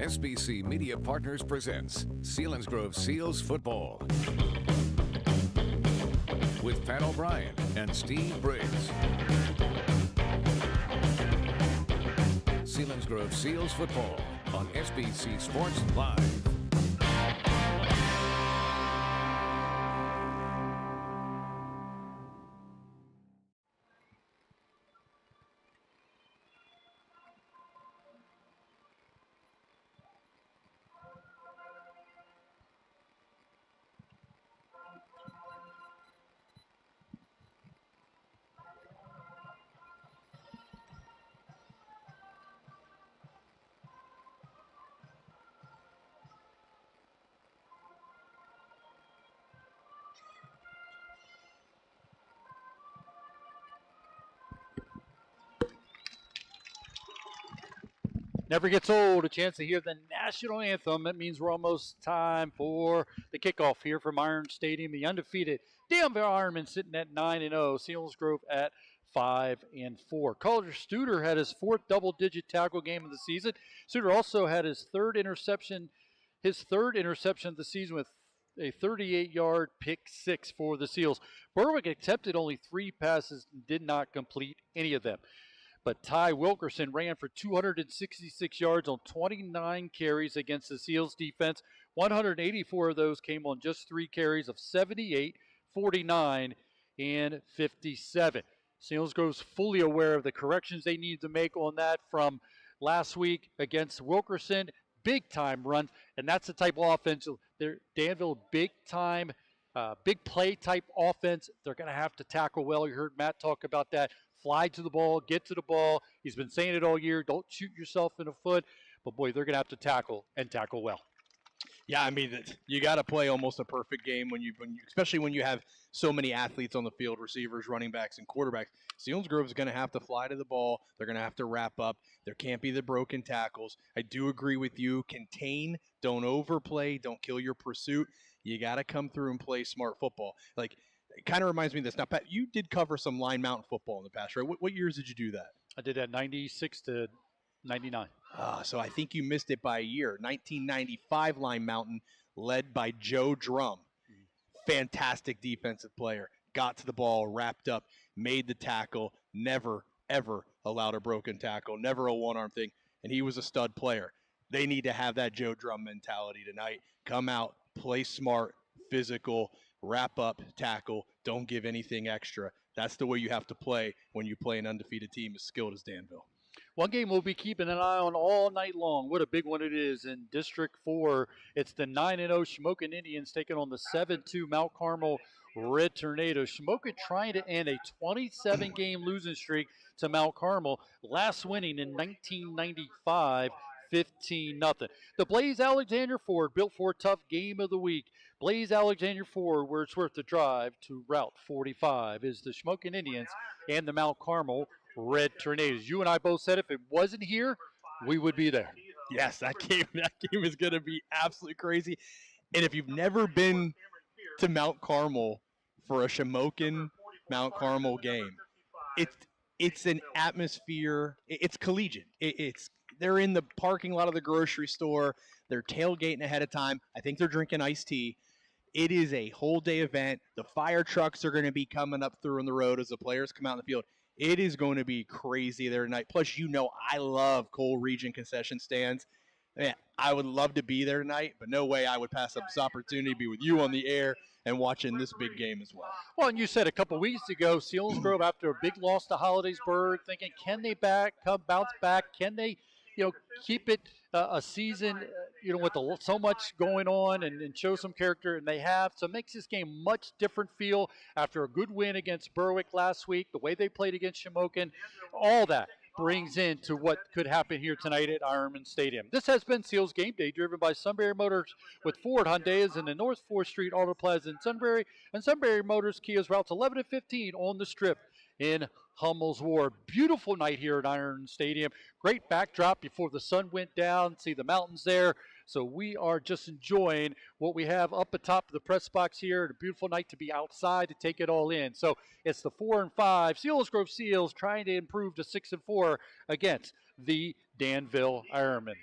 SBC Media Partners presents Selinsgrove Seals Football with Pat O'Brien and Steve Briggs. Selinsgrove Seals Football on SBC Sports Live. Never gets old, a chance to hear the national anthem. That means we're almost time for the kickoff here from Iron Stadium. The undefeated Danville Ironmen sitting at 9-0, Selinsgrove at 5-4. Carter Studer had his fourth double-digit tackle game of the season. Studer also had his third interception of the season with a 38-yard pick six for the Seals. Berwick attempted only 3 passes and did not complete any of them. But Ty Wilkerson ran for 266 yards on 29 carries against the Seals defense. 184 of those came on just 3 carries of 78, 49, and 57. Selinsgrove's fully aware of the corrections they need to make on that from last week against Wilkerson. Big-time runs, and that's the type of offense. Danville, big-time, big play type offense. They're going to have to tackle well. You heard Matt talk about that. Fly to the ball, get to the ball. He's been saying it all year. Don't shoot yourself in the foot. But, boy, they're going to have to tackle and tackle well. Yeah, I mean, you got to play almost a perfect game when you, especially when you have so many athletes on the field, receivers, running backs, and quarterbacks. Selinsgrove is going to have to fly to the ball. They're going to have to wrap up. There can't be the broken tackles. I do agree with you. Contain, don't overplay, don't kill your pursuit. You got to come through and play smart football. It kind of reminds me of this. Now, Pat, you did cover some line mountain football in the past, right? What years did you do that? I did that 96 to 99. So I think you missed it by a year. 1995 line mountain, led by Joe Drum. Fantastic defensive player. Got to the ball, wrapped up, made the tackle, never, ever allowed a broken tackle, never a one-arm thing, and he was a stud player. They need to have that Joe Drum mentality tonight. Come out, play smart, physical, wrap up, tackle, don't give anything extra. That's the way you have to play when you play an undefeated team as skilled as Danville. One game we'll be keeping an eye on all night long. What a big one it is in District 4. It's the 9-0 Shamokin Indians taking on the 7-2 Mount Carmel Red Tornadoes. Shamokin trying to end a 27-game losing streak to Mount Carmel, last winning in 1995. 15-0. The Blaze Alexander Ford, built for a tough game of the week. Blaze Alexander Ford, where it's worth the drive to Route 45, is the Shamokin Indians and the Mount Carmel Red Tornadoes. You and I both said if it wasn't here, we would be there. Yes, that game is going to be absolutely crazy. And if you've never been to Mount Carmel for a Shamokin Mount Carmel game, it's an atmosphere. It's collegiate. They're in the parking lot of the grocery store. They're tailgating ahead of time. I think they're drinking iced tea. It is a whole day event. The fire trucks are going to be coming up through on the road as the players come out in the field. It is going to be crazy there tonight. Plus, I love Cole Region concession stands. Man, I would love to be there tonight, but no way I would pass up this opportunity to be with you on the air and watching this big game as well. Well, and you said a couple weeks ago, Selinsgrove, after a big loss to Hollidaysburg, thinking, can they bounce back? Can they, keep it a season, with so much going on and show some character, and they have. So it makes this game much different feel after a good win against Berwick last week, the way they played against Shamokin, all that brings into what could happen here tonight at Ironmen Stadium. This has been Seals Game Day, driven by Sunbury Motors with Ford Hyundai in the North 4th Street Auto Plaza in Sunbury, and Sunbury Motors Kia's routes 11 and 15 on the Strip in Hummel's Ward. Beautiful night here at Ironmen Stadium. Great backdrop before the sun went down. See the mountains there. So we are just enjoying what we have up atop of the press box here. A beautiful night to be outside to take it all in. So it's the 4-5 Selinsgrove Seals trying to improve to 6-4 against the Danville Ironmen.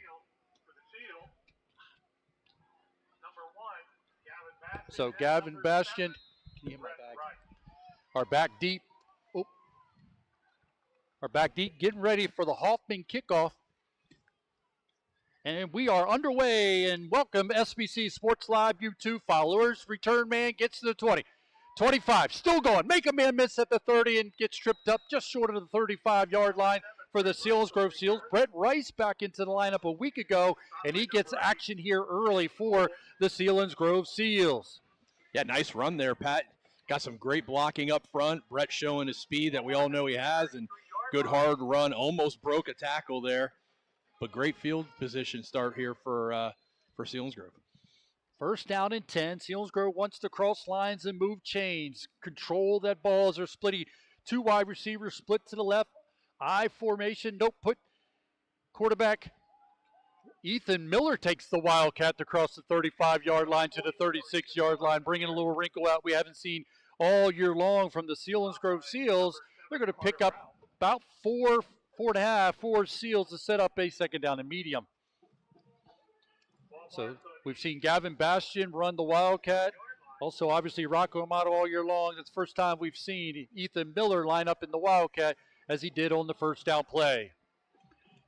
So Gavin Bastian, can you hit my bag? Our back deep. Oh. Our back deep getting ready for the Hoffman kickoff. And we are underway, and welcome SBC Sports Live YouTube followers. Return man gets to the 20. 25, still going. Make a man miss at the 30 and gets tripped up just short of the 35-yard line for the Selinsgrove Seals. Brett Rice back into the lineup a week ago, and he gets action here early for the Selinsgrove Seals. Yeah, nice run there, Pat. Got some great blocking up front. Brett showing his speed that we all know he has, and good hard run. Almost broke a tackle there. But great field position start here for Selinsgrove. First down and 10. Selinsgrove wants to cross lines and move chains. Control that ball as they're splitting. Two wide receivers split to the left. I formation. Nope. Put quarterback Ethan Miller takes the Wildcat to cross the 35-yard line to the 36-yard line, bringing a little wrinkle out we haven't seen all year long from the Selinsgrove Seals. They're going to pick up about 4 Seals to set up a second down and medium. So we've seen Gavin Bastian run the Wildcat. Also, obviously, Rocco Amato all year long. It's the first time we've seen Ethan Miller line up in the Wildcat as he did on the first down play.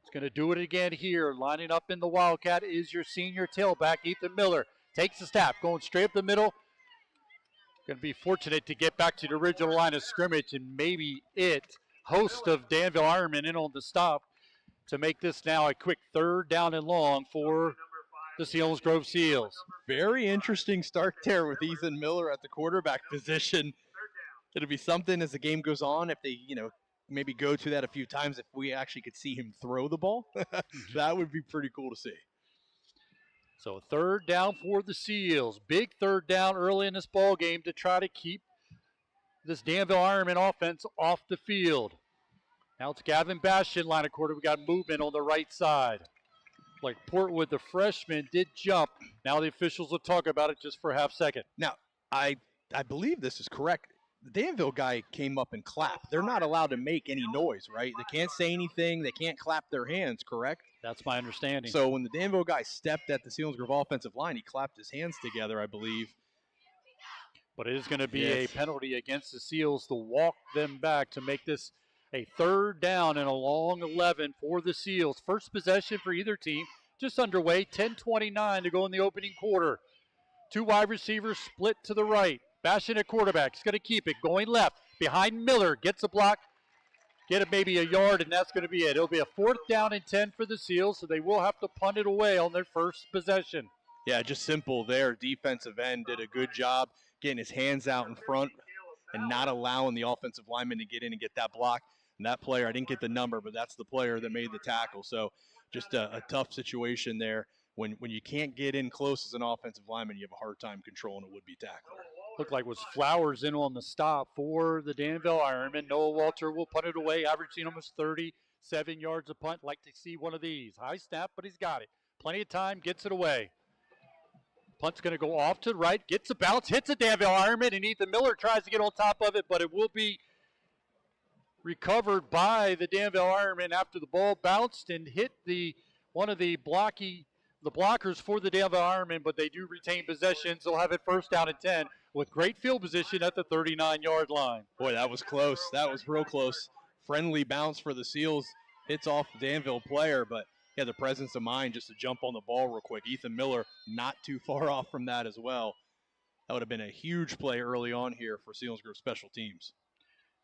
He's going to do it again here. Lining up in the Wildcat is your senior tailback, Ethan Miller. Takes the snap, going straight up the middle. Going to be fortunate to get back to the original line of scrimmage, and maybe host of Danville Ironmen in on the stop to make this now a quick third down and long for the Selinsgrove Seals. Very interesting start there with Ethan Miller at the quarterback position. It'll be something as the game goes on if they, maybe go to that a few times if we actually could see him throw the ball. That would be pretty cool to see. So third down for the Seals. Big third down early in this ball game to try to keep this Danville Ironman offense off the field. Now it's Gavin Bastian, line of quarter. We got movement on the right side. Like Portwood, the freshman, did jump. Now the officials will talk about it just for a half second. Now, I believe this is correct. The Danville guy came up and clapped. They're not allowed to make any noise, right? They can't say anything. They can't clap their hands, correct? That's my understanding. So when the Danville guy stepped at the Selinsgrove offensive line, he clapped his hands together, I believe. But it is going to be a penalty against the Seals to walk them back to make this a third down and a long 11 for the Seals. First possession for either team, just underway, 10:29 to go in the opening quarter. Two wide receivers split to the right. Bastian at quarterback, he's going to keep it, going left. Behind Miller, gets a block, get it maybe a yard, and that's going to be it. It'll be a fourth down and 10 for the Seals, so they will have to punt it away on their first possession. Yeah, just simple there. Defensive end did a good job getting his hands out in front and not allowing the offensive lineman to get in and get that block. And that player, I didn't get the number, but that's the player that made the tackle. So just a tough situation there. When you can't get in close as an offensive lineman, you have a hard time controlling a would-be tackler. Looked like was Flowers in on the stop for the Danville Ironmen. Noah Walter will punt it away, averaging almost 37 yards a punt. Like to see one of these. High snap, but he's got it. Plenty of time, gets it away. Punt's going to go off to the right, gets a bounce, hits a Danville Ironman, and Ethan Miller tries to get on top of it, but it will be recovered by the Danville Ironman after the ball bounced and hit one of the blockers for the Danville Ironman, but they do retain possession, so they'll have it first down and 10 with great field position at the 39-yard line. Boy, that was close. That was real close. Friendly bounce for the Seals. Hits off the Danville player, but he had the presence of mind just to jump on the ball real quick. Ethan Miller not too far off from that as well. That would have been a huge play early on here for Selinsgrove special teams.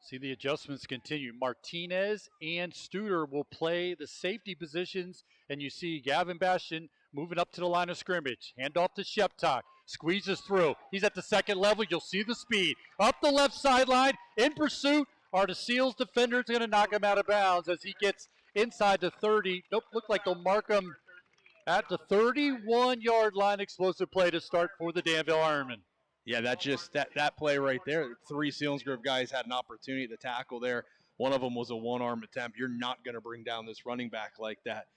See the adjustments continue. Martinez and Studer will play the safety positions, and you see Gavin Bastian moving up to the line of scrimmage. Hand off to Sheptok. Squeezes through. He's at the second level. You'll see the speed. Up the left sideline. In pursuit are the Seals defenders going to knock him out of bounds as he gets inside the 30. Nope, look like they'll mark him at the 31-yard line. Explosive play to start for the Danville Ironmen. Yeah, that play right there. Three Selinsgrove guys had an opportunity to tackle there. One of them was a one-arm attempt. You're not going to bring down this running back like that.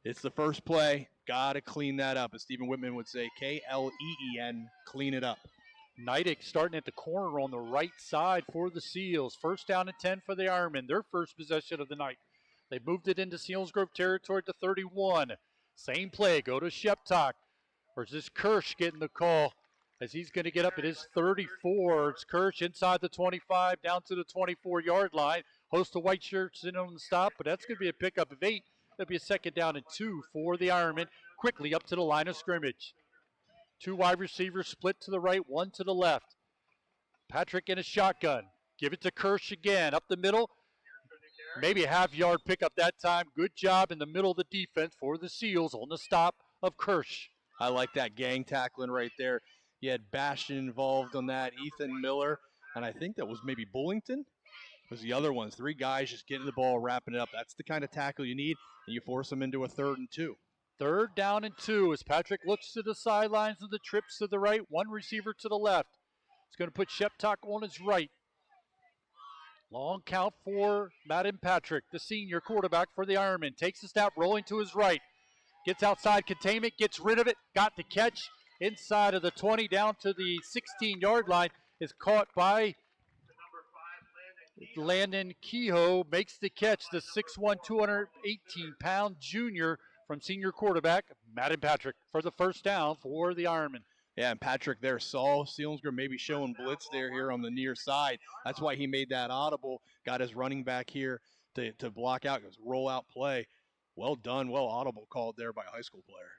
It's the first play. Got to clean that up. As Stephen Whitman would say, K-L-E-E-N, clean it up. Neidick starting at the corner on the right side for the Seals. First down and 10 for the Ironmen. Their first possession of the night. They moved it into Selinsgrove territory to 31. Same play. Go to Sheptok. Or is this Kirsch getting the call? as he's going to get up at his 34. It's Kirsch inside the 25, down to the 24-yard line. Host of white shirts in on the stop, but that's going to be a pickup of 8. That'll be a 2nd down and 2 for the Ironmen. Quickly up to the line of scrimmage. 2 wide receivers split to the right, 1 to the left. Patrick in a shotgun. Give it to Kirsch again, up the middle. Maybe a half-yard pickup that time. Good job in the middle of the defense for the Seals on the stop of Kirsch. I like that gang tackling right there. You had Bastion involved on that, Ethan Miller, and I think that was maybe Bullington. Was the other ones. 3 guys just getting the ball, wrapping it up. That's the kind of tackle you need, and you force them into a 3rd and 2. 3rd down and 2 as Patrick looks to the sidelines of the trips to the right. 1 receiver to the left. It's going to put Sheptok on his right. Long count for Madden Patrick, the senior quarterback for the Ironmen. Takes the snap, rolling to his right. Gets outside containment, gets rid of it, got the catch inside of the 20 down to the 16-yard line. Is caught by Landon Kehoe, makes the catch, the 6'1", 218-pound junior from senior quarterback Madden Patrick for the 1st down for the Ironmen. Yeah, and Patrick there saw Selinsgrove maybe showing blitz here on the near side. That's why he made that audible, got his running back here to block out, goes roll out play. Well done, well audible called there by a high school player.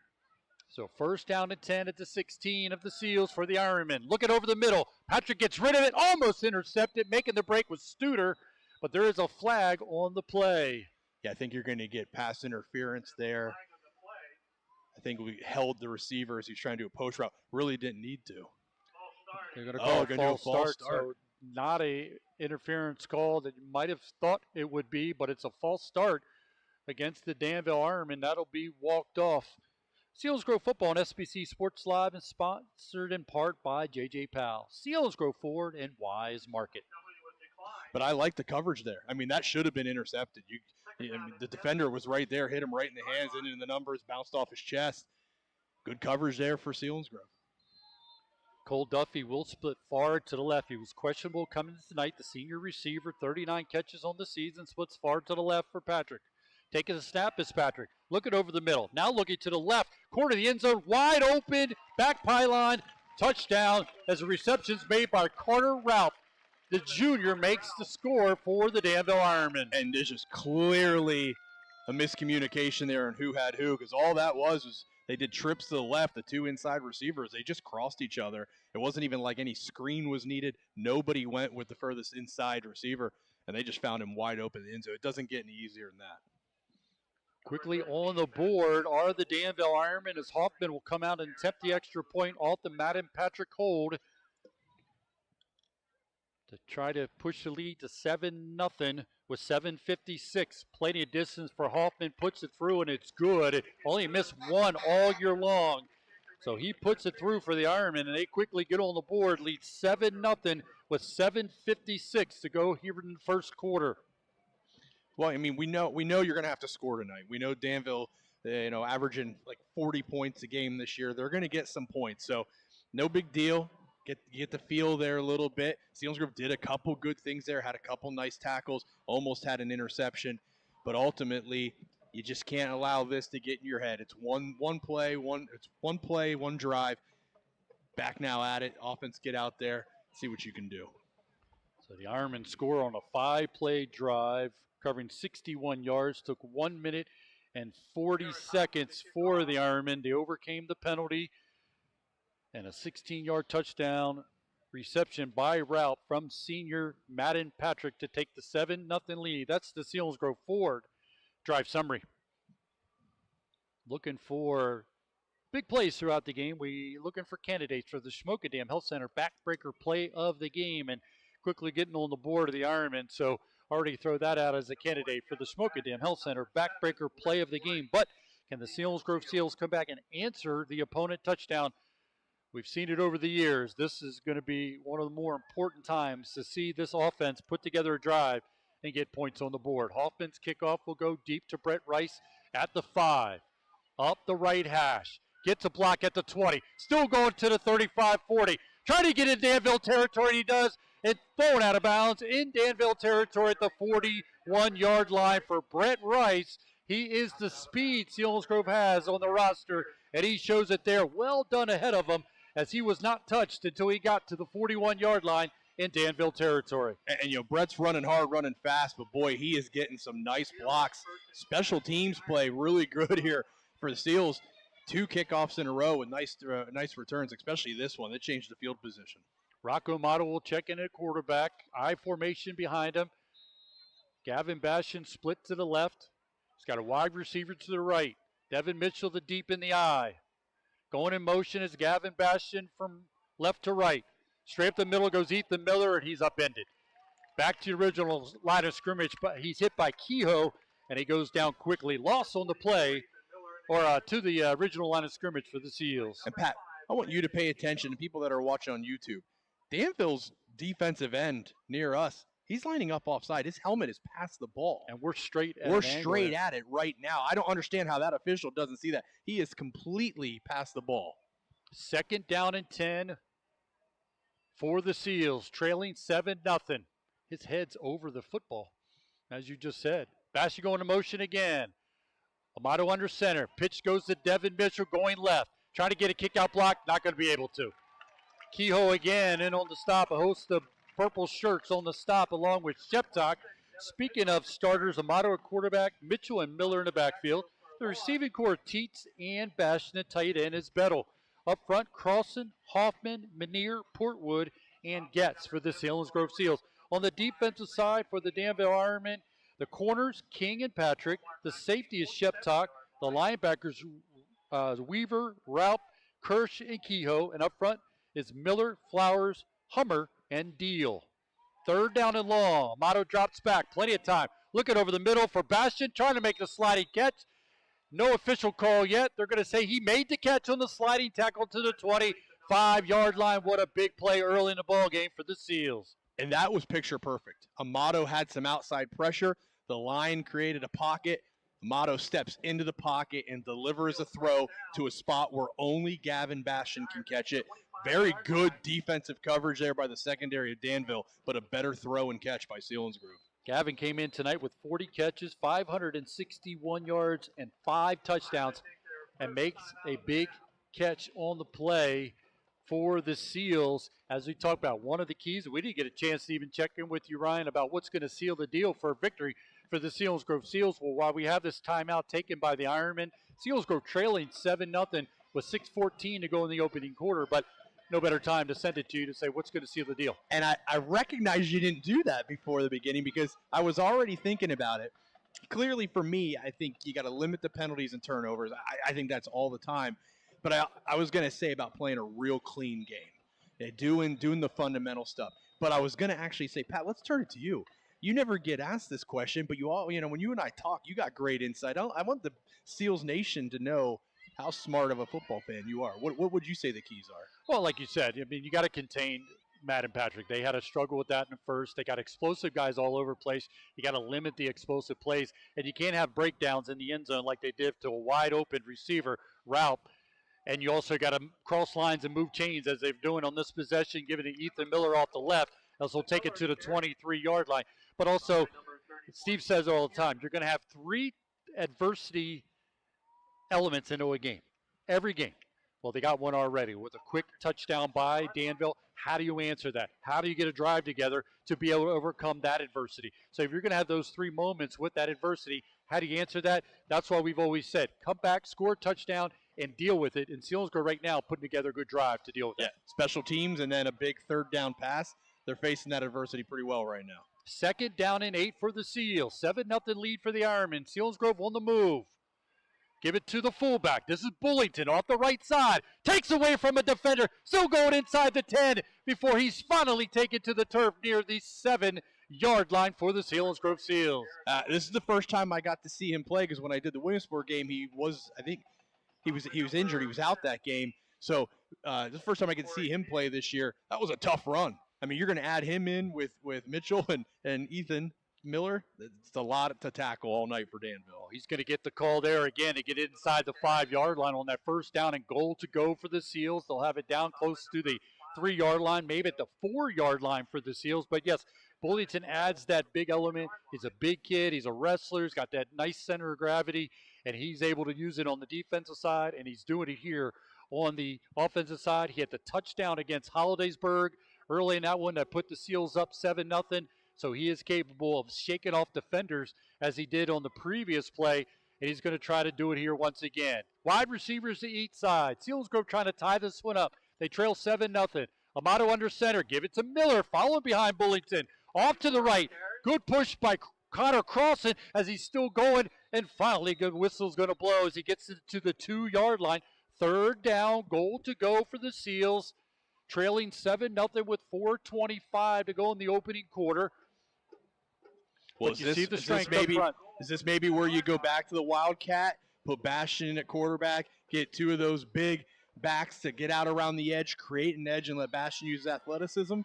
So 1st down and 10 at the 16 of the Seals for the Ironmen. Looking over the middle. Patrick gets rid of it, almost intercepted, making the break with Studer, but there is a flag on the play. Yeah, I think you're going to get pass interference there. I think we held the receiver as he's trying to do a post route. Really didn't need to. They're going to call a false start. So not a interference call that you might have thought it would be, but it's a false start against the Danville Ironmen. That'll be walked off. Selinsgrove Football on SBC Sports Live and sponsored in part by J.J. Powell. Selinsgrove Ford and Wise Market. But I like the coverage there. I mean, that should have been intercepted. The defender was right there, hit him right in the hands, into the numbers, bounced off his chest. Good coverage there for Selinsgrove. Cole Duffy will split far to the left. He was questionable coming tonight. The senior receiver, 39 catches on the season, splits far to the left for Patrick. Taking a snap is Patrick. Looking over the middle. Now looking to the left. Corner of the end zone. Wide open. Back pylon. Touchdown as the reception's made by Carter Ralph. The junior makes the score for the Danville Ironmen. And there's just clearly a miscommunication there on who had who, because all that was they did trips to the left, the 2 inside receivers. They just crossed each other. It wasn't even like any screen was needed. Nobody went with the furthest inside receiver, and they just found him wide open in the end zone. It doesn't get any easier than that. Quickly on the board are the Danville Ironmen as Hoffman will come out and attempt the extra point off the Madden Patrick hold to try to push the lead to 7-0 with 7:56. Plenty of distance for Hoffman, puts it through, and it's good. It only missed 1 all year long. So he puts it through for the Ironmen, and they quickly get on the board, lead 7-0 with 7:56 to go here in the 1st quarter. Well, I mean, we know you're going to have to score tonight. We know Danville, averaging like 40 points a game this year. They're going to get some points, so no big deal. Get the feel there a little bit. Selinsgrove did a couple good things there, had a couple nice tackles, almost had an interception, but ultimately you just can't allow this to get in your head. It's one play, one drive. Back now at it. Offense, get out there, see what you can do. So the Ironmen score on a 5-play drive, covering 61 yards. Took 1 minute and 40 seconds for the Ironmen. They overcame the penalty. And a 16-yard touchdown reception by Ralph from senior Madden Patrick to take the 7-0 lead. That's the Selinsgrove Ford drive summary. Looking for big plays throughout the game. We looking for candidates for the Schmokadam Health Center backbreaker play of the game, and quickly getting on the board of the Ironmen. So already throw that out as a candidate for the Schmokadam Health Center backbreaker play of the game. But can the Selinsgrove Seals come back and answer the opponent touchdown? We've seen it over the years. This is going to be one of the more important times to see this offense put together a drive and get points on the board. Hoffman's kickoff will go deep to Brett Rice at the 5. Up the right hash. Gets a block at the 20. Still going to the 35-40. Trying to get in Danville territory, and he does. It's thrown out of bounds in Danville territory at the 41-yard line for Brett Rice. He is the speed Selinsgrove has on the roster, and he shows it there. Well done ahead of him. as he was not touched until he got to the 41-yard line in Danville territory. And Brett's running hard, running fast, but boy, he is getting some nice blocks. Special teams play really good here for the Seals. 2 kickoffs in a row with nice returns, especially this one. That changed the field position. Rocco Amato will check in at quarterback. I formation behind him. Gavin Bastion split to the left. He's got a wide receiver to the right. Devin Mitchell the deep in the I. Going in motion is Gavin Bastion from left to right. Straight up the middle goes Ethan Miller, and he's upended. Back to the original line of scrimmage, but he's hit by Kehoe, and he goes down quickly. Loss on the play, or to the original line of scrimmage for the Seals. And Pat, I want you to pay attention to people that are watching on YouTube. Danville's defensive end near us, he's lining up offside. His helmet is past the ball. And we're straight at it right now. I don't understand how that official doesn't see that. He is completely past the ball. 2nd down and 10 for the Seals, trailing 7-0. His head's over the football, as you just said. Bastion going to motion again. Amato under center. Pitch goes to Devin Mitchell going left. Trying to get a kick-out block, not going to be able to. Kehoe again in on the stop. A host of purple shirts on the stop along with Sheptock. Speaking of starters, Amato at quarterback, Mitchell and Miller in the backfield. The receiving core, Teets and Bastion at tight end is Bettle. Up front, Crossan, Hoffman, Menier, Portwood, and Getz for the Selinsgrove Seals. On the defensive side for the Danville Ironmen, the corners, King and Patrick. The safety is Sheptock. The linebackers, Weaver, Raup, Kirsch, and Kehoe. And up front is Miller, Flowers, Hummer, and Deal. 3rd down and long. Amato drops back. Plenty of time. Looking over the middle for Bastion, trying to make the sliding catch. No official call yet. They're going to say he made the catch on the sliding tackle to the 25-yard line. What a big play early in the ball game for the Seals. And that was picture perfect. Amato had some outside pressure. The line created a pocket. Amato steps into the pocket and delivers a throw to a spot where only Gavin Bastion can catch it. Very good defensive coverage there by the secondary of Danville, but a better throw and catch by Selinsgrove. Gavin came in tonight with 40 catches, 561 yards, and 5 touchdowns, and makes a big catch on the play for the Seals. As we talked about, one of the keys, we didn't get a chance to even check in with you, Ryan, about what's going to seal the deal for a victory for the Selinsgrove Seals. Well, while we have this timeout taken by the Ironmen, Selinsgrove trailing 7-0 with 6:14 to go in the opening quarter, but no better time to send it to you to say what's going to seal the deal. And I recognize you didn't do that before the beginning because I was already thinking about it. Clearly for me, I think you got to limit the penalties and turnovers. I think that's all the time. But I was going to say about playing a real clean game, doing the fundamental stuff. But I was going to actually say, Pat, let's turn it to you. You never get asked this question, but when you and I talk, you got great insight. I want the Seals Nation to know how smart of a football fan you are. What would you say the keys are? Well, like you said, I mean, you got to contain Matt and Patrick. They had a struggle with that in the first. They got explosive guys all over the place. You got to limit the explosive plays, and you can't have breakdowns in the end zone like they did to a wide open receiver, Raup. And you also got to cross lines and move chains as they're doing on this possession, giving it to Ethan Miller off the left, as he'll take it to the 23-yard line. But also, Steve says all the time, you're going to have 3 adversity elements into a game, every game. Well, they got one already with a quick touchdown by Danville. How do you answer that? How do you get a drive together to be able to overcome that adversity? So if you're going to have those 3 moments with that adversity, how do you answer that? That's why we've always said, come back, score a touchdown, and deal with it. And Selinsgrove right now putting together a good drive to deal with it. Special teams and then a big 3rd down pass. They're facing that adversity pretty well right now. 2nd down and 8 for the Seals. 7-0 lead for the Ironmen. Selinsgrove on the move. Give it to the fullback. This is Bullington off the right side. Takes away from a defender. Still going inside the 10 before he's finally taken to the turf near the 7-yard line for the Selinsgrove Seals. This is the first time I got to see him play because when I did the Williamsport game, he was injured. He was out that game. So this is the first time I could see him play this year. That was a tough run. I mean, you're going to add him in with Mitchell and Ethan Miller. It's a lot to tackle all night for Danville. He's going to get the call there again to get inside the 5-yard line on that 1st down and goal to go for the Seals. They'll have it down close to the 3-yard line, maybe at the 4-yard line for the Seals. But yes, Bullington adds that big element. He's a big kid. He's a wrestler. He's got that nice center of gravity, and he's able to use it on the defensive side, and he's doing it here on the offensive side. He had the touchdown against Hollidaysburg early in that one that put the Seals up 7-0. So he is capable of shaking off defenders as he did on the previous play, and he's going to try to do it here once again. Wide receivers to each side. Selinsgrove trying to tie this one up. They trail 7-0. Amato under center. Give it to Miller. Followed behind Bullington. Off to the right. Good push by Connor Crossan as he's still going. And finally, good whistle's going to blow as he gets it to the 2-yard line. 3rd down, goal to go for the Seals. Trailing 7-0 with 4:25 to go in the opening quarter. Well, is this maybe where you go back to the Wildcat, put Bastion at quarterback, get 2 of those big backs to get out around the edge, create an edge, and let Bastion use athleticism?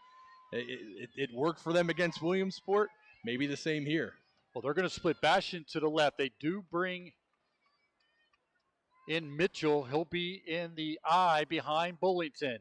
It worked for them against Williamsport. Maybe the same here. Well, they're going to split Bastion to the left. They do bring in Mitchell. He'll be in the I behind Bullington.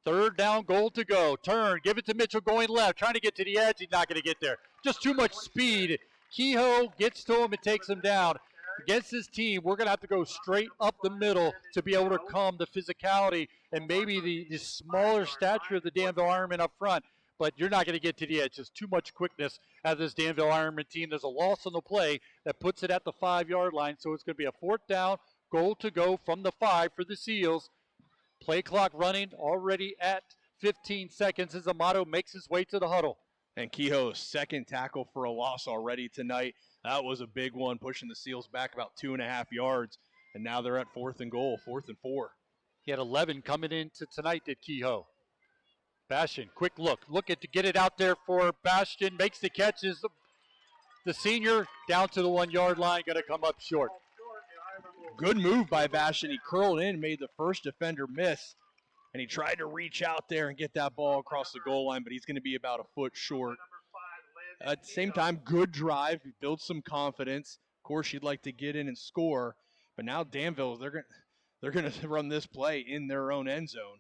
3rd down, goal to go. Turn, give it to Mitchell going left. Trying to get to the edge. He's not going to get there. Just too much speed. Kehoe gets to him and takes him down. Against this team, we're going to have to go straight up the middle to be able to come the physicality and maybe the smaller stature of the Danville Ironmen up front. But you're not going to get to the edge. Just too much quickness out of this Danville Ironman team. There's a loss on the play that puts it at the 5-yard line. So it's going to be a 4th down, goal to go from the 5 for the Seals. Play clock running already at 15 seconds as Amato makes his way to the huddle. And Kehoe's 2nd tackle for a loss already tonight. That was a big one, pushing the Seals back about 2.5 yards. And now they're at 4th and goal, 4th and 4. He had 11 coming into tonight, did Kehoe. Bastion, quick look. Look at to get it out there for Bastion. Makes the catches. The senior down to the 1-yard line, going to come up short. Good move by Bastion. He curled in, made the first defender miss, and he tried to reach out there and get that ball across the goal line, but he's going to be about a foot short. At the same time, good drive. He built some confidence. Of course, you'd like to get in and score, but now Danville, they're going to run this play in their own end zone.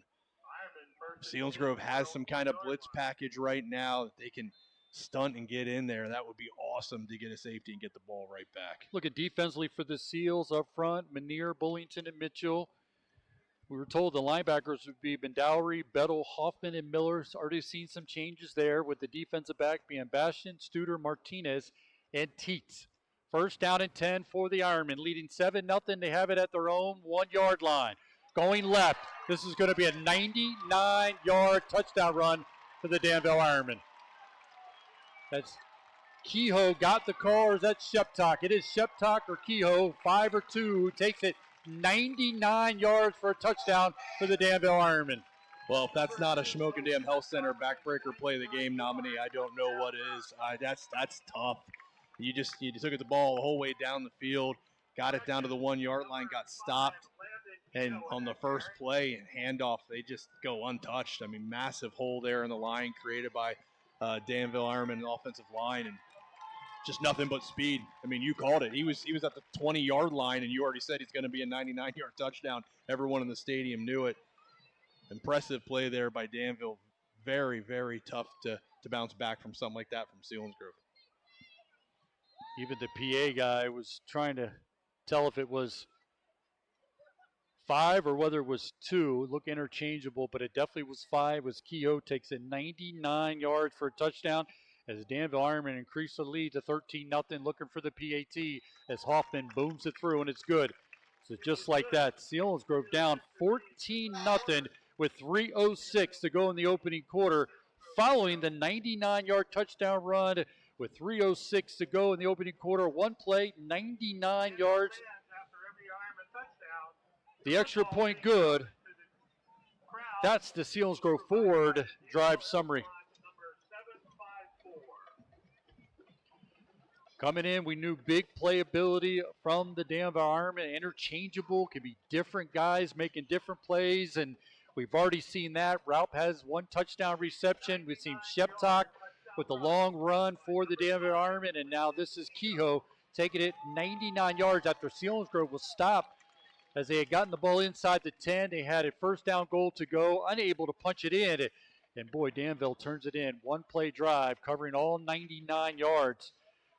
Selinsgrove has some kind of blitz package right now that they can stunt and get in there. That would be awesome to get a safety and get the ball right back. Look at defensively for the Seals up front, Manier, Bullington, and Mitchell. We were told the linebackers would be Bendowery, Bettle, Hoffman, and Miller's. Already seen some changes there with the defensive back being Bastion, Studer, Martinez, and Teets. 1st down and 10 for the Ironmen, leading 7-0. They have it at their own 1-yard line. Going left. This is going to be a 99-yard touchdown run for the Danville Ironmen. That's Kehoe got the call, or is that Sheptock? It is Sheptock or Kehoe, 5 or 2, who takes it 99 yards for a touchdown for the Danville Ironmen. Well, if that's not a Shamokin Dam Health Center backbreaker play of the game nominee, I don't know what is. That's tough. You just took the ball the whole way down the field, got it down to the 1-yard line, got stopped, and on the first play and handoff, they just go untouched. I mean, massive hole there in the line created by Danville Ironman offensive line, and just nothing but speed. I mean, you called it. He was at the 20-yard line, and you already said he's going to be a 99-yard touchdown. Everyone in the stadium knew it. Impressive play there by Danville. Very, very tough to bounce back from something like that from Selinsgrove. Even the PA guy was trying to tell if it was 5 or whether it was 2. It looked interchangeable, but it definitely was 5 as Kehoe takes it 99 yards for a touchdown as Danville Ironman increased the lead to 13-0, looking for the PAT as Hoffman booms it through, and it's good. So just like that, Selinsgrove down 14-0 with 3:06 to go in the opening quarter, following the 99-yard touchdown run with 3:06 to go in the opening quarter. One play, 99 yards. The extra point good. That's the Selinsgrove forward drive summary. Coming in, we knew big playability from the Danville Ironmen. Interchangeable, can be different guys making different plays, and we've already seen that. Raup has 1 touchdown reception. We've seen Sheptock with the long run for the Danville Ironmen, and now this is Kehoe taking it 99 yards after Selinsgrove was stopped as they had gotten the ball inside the 10. They had a 1st down goal to go, unable to punch it in, and boy, Danville turns it in. 1-play drive covering all 99 yards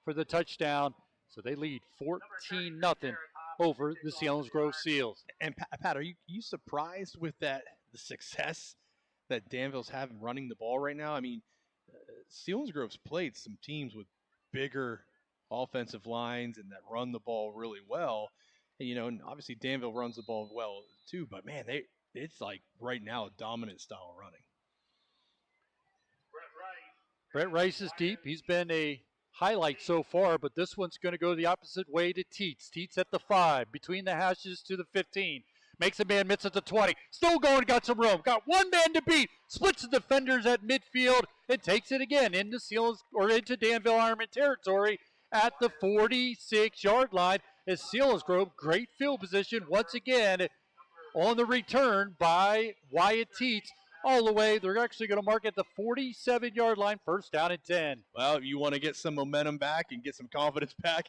for the touchdown. So they lead 14-0 over the Selinsgrove Seals. And Pat, are you surprised with the success that Danville's having running the ball right now? I mean, Selinsgrove's played some teams with bigger offensive lines and that run the ball really well. And, and obviously Danville runs the ball well too, but man, it's like right now a dominant style of running. Brett Rice is deep. He's been a highlight so far, but this one's going to go the opposite way to Teets. Teets at the 5, between the hashes to the 15. Makes a man miss at the 20. Still going, got some room. Got one man to beat. Splits the defenders at midfield and takes it again into into Danville Ironmen territory at the 46-yard line. As Selinsgrove, great field position once again on the return by Wyatt Teets. All the way, they're actually going to mark at the 47-yard line, first down and 10. Well, if you want to get some momentum back and get some confidence back,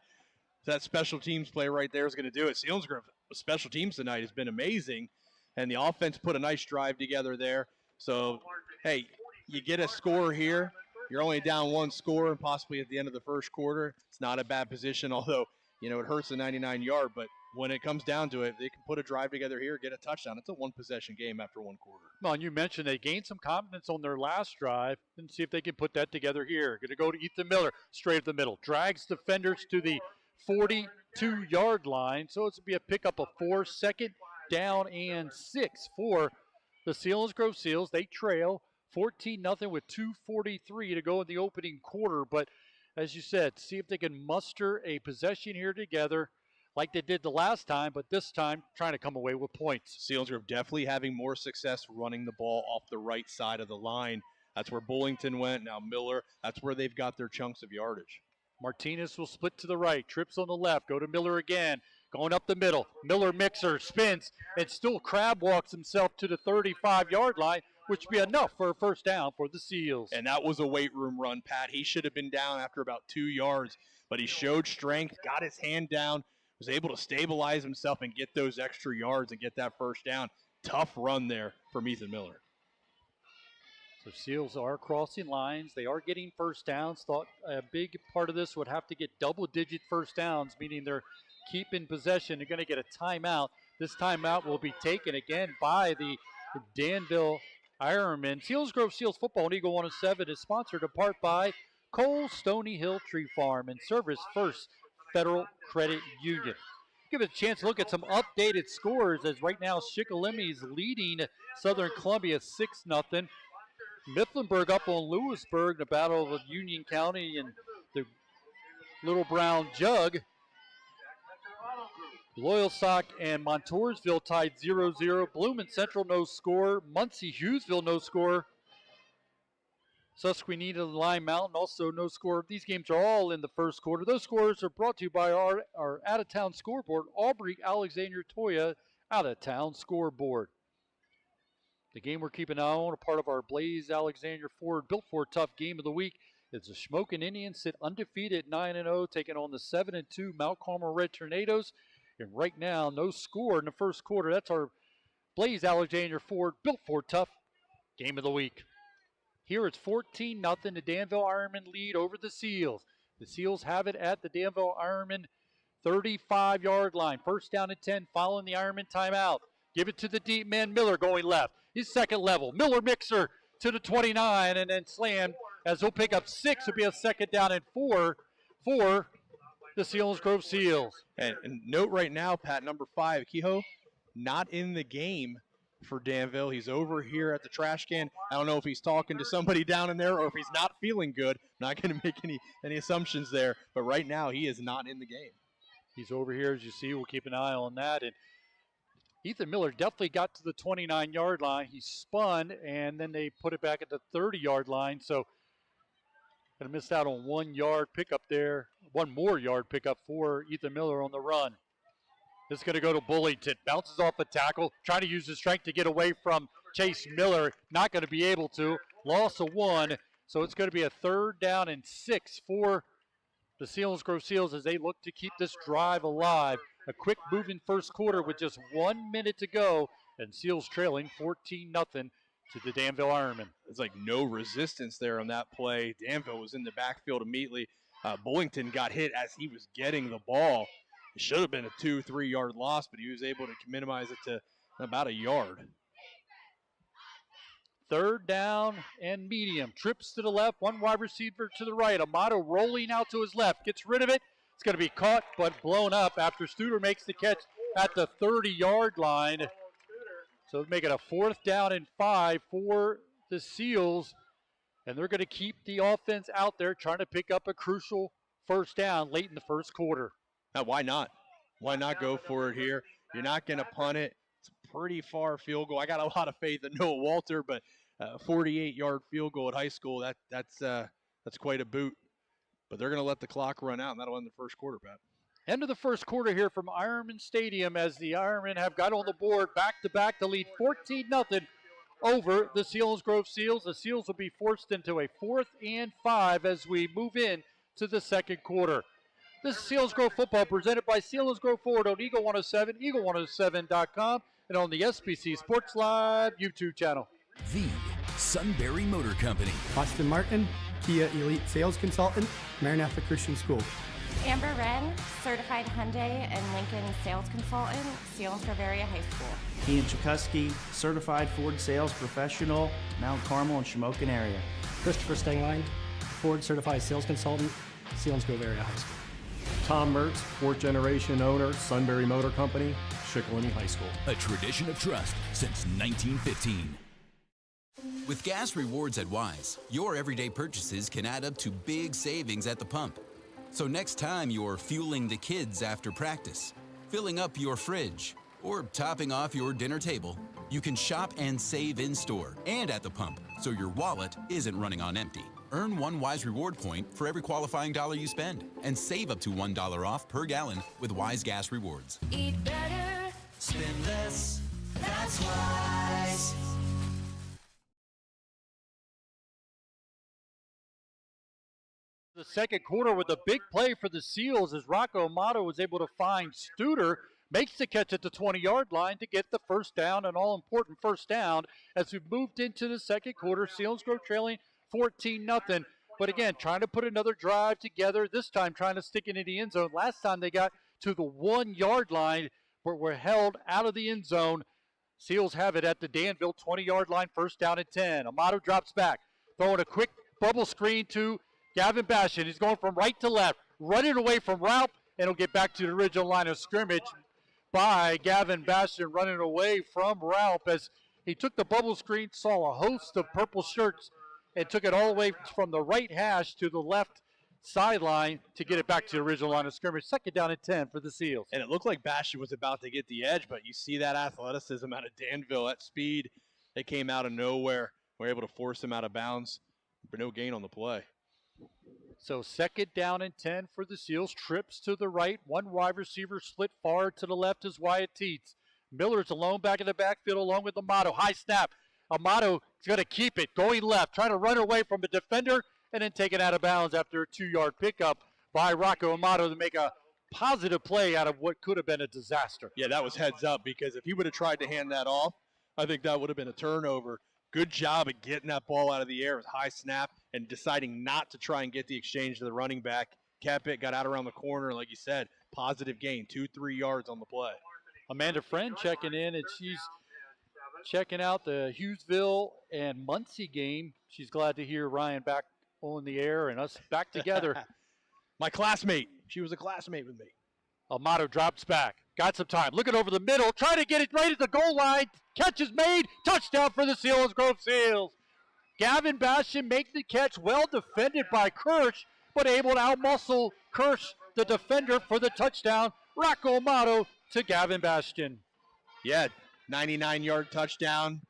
that special teams play right there is going to do it. Selinsgrove special teams tonight has been amazing, and the offense put a nice drive together there. So, hey, you get a score here. You're only down one score and possibly at the end of the first quarter. It's not a bad position, although, it hurts the 99-yard, but when it comes down to it, they can put a drive together here, get a touchdown. It's a one-possession game after one quarter. Well, and you mentioned they gained some confidence on their last drive, and see if they can put that together here. Going to go to Ethan Miller, straight up the middle. Drags defenders to the 42-yard line, so it's going to be a pickup of 4, second down and 6 for the Selinsgrove Seals. They trail 14-0 with 2:43 to go in the opening quarter, but as you said, see if they can muster a possession here together like they did the last time, but this time trying to come away with points. Selinsgrove definitely having more success running the ball off the right side of the line. That's where Bullington went. Now Miller, that's where they've got their chunks of yardage. Martinez will split to the right, trips on the left, go to Miller again, going up the middle. Miller mixer, spins, and still crab walks himself to the 35-yard line, which would be enough for a first down for the Seals. And that was a weight room run, Pat. He should have been down after about 2 yards, but he showed strength, got his hand down, was able to stabilize himself and get those extra yards and get that first down. Tough run there from Ethan Miller. So Seals are crossing lines. They are getting first downs. Thought a big part of this would have to get double-digit first downs, meaning they're keeping possession. They're going to get a timeout. This timeout will be taken again by the Danville Ironmen. Selinsgrove Seals Football on Eagle 107 is sponsored in part by Cole Stony Hill Tree Farm and Service First Federal Credit Union. Give it a chance to look at some updated scores, as right now Shikellamy is leading Southern Columbia 6-0. Mifflinburg up on Lewisburg, the battle of Union County and the Little Brown Jug. Loyalsock and Montoursville tied 0-0. Bloom and Central no score. Muncie Hughesville no score. Susquehanna and Lime Mountain also no score. These games are all in the first quarter. Those scores are brought to you by our out-of-town scoreboard, Aubrey Alexander Toya out-of-town scoreboard. The game we're keeping an eye on, a part of our Blaze Alexander Ford Built For Tough game of the week, is the Shamokin Indians sit undefeated at 9-0, taking on the 7-2 Mount Carmel Red Tornadoes. And right now, no score in the first quarter. That's our Blaze Alexander Ford Built For Tough game of the week. Here it's 14-0. The Danville Ironmen lead over the Seals. The Seals have it at the Danville Ironmen 35-yard line. First down and 10 following the Ironmen timeout. Give it to the deep man, Miller going left. His second level. Miller mixer to the 29 and then slammed as he'll pick up 6. It'll be a second down and 4 for the Selinsgrove Seals. And note right now, Pat, number 5, Kehoe, not in the game for Danville. He's over here at the trash can. I don't know if he's talking to somebody down in there or if he's not feeling good. I'm not going to make any assumptions there, but right now he is not in the game. He's over here, as you see. We'll keep an eye on that. And Ethan Miller definitely got to the 29-yard line. He spun, and then they put it back at the 30-yard line. So going to miss out on 1 yard pickup there. 1 more yard pickup for Ethan Miller on the run. This is going to go to Bullington. Bounces off a tackle. Trying to use his strength to get away from Chase Miller. Not going to be able to. Loss of 1. So it's going to be a third down and 6 for the Selinsgrove Seals as they look to keep this drive alive. A quick moving first quarter with just 1 minute to go. And Seals trailing 14-0 to the Danville Ironmen. It's like no resistance there on that play. Danville was in the backfield immediately. Bullington got hit as he was getting the ball. It should have been a 2-3 yard loss, but he was able to minimize it to about a yard. Third down and medium. Trips to the left, one wide receiver to the right. Amato rolling out to his left. Gets rid of it. It's going to be caught but blown up after Studer makes the catch at the 30-yard line. So make it a 4th down and 5 for the Seals. And they're going to keep the offense out there trying to pick up a crucial first down late in the first quarter. Now, why not? Why not go for it here? You're not going to punt it. It's a pretty far field goal. I got a lot of faith in Noah Walter, but 48-yard field goal at high school, that's quite a boot. But they're going to let the clock run out, and that'll end the first quarter, Pat. End of the first quarter here from Ironmen Stadium as the Ironmen have got on the board back-to-back to lead 14-0 over the Selinsgrove Seals. The Seals will be forced into a 4th and 5 as we move in to the second quarter. This is Selinsgrove football presented by Selinsgrove Ford on Eagle 107, eagle107.com, and on the SBC Sports Live YouTube channel. The Sunbury Motor Company. Austin Martin, Kia Elite Sales Consultant, Maranatha Christian School. Amber Wren, Certified Hyundai and Lincoln Sales Consultant, Selinsgrove Area High School. Ian Chukowski, Certified Ford Sales Professional, Mount Carmel and Shamokin area. Christopher Stengline, Ford Certified Sales Consultant, Selinsgrove Area High School. Tom Mertz, 4th generation owner, Sunbury Motor Company, Shikellamy High School. A tradition of trust since 1915. With gas rewards at Wise, your everyday purchases can add up to big savings at the pump. So next time you're fueling the kids after practice, filling up your fridge, or topping off your dinner table, you can shop and save in-store and at the pump, so your wallet isn't running on empty. Earn 1 Wise Reward point for every qualifying dollar you spend, and save up to $1 off per gallon with Wise Gas Rewards. Eat better, spend less, that's Wise. The second quarter with a big play for the Seals as Rocco Amato was able to find Studer, makes the catch at the 20-yard line to get the first down, an all-important first down as we've moved into the second quarter. Selinsgrove trailing 14-0. But again, trying to put another drive together, this time trying to stick it in the end zone. Last time they got to the 1-yard line, but were held out of the end zone. Seals have it at the Danville 20-yard line, first down and 10. Amato drops back, throwing a quick bubble screen to Gavin Bastion. He's going from right to left, running away from Ralph, and he'll get back to the original line of scrimmage by Gavin Bastion, running away from Ralph as he took the bubble screen, saw a host of purple shirts, and took it all the way from the right hash to the left sideline to get it back to the original line of scrimmage. Second down and 10 for the Seals. And it looked like Bastion was about to get the edge, but you see that athleticism out of Danville, that speed. They came out of nowhere. Were able to force him out of bounds, but no gain on the play. So second down and 10 for the Seals. Trips to the right. One wide receiver split far to the left is Wyatt Teets. Miller's alone back in the backfield along with Amato. High snap. Amato is going to keep it, going left, trying to run away from a defender, and then taken out of bounds after a 2-yard pickup by Rocco Amato to make a positive play out of what could have been a disaster. Yeah, that was heads up, because if he would have tried to hand that off, I think that would have been a turnover. Good job at getting that ball out of the air with high snap and deciding not to try and get the exchange to the running back. Kept it, got out around the corner, like you said, positive gain, 2-3 yards on the play. Amanda Friend checking in, and she's checking out the Hughesville and Muncie game. She's glad to hear Ryan back on the air and us back together. My classmate. She was a classmate with me. Amato drops back. Got some time. Looking over the middle. Trying to get it right at the goal line. Catch is made. Touchdown for the Selinsgrove Seals. Gavin Bastion makes the catch. Well defended by Kirsch, but able to outmuscle Kirsch, the defender, for the touchdown. Rocco Amato to Gavin Bastion. Yeah, 99-yard touchdown.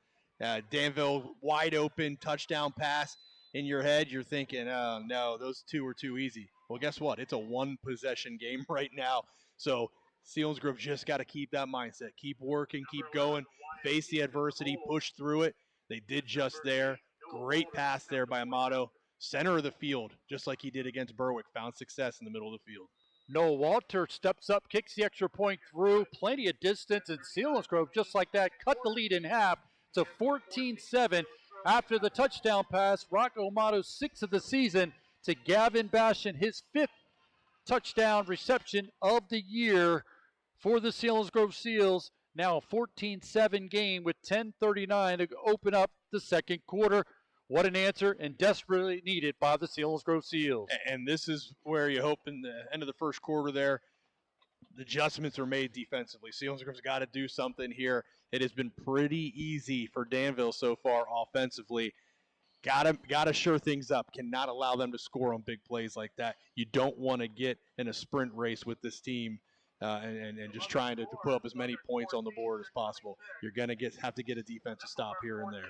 Danville wide open touchdown pass. In your head, you're thinking, oh, no, those two were too easy. Well, guess what? It's a one-possession game right now. So Selinsgrove just got to keep that mindset. Keep working, keep going, face the adversity, push through it. They did just there. Great pass there by Amato. Center of the field, just like he did against Berwick. Found success in the middle of the field. Noah Walter steps up, kicks the extra point through. Plenty of distance, and Selinsgrove, just like that, cut the lead in half to 14-7. After the touchdown pass, Rocco Amato, 6th of the season, to Gavin Bastion, his 5th touchdown reception of the year for the Selinsgrove Seals. Now a 14-7 game with 10:39 to open up the second quarter. What an answer, and desperately needed by the Selinsgrove Seals. And this is where you hope in the end of the first quarter there, the adjustments are made defensively. Selinsgrove's got to do something here. It has been pretty easy for Danville so far offensively. Gotta shore things up. Cannot allow them to score on big plays like that. You don't want to get in a sprint race with this team and just trying to put up as many points on the board as possible. You're going to have to get a defensive stop here and there.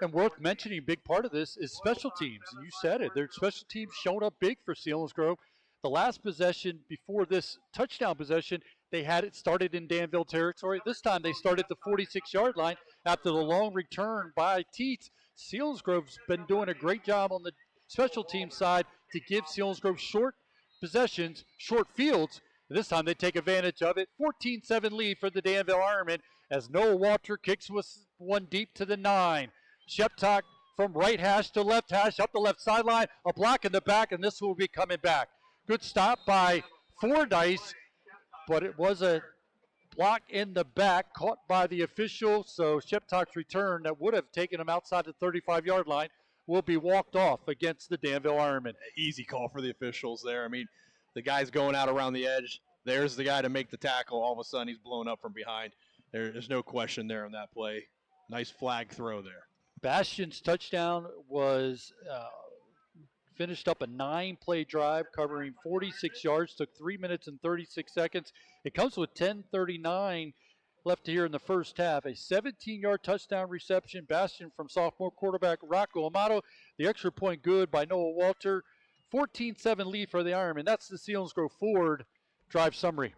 And worth mentioning, a big part of this is special teams. And you said it. Their special teams showed up big for Selinsgrove. The last possession before this touchdown possession, they had it started in Danville territory. This time they started at the 46-yard line after the long return by Teets. Selinsgrove's been doing a great job on the special team side to give Selinsgrove short possessions, short fields. This time they take advantage of it. 14-7 lead for the Danville Ironmen as Noah Walter kicks with one deep to the 9. Sheptock from right hash to left hash, up the left sideline, a block in the back, and this will be coming back. Good stop by Fordyce, but it was a block in the back caught by the official, so Sheptock's return that would have taken him outside the 35-yard line will be walked off against the Danville Ironmen. Easy call for the officials there. I mean, the guy's going out around the edge. There's the guy to make the tackle. All of a sudden, he's blown up from behind. There's no question there on that play. Nice flag throw there. Bastion's touchdown was finished up a 9-play drive covering 46 yards, took 3 minutes and 36 seconds. It comes with 10:39 left here in the first half. A 17-yard touchdown reception. Bastion from sophomore quarterback Rocco Amato. The extra point good by Noah Walter. 14-7 lead for the Ironmen. That's the Selinsgrove Ford drive summary.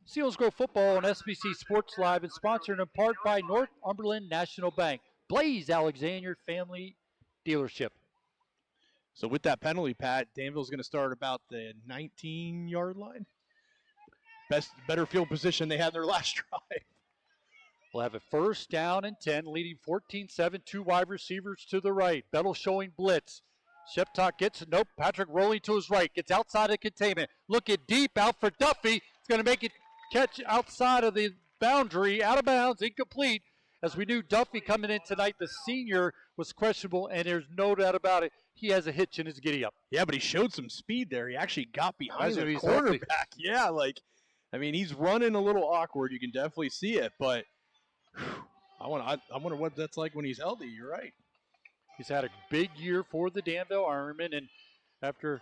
Selinsgrove football on SBC Sports Live and sponsored in part by Northumberland National Bank. Blaze Alexander Family Dealership. So with that penalty, Pat, Danville's going to start about the 19-yard line. Better field position they had their last drive. We'll have a first down and 10, leading 14-7, 2 wide receivers to the right. Bettle showing blitz. Sheptock gets, nope, Patrick rolling to his right, gets outside of containment. Looking deep, out for Duffy. It's going to make it catch outside of the boundary, out of bounds, incomplete. As we knew Duffy coming in tonight, the senior was questionable, and there's no doubt about it. He has a hitch in his giddy-up. Yeah, but he showed some speed there. He actually got behind the quarterback. Yeah, he's running a little awkward. You can definitely see it, but I wonder what that's like when he's healthy. You're right. He's had a big year for the Danville Ironmen, and after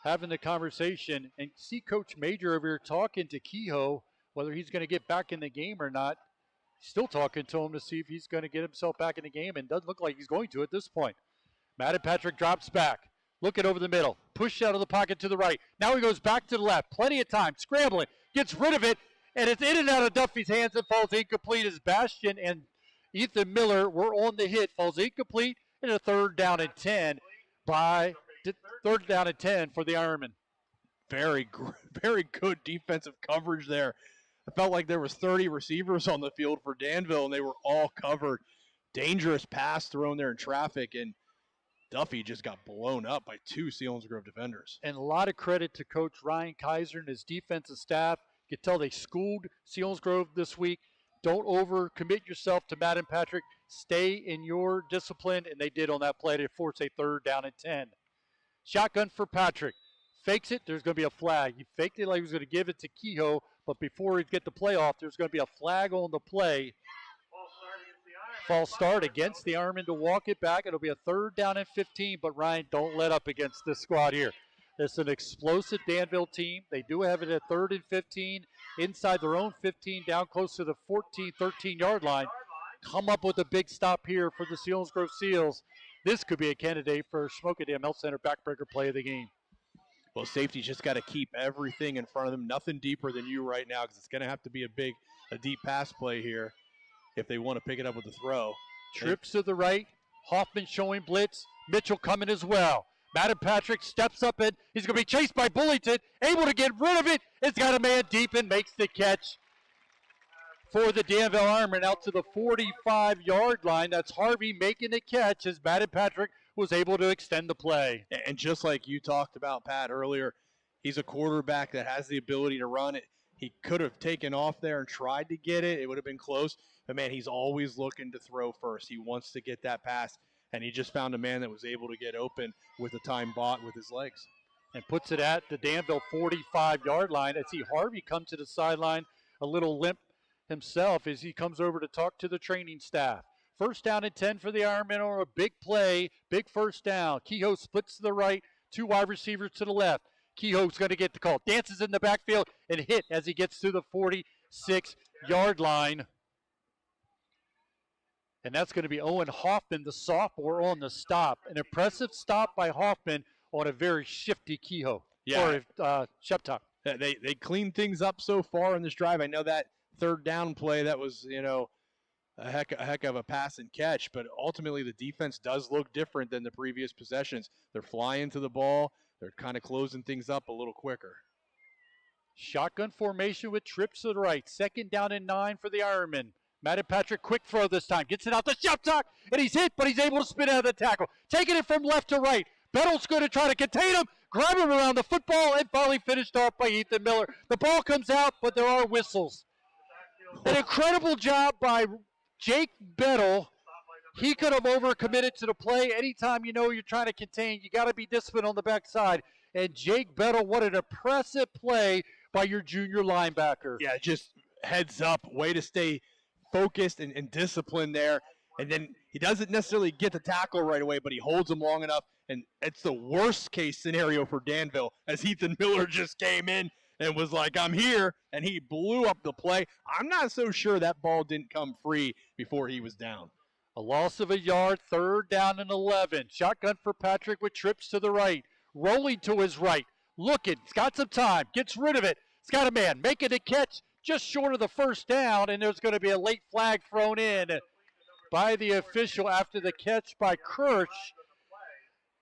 having the conversation, and see Coach Major over here talking to Kehoe, whether he's going to get back in the game or not. Still talking to him to see if he's going to get himself back in the game, and doesn't look like he's going to at this point. Madden Patrick drops back, looking over the middle, push out of the pocket to the right. Now he goes back to the left, plenty of time, scrambling, gets rid of it, and it's in and out of Duffy's hands and falls incomplete as Bastion and Ethan Miller were on the hit, falls incomplete, and a third down and 10 for the Ironmen. Very good defensive coverage there. I felt like there was 30 receivers on the field for Danville, and they were all covered. Dangerous pass thrown there in traffic, and Duffy just got blown up by 2 Selinsgrove defenders. And a lot of credit to Coach Ryan Kaiser and his defensive staff. You can tell they schooled Selinsgrove this week. Don't overcommit yourself to Madden Patrick. Stay in your discipline, and they did on that play to force a third down and 10. Shotgun for Patrick. Fakes it, there's going to be a flag. He faked it like he was going to give it to Kehoe, but before he'd get the play off, there's going to be a flag on the play. False start against the Ironmen to walk it back. It'll be a third down and 15, but Ryan, don't let up against this squad here. It's an explosive Danville team. They do have it at 3rd and 15, inside their own 15, down close to the 14, 13-yard line. Come up with a big stop here for the Selinsgrove Seals. This could be a candidate for Smoky Dam Health Center backbreaker play of the game. Well, safety's just got to keep everything in front of them. Nothing deeper than you right now, because it's going to have to be a deep pass play here if they want to pick it up with the throw. Trips to the right. Hoffman showing blitz. Mitchell coming as well. Madden Patrick steps up and he's going to be chased by Bullington. Able to get rid of it. It's got a man deep and makes the catch for the Danville Ironmen out to the 45-yard line. That's Harvey making the catch as Madden Patrick was able to extend the play. And just like you talked about, Pat, earlier, he's a quarterback that has the ability to run it. He could have taken off there and tried to get it. It would have been close. But, man, he's always looking to throw first. He wants to get that pass, and he just found a man that was able to get open with the time bought with his legs. And puts it at the Danville 45-yard line. I see Harvey come to the sideline, a little limp himself as he comes over to talk to the training staff. First down and 10 for the Ironmen on a big play, big first down. Kehoe splits to the right, 2 wide receivers to the left. Kehoe's going to get the call. Dances in the backfield and hit as he gets to the 46-yard line. And that's going to be Owen Hoffman, the sophomore, on the stop. An impressive stop by Hoffman on a very shifty Kehoe. Yeah. Or Sheptock. They cleaned things up so far in this drive. I know that third down play, that was, a heck of a pass and catch, but ultimately the defense does look different than the previous possessions. They're flying to the ball. They're kind of closing things up a little quicker. Shotgun formation with trips to the right. Second down and 9 for the Ironmen. Madden Patrick, quick throw this time. Gets it out to Sheptock, and he's hit, but he's able to spin out of the tackle. Taking it from left to right. Bettle's going to try to contain him, grab him around the football, and finally finished off by Ethan Miller. The ball comes out, but there are whistles. An incredible job by Jake Bettle. He could have overcommitted to the play. Anytime you're trying to contain, you got to be disciplined on the backside. And Jake Bettle, what an impressive play by your junior linebacker. Yeah, just heads up, way to stay focused and disciplined there. And then he doesn't necessarily get the tackle right away, but he holds him long enough. And it's the worst case scenario for Danville, as Ethan Miller just came in and was like, I'm here, and he blew up the play. I'm not so sure that ball didn't come free before he was down. A loss of a yard, third down and 11. Shotgun for Patrick with trips to the right. Rolling to his right. Looking, he's got some time, gets rid of it. He's got a man making a catch just short of the first down, and there's going to be a late flag thrown in by the official after the catch by Kirsch.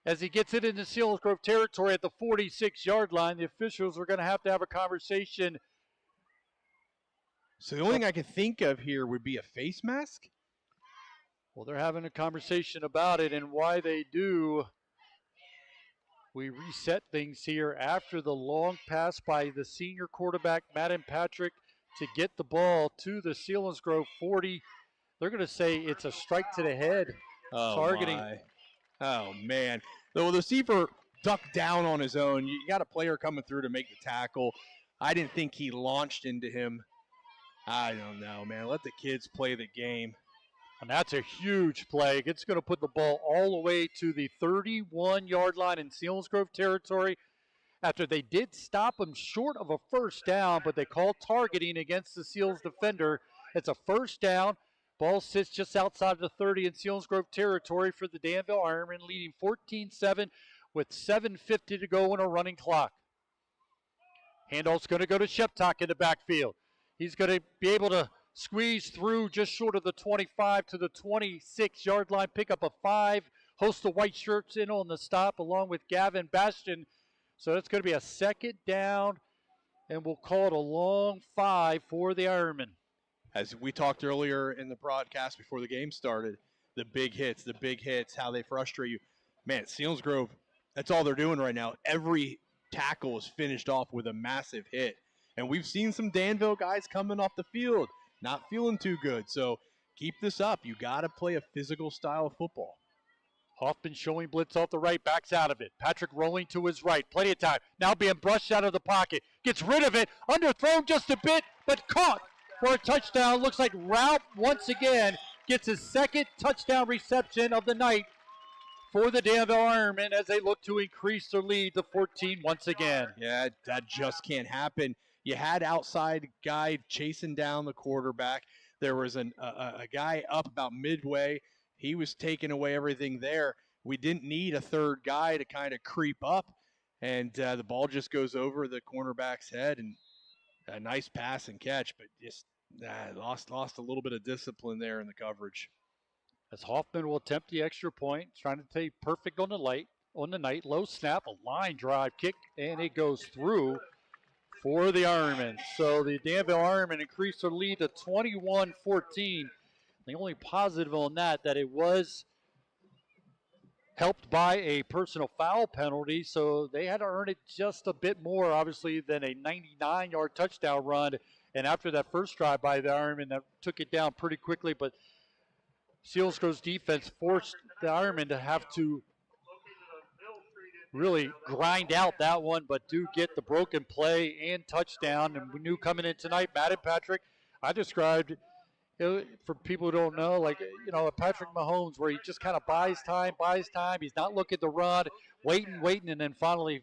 As he gets it into Selinsgrove territory at the 46-yard line, the officials are going to have a conversation. So the only thing I can think of here would be a face mask. Well, they're having a conversation about it, and why they do. We reset things here after the long pass by the senior quarterback, Madden Patrick, to get the ball to the Selinsgrove 40. They're going to say it's a strike to the head. Targeting. My. Oh, man. The receiver ducked down on his own. You got a player coming through to make the tackle. I didn't think he launched into him. I don't know, man. Let the kids play the game. And that's a huge play. It's going to put the ball all the way to the 31-yard line in Selinsgrove territory after they did stop him short of a first down, but they called targeting against the Seals defender. It's a first down. Ball sits just outside of the 30 in Selinsgrove territory for the Danville Ironmen, leading 14-7 with 7:50 to go on a running clock. Handoff's going to go to Sheptock in the backfield. He's going to be able to squeeze through just short of the 25 to the 26-yard line, pick up a 5. Host of white shirts in on the stop along with Gavin Bastion. So it's going to be a second down, and we'll call it a long 5 for the Ironmen. As we talked earlier in the broadcast before the game started, the big hits, how they frustrate you. Man, Selinsgrove, that's all they're doing right now. Every tackle is finished off with a massive hit. And we've seen some Danville guys coming off the field, not feeling too good. So keep this up. You got to play a physical style of football. Hoffman showing blitz off the right, backs out of it. Patrick rolling to his right, plenty of time. Now being brushed out of the pocket. Gets rid of it, underthrown just a bit, but caught for a touchdown. Looks like Ralph once again gets his second touchdown reception of the night for the Danville Ironmen as they look to increase their lead to 14 once again. Yeah, that just can't happen. You had outside guy chasing down the quarterback. There was a guy up about midway. He was taking away everything there. We didn't need a third guy to kind of creep up, and the ball just goes over the cornerback's head, and a nice pass and catch, but just lost a little bit of discipline there in the coverage. As Hoffman will attempt the extra point, trying to take perfect on the night. Low snap, a line drive kick, and it goes through for the Ironmen. So the Danville Ironmen increase their lead to 21-14. The only positive on that it was helped by a personal foul penalty, so they had to earn it just a bit more, obviously, than a 99-yard touchdown run. And after that first drive by the Ironmen, that took it down pretty quickly, but Selinsgrove's defense forced the Ironmen to have to really grind out that one, but do get the broken play and touchdown. And we knew coming in tonight, Matt and Patrick, I described, for people who don't know, like, Patrick Mahomes, where he just kind of buys time. He's not looking to run, waiting, and then finally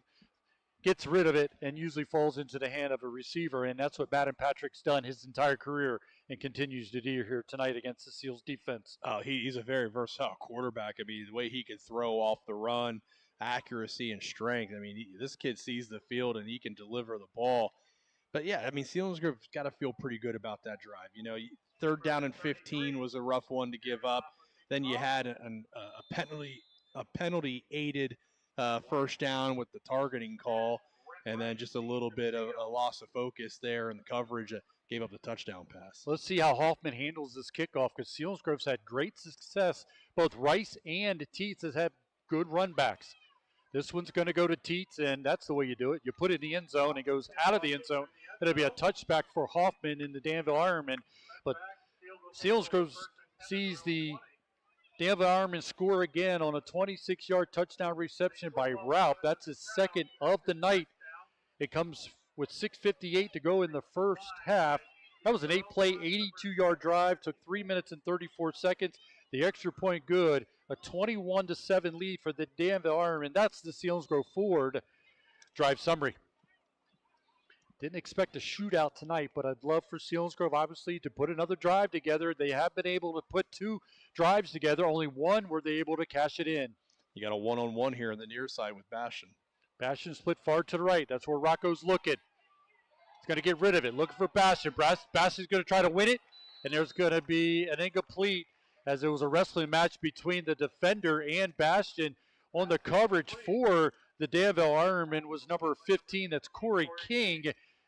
gets rid of it and usually falls into the hand of a receiver. And that's what Matt and Patrick's done his entire career and continues to do here tonight against the Seals defense. Oh, he's a very versatile quarterback. I mean, the way he can throw off the run, accuracy and strength. I mean, this kid sees the field and he can deliver the ball. But yeah, I mean, Selinsgrove's got to feel pretty good about that drive. Third down and 15 was a rough one to give up. Then you had a penalty aided first down with the targeting call, and then just a little bit of a loss of focus there in the coverage that gave up the touchdown pass. Let's see how Hoffman handles this kickoff, because Selinsgrove's had great success. Both Rice and Teets has had good run backs. This one's going to go to Teets, and that's the way you do it. You put it in the end zone, it goes out of the end zone. It'll be a touchback for Hoffman in the Danville Ironmen. But Selinsgrove sees the Danville Ironmen score again on a 26-yard touchdown reception by Raup. That's his second of the night. It comes with 6:58 to go in the first half. That was an 8-play, 82-yard drive. Took 3 minutes and 34 seconds. The extra point good. A 21-7 lead for the Danville Ironmen. That's the Selinsgrove Ford drive summary. Didn't expect a shootout tonight, but I'd love for Selinsgrove, obviously, to put another drive together. They have been able to put two drives together. Only one were they able to cash it in. You got a one-on-one here on the near side with Bastion. Bastion split far to the right. That's where Rocco's looking. He's going to get rid of it. Looking for Bastion. Bastion's going to try to win it, and there's going to be an incomplete, as it was a wrestling match between the defender and Bastion. On the coverage for the Danville Ironmen was number 15. That's Corey King.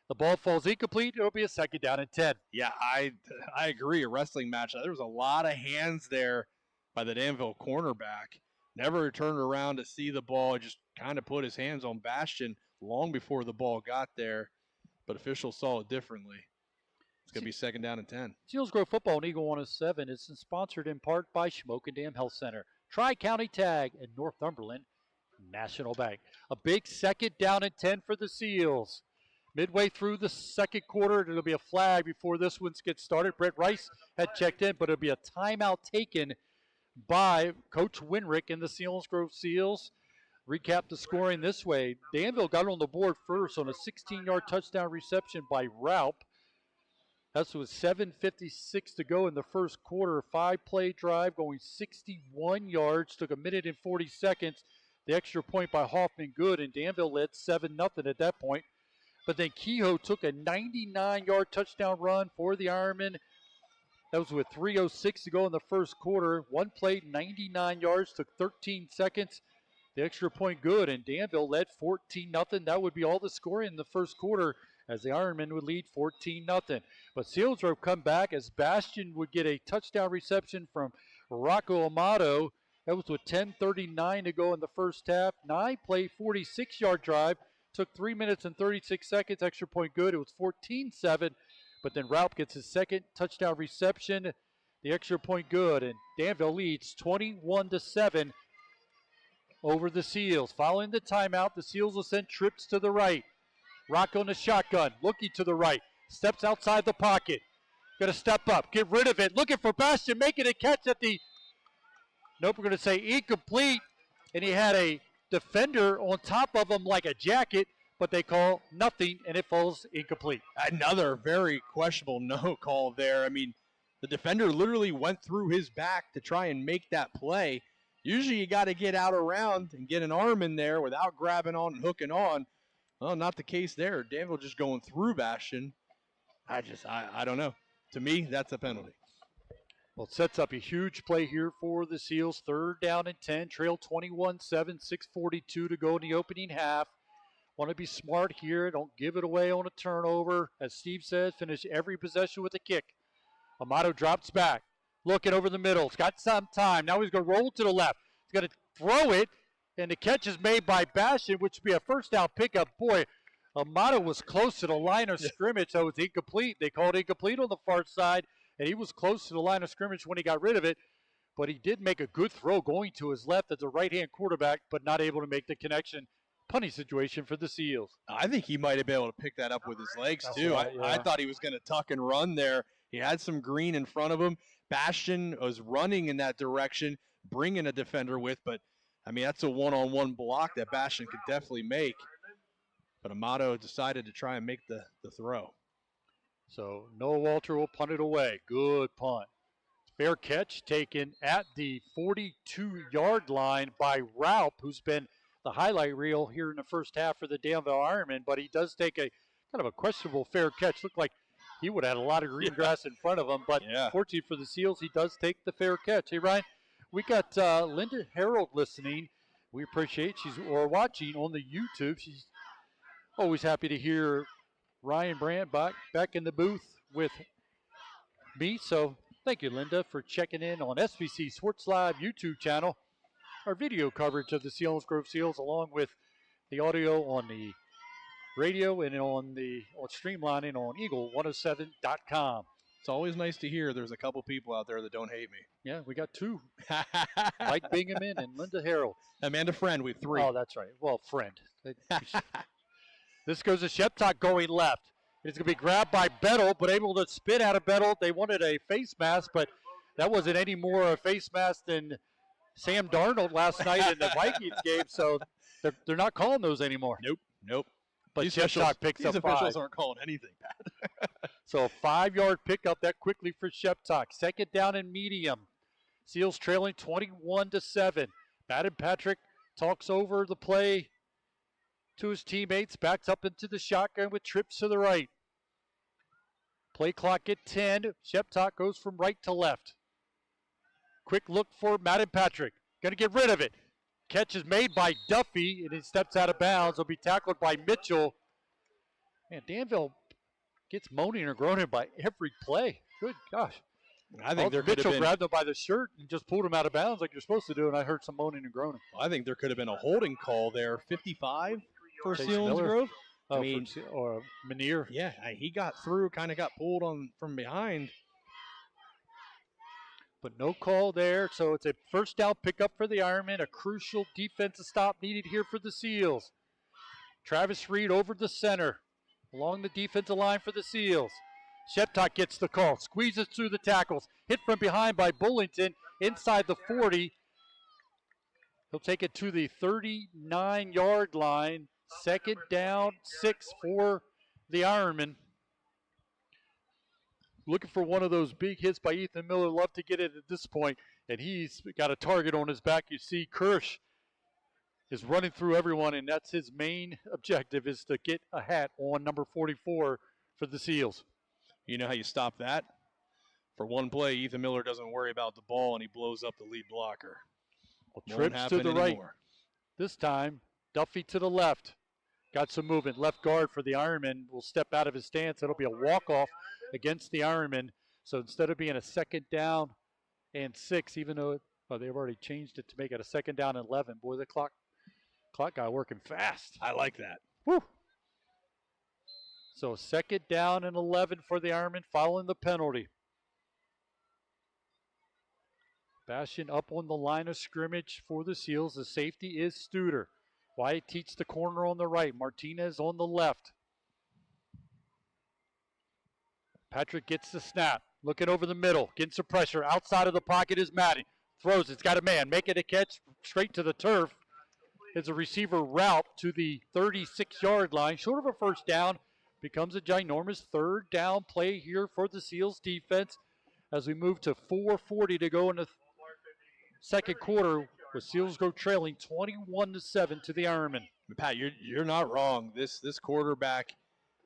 The ball falls incomplete. It'll be a second down and 10. Yeah, I agree. A wrestling match. There was a lot of hands there by the Danville cornerback. Never turned around to see the ball. Just kind of put his hands on Bastion long before the ball got there. But officials saw it differently. It's going to be second down and 10. Selinsgrove Football on Eagle 107 is sponsored in part by Shamokin Dam Health Center, Tri-County Tag, and Northumberland National Bank. A big second down and 10 for the Seals. Midway through the second quarter, it'll be a flag before this one gets started. Brett Rice had checked in, but it'll be a timeout taken by Coach Winrick and the Selinsgrove Seals. Recap the scoring this way. Danville got on the board first on a 16-yard touchdown reception by Raup. That's with 7:56 to go in the first quarter. 5-play drive going 61 yards. Took a minute and 40 seconds. The extra point by Hoffman good, and Danville led 7-0 at that point. But then Kehoe took a 99-yard touchdown run for the Ironmen. That was with 3:06 to go in the first quarter. One play, 99 yards, took 13 seconds. The extra point good, and Danville led 14-0. That would be all the scoring in the first quarter, as the Ironmen would lead 14-0. But Selinsgrove come back as Bastion would get a touchdown reception from Rocco Amato. That was with 10:39 to go in the first half. 9-play, 46-yard drive. Took 3 minutes and 36 seconds. Extra point good. It was 14-7. But then Raup gets his second touchdown reception. The extra point good. And Danville leads 21-7 over the Seals. Following the timeout, the Seals will send trips to the right. Rocco in the shotgun. Looking to the right. Steps outside the pocket. Going to step up. Get rid of it. Looking for Bastion. Making a catch at the... Nope, we're going to say incomplete. And he had a defender on top of him like a jacket, but they call nothing, and it falls incomplete. Another very questionable no call there. I mean, the defender literally went through his back to try and make that play. Usually you got to get out around and get an arm in there without grabbing on and hooking on. Well, not the case there. Danville just going through Bastion. I don't know. To me, that's a penalty. Well, it sets up a huge play here for the Seals. Third down and 10, trail 21-7, 6:42 to go in the opening half. Want to be smart here. Don't give it away on a turnover. As Steve says, finish every possession with a kick. Amato drops back. Looking over the middle. He's got some time. Now he's going to roll to the left. He's going to throw it, and the catch is made by Bastion, which would be a first down pickup. Boy, Amato was close to the line of scrimmage, so it was incomplete. They called incomplete on the far side, and he was close to the line of scrimmage when he got rid of it. But he did make a good throw going to his left as a right-hand quarterback, but not able to make the connection. Punting situation for the Seals. I think he might have been able to pick that up with his legs, too. Right, yeah. I thought he was going to tuck and run there. He had some green in front of him. Bastion was running in that direction, bringing a defender with, but, I mean, that's a one-on-one block that Bastion could definitely make. But Amato decided to try and make the throw. So Noah Walter will punt it away. Good punt. Fair catch taken at the 42-yard line by Raup, who's been the highlight reel here in the first half for the Danville Ironmen, but he does take a kind of a questionable fair catch. Looked like he would have had a lot of green grass in front of him, but fortunately for the Seals, he does take the fair catch. Hey, Ryan, we got Linda Harold listening. We appreciate or watching on the YouTube. She's always happy to hear Ryan Brandt back in the booth with me. So thank you, Linda, for checking in on SVC Sports Live YouTube channel. Our video coverage of the Selinsgrove Seals, along with the audio on the radio and on streamlining on Eagle107.com. It's always nice to hear there's a couple people out there that don't hate me. Yeah, we got two. Mike Bingaman and Linda Harold. Amanda Friend, we have 3. Oh, that's right. Well, Friend. This goes to Sheptock going left. It's going to be grabbed by Bettle, but able to spin out of Bettle. They wanted a face mask, but that wasn't any more a face mask than Sam Darnold last night in the Vikings game, so they're not calling those anymore. Nope. But Sheptock picks up 5. These officials aren't calling anything bad. So a 5-yard pickup that quickly for Sheptock. Second down and medium. Seals trailing 21-7. Madden Patrick talks over the play to his teammates, backs up into the shotgun with trips to the right. Play clock at 10. Sheptock goes from right to left. Quick look for Madden Patrick. Going to get rid of it. Catch is made by Duffy, and he steps out of bounds. He'll be tackled by Mitchell. Man, Danville gets moaning or groaning by every play. Good gosh. I think Mitchell grabbed him by the shirt and just pulled him out of bounds like you're supposed to do, and I heard some moaning and groaning. Well, I think there could have been a holding call there. 55 for Selinsgrove. I mean, or Menier. Yeah, he got through, kind of got pulled from behind. But no call there, so it's a first down pickup for the Ironmen. A crucial defensive stop needed here for the Seals. Travis Reed over the center, along the defensive line for the Seals. Sheptock gets the call, squeezes through the tackles, hit from behind by Bullington, inside the 40. He'll take it to the 39-yard line. Second down, 6 for the Ironmen. Looking for one of those big hits by Ethan Miller. Love to get it at this point, and he's got a target on his back. You see Kirsch is running through everyone, and that's his main objective, is to get a hat on number 44 for the Seals. You know how you stop that? For one play, Ethan Miller doesn't worry about the ball, and he blows up the lead blocker. Well, trips to the right. This time, Duffy to the left. Got some movement. Left guard for the Ironman will step out of his stance. It'll be a walk-off against the Ironman. So instead of being a second down and 6, even though they've already changed it to make it a second down and 11. Boy, the clock guy working fast. I like that. Woo! So second down and 11 for the Ironman following the penalty. Bastion up on the line of scrimmage for the Seals. The safety is Studer. Wyatt Teets the corner on the right. Martinez on the left. Patrick gets the snap. Looking over the middle. Getting some pressure. Outside of the pocket is Matty. Throws. It's got a man. Making a catch straight to the turf. It's a receiver route to the 36-yard line. Short of a first down. Becomes a ginormous third down play here for the Seals defense as we move to 4:40 to go in the second quarter, with Selinsgrove trailing 21-7 to the Ironmen. Pat, you're not wrong. This quarterback,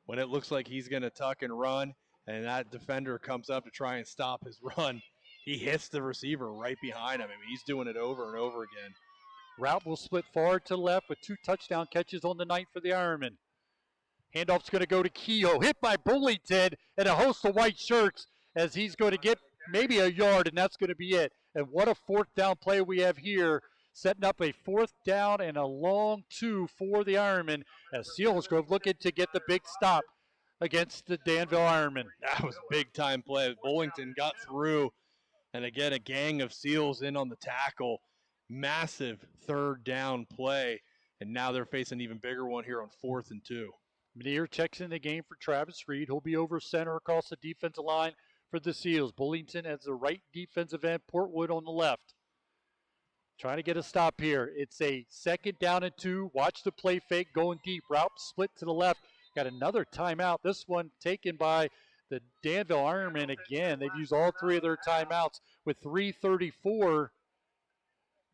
when it looks like he's going to tuck and run, and that defender comes up to try and stop his run, he hits the receiver right behind him. I mean, he's doing it over and over again. Route will split forward to left with 2 touchdown catches on the night for the Ironmen. Handoff's going to go to Kehoe, hit by Bullington and a host of white shirts as he's going to get maybe a yard, and that's going to be it. And what a fourth down play we have here. setting up a 4th down and a long 2 for the Ironmen as Selinsgrove looking to get the big stop against the Danville Ironmen. That was big time play. Bullington got through, and again, a gang of Seals in on the tackle. Massive 3rd down play, and now they're facing an even bigger one here on 4th and 2. Meneer checks in the game for Travis Reed. He'll be over center across the defensive line for the Seals. Bullington as the right defensive end, Portwood on the left. Trying to get a stop here. It's a 2nd down and 2. Watch the play fake going deep. Route split to the left. Got another timeout. This one taken by the Danville Ironmen again. They've used all 3 of their timeouts with 3:34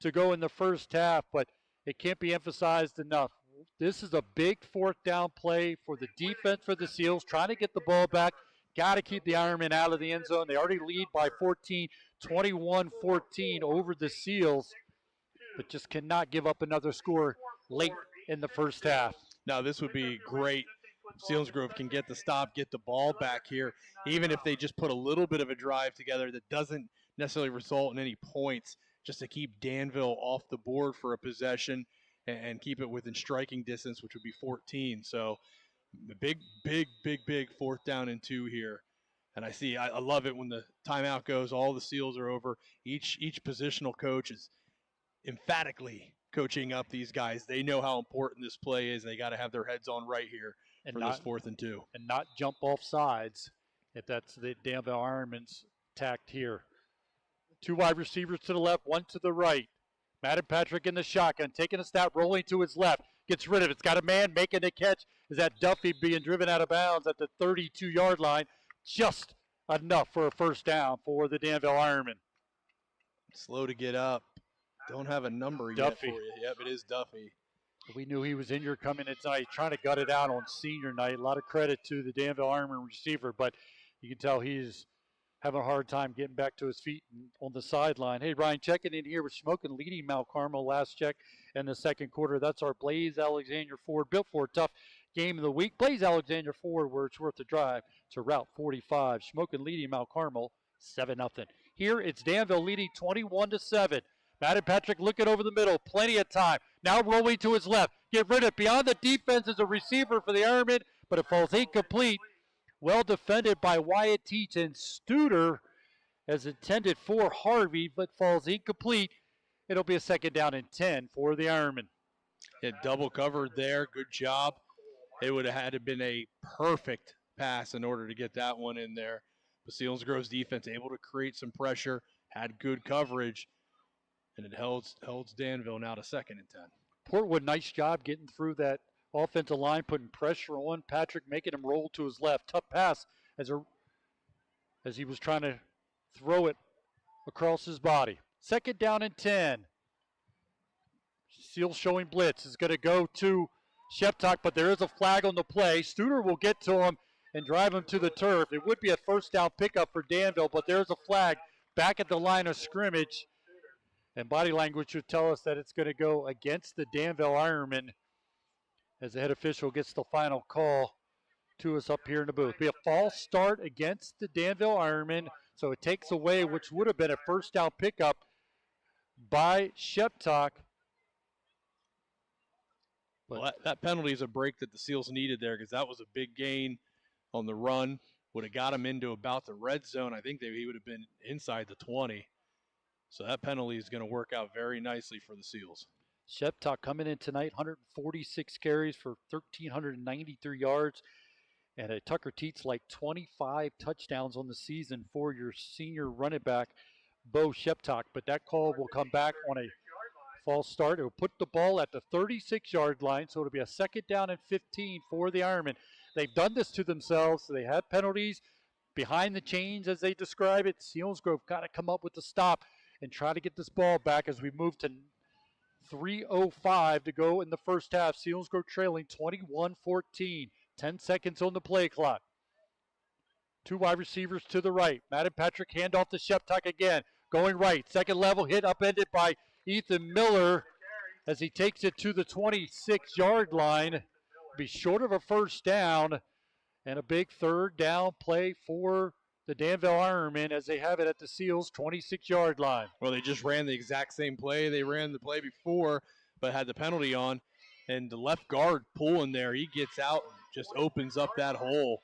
to go in the first half, but it can't be emphasized enough. This is a big 4th down play for the defense for the Seals, trying to get the ball back. Got to keep the Ironmen out of the end zone. They already lead by 14, 21-14 over the Seals, but just cannot give up another score late in the first half. Now, this would be great. Selinsgrove can get the stop, get the ball back here, even if they just put a little bit of a drive together that doesn't necessarily result in any points, just to keep Danville off the board for a possession and keep it within striking distance, which would be 14. So the big 4th down and 2 here. And I love it when the timeout goes, all the Seals are over. Each positional coach is emphatically coaching up these guys. They know how important this play is. They got to have their heads on right here for this 4th and 2. And not jump off sides if that's the Danville Ironmen's tact here. 2 wide receivers to the left, 1 to the right. Madden Patrick in the shotgun, taking a snap, rolling to his left. Gets rid of it. It's got a man making the catch. Is that Duffy being driven out of bounds at the 32-yard line? Just enough for a 1st down for the Danville Ironmen. Slow to get up. Don't have a number yet for you. Yep, it is Duffy. We knew he was injured coming in tonight, trying to gut it out on senior night. A lot of credit to the Danville Ironmen receiver, but you can tell he's having a hard time getting back to his feet on the sideline. Hey, Ryan, checking in here with Smoking, leading Mount Carmel last check in the 2nd quarter. That's our Blaze Alexander Ford, built for a tough game of the week. Blaze Alexander Ford, where it's worth the drive to Route 45. Smoking, leading Mount Carmel 7-0. Here it's Danville leading 21-7. Madden Patrick looking over the middle, plenty of time. Now rolling to his left. Get rid of it. Beyond the defense is a receiver for the Ironmen, but it falls incomplete. Well defended by Wyatt Teach, and Studer as intended for Harvey, but falls incomplete. It'll be a 2nd down and 10 for the Ironmen. It double covered there. Good job. It would have had to been a perfect pass in order to get that one in there. But Selinsgrove's defense able to create some pressure, had good coverage, and it holds Danville now to 2nd and 10. Portwood, nice job getting through that offensive line, putting pressure on Patrick, making him roll to his left. Tough pass as he was trying to throw it across his body. 2nd down and 10. Seals showing blitz. Is going to go to Sheptock, but there is a flag on the play. Studer will get to him and drive him to the turf. It would be a 1st down pickup for Danville, but there's a flag back at the line of scrimmage. And body language would tell us that it's going to go against the Danville Ironmen as the head official gets the final call to us up here in the booth. Be a false start against the Danville Ironmen, so it takes away which would have been a 1st down pickup by Sheptock. Well, that penalty is a break that the Seals needed there, because that was a big gain on the run. Would have got him into about the red zone. I think he would have been inside the 20. So that penalty is going to work out very nicely for the Seals. Sheptock coming in tonight, 146 carries for 1,393 yards. And Tucker Teets like 25 touchdowns on the season for your senior running back, Bo Sheptock. But that call will come back on a false start. It will put the ball at the 36-yard line, so it'll be a 2nd down and 15 for the Ironmen. They've done this to themselves. They have penalties behind the chains, as they describe it. Selinsgrove got to come up with the stop and try to get this ball back as we move to 3:05 to go in the first half. Selinsgrove trailing 21-14. 10 seconds on the play clock. 2 wide receivers to the right. Madden Patrick handoff to Sheptock again. Going right. 2nd level hit upended by Ethan Miller as he takes it to the 26-yard line. Be short of a 1st down, and a big 3rd down play for the the Danville Ironmen as they have it at the Seals 26-yard line. Well, they just ran the exact same play. They ran the play before, but had the penalty on. And the left guard pulling there, he gets out, just opens up that hole.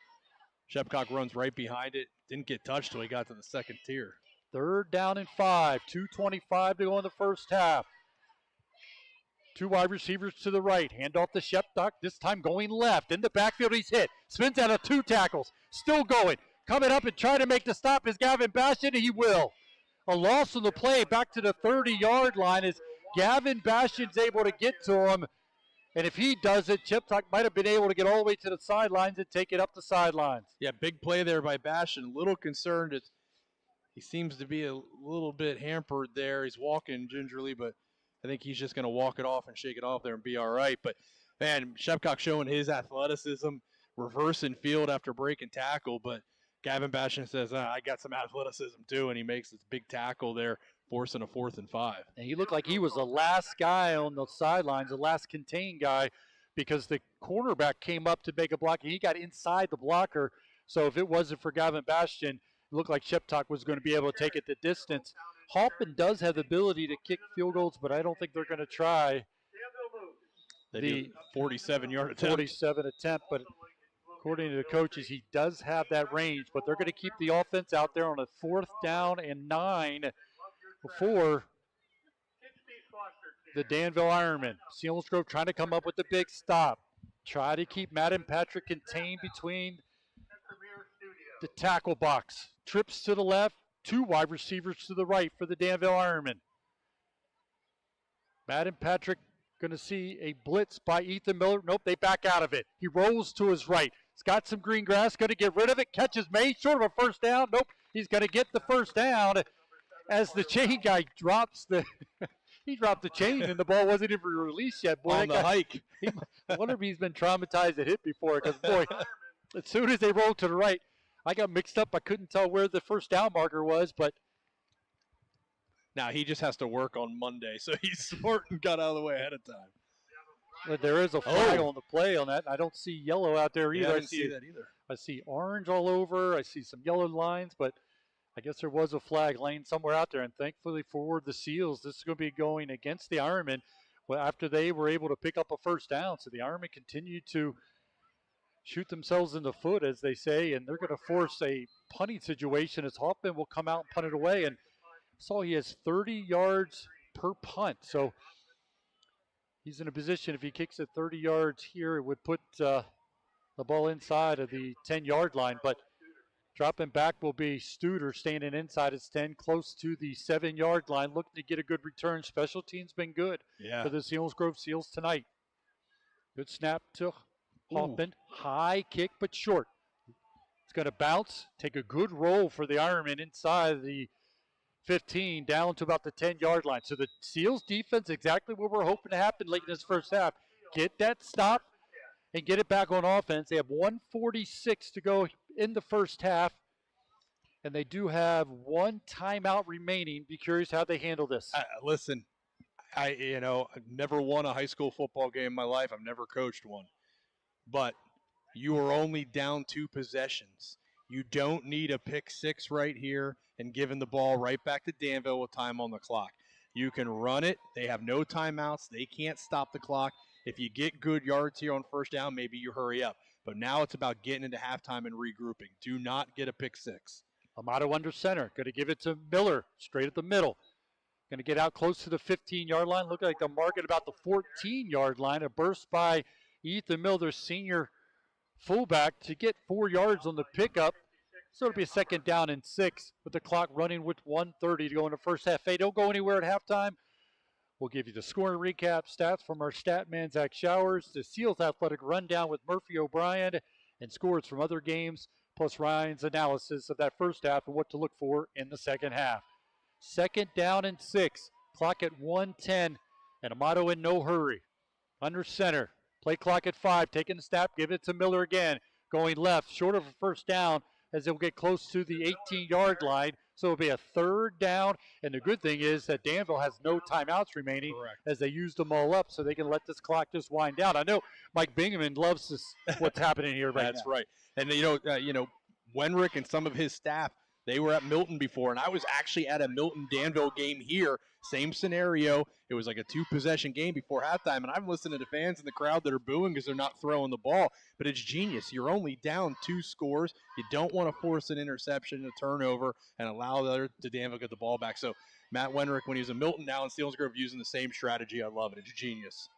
Shepcock runs right behind it. Didn't get touched till he got to the second tier. 3rd down and 5. 2:25 to go in the first half. 2 wide receivers to the right. Hand off to Shepcock, this time going left. In the backfield, he's hit. Spins out of 2 tackles. Still going. Coming up and trying to make the stop is Gavin Bastion. He will. A loss on the play back to the 30-yard line as Gavin Bastion's able to get to him. And if he does it, Shepcock might have been able to get all the way to the sidelines and take it up the sidelines. Yeah, big play there by Bastion. A little concerned. He seems to be a little bit hampered there. He's walking gingerly, but I think he's just going to walk it off and shake it off there and be all right. But, man, Shepcock showing his athleticism, reversing field after breaking tackle. But Gavin Bastion says, I got some athleticism too, and he makes this big tackle there, forcing a 4th and 5. And he looked like he was the last guy on the sidelines, the last contained guy, because the cornerback came up to make a block, and he got inside the blocker. So if it wasn't for Gavin Bastion, it looked like Shepcock was going to be able to take it the distance. Hoffman does have the ability to kick field goals, but I don't think they're going to try. The 47-yard attempt. 47 attempt, but according to the coaches, he does have that range, but they're going to keep the offense out there on a 4th down and 9 before the Danville Ironmen. Selinsgrove trying to come up with the big stop. Try to keep Madden Patrick contained between the tackle box. Trips to the left, 2 wide receivers to the right for the Danville Ironmen. Madden Patrick going to see a blitz by Ethan Miller. Nope, they back out of it. He rolls to his right. He's got some green grass, going to get rid of it. Catch is made, short of a first down. Nope, he's going to get the first down as the chain guy drops the he dropped the chain and the ball wasn't even released yet. Boy, on the hike. I wonder if he's been traumatized at hit before, because, boy, as soon as they rolled to the right, I got mixed up. I couldn't tell where the first down marker was, but now he just has to work on Monday, so he's smart and got out of the way ahead of time. But there is a flag on the play on that. I don't see yellow out there either. Yeah, I didn't see that either. I see orange all over. I see some yellow lines, but I guess there was a flag laying somewhere out there. And thankfully for the Seals, this is going to be going against the Ironmen after they were able to pick up a first down. So the Ironmen continue to shoot themselves in the foot, as they say, and they're going to force a punting situation as Hoffman will come out and punt it away. And saw he has 30 yards per punt. So he's in a position, if he kicks it 30 yards here, it would put the ball inside of the 10-yard line. But dropping back will be Studer, standing inside his 10, close to the 7-yard line, looking to get a good return. Special teams been good for the Selinsgrove Seals tonight. Good snap to Hoffman. High kick, but short. It's going to bounce, take a good roll for the Ironmen inside the 15 down to about the 10-yard line. So the Seals defense, exactly what we're hoping to happen late in this first half. Get that stop and get it back on offense. They have 1:46 to go in the first half, and they do have 1 timeout remaining. Be curious how they handle this. Listen, I've never won a high school football game in my life. I've never coached one. But you are only down 2 possessions. You don't need a pick 6 right here and giving the ball right back to Danville with time on the clock. You can run it. They have no timeouts. They can't stop the clock. If you get good yards here on first down, maybe you hurry up. But now it's about getting into halftime and regrouping. Do not get a pick 6. Amato under center. Going to give it to Miller straight at the middle. Going to get out close to the 15-yard line. Look like the mark at about the 14-yard line. A burst by Ethan Miller, senior fullback, to get 4 yards on the pickup. So it'll be a 2nd down and 6 with the clock running with 1:30 to go in the first half. Hey, don't go anywhere at halftime. We'll give you the scoring recap, stats from our stat man, Zach Showers, the Seals athletic rundown with Murphy O'Brien, and scores from other games, plus Ryan's analysis of that first half and what to look for in the second half. 2nd down and 6, clock at 1:10, and Amato in no hurry. Under center, play clock at 5, taking the snap, give it to Miller again, going left, short of a first down, as they'll get close to the 18-yard line. So it'll be a 3rd down. And the good thing is that Danville has no timeouts remaining as they used them all up, so they can let this clock just wind down. I know Mike Bingaman loves this, what's happening here right now. That's right. And, Wenrick and some of his staff, they were at Milton before, and I was actually at a Milton-Danville game here. Same scenario. It was like a 2-possession game before halftime, and I'm listening to fans in the crowd that are booing because they're not throwing the ball. But it's genius. You're only down 2 scores. You don't want to force an interception, a turnover, and allow the other to Danville get the ball back. So Matt Wenrick, when he was in Milton, now in Selinsgrove, using the same strategy. I love it. It's genius.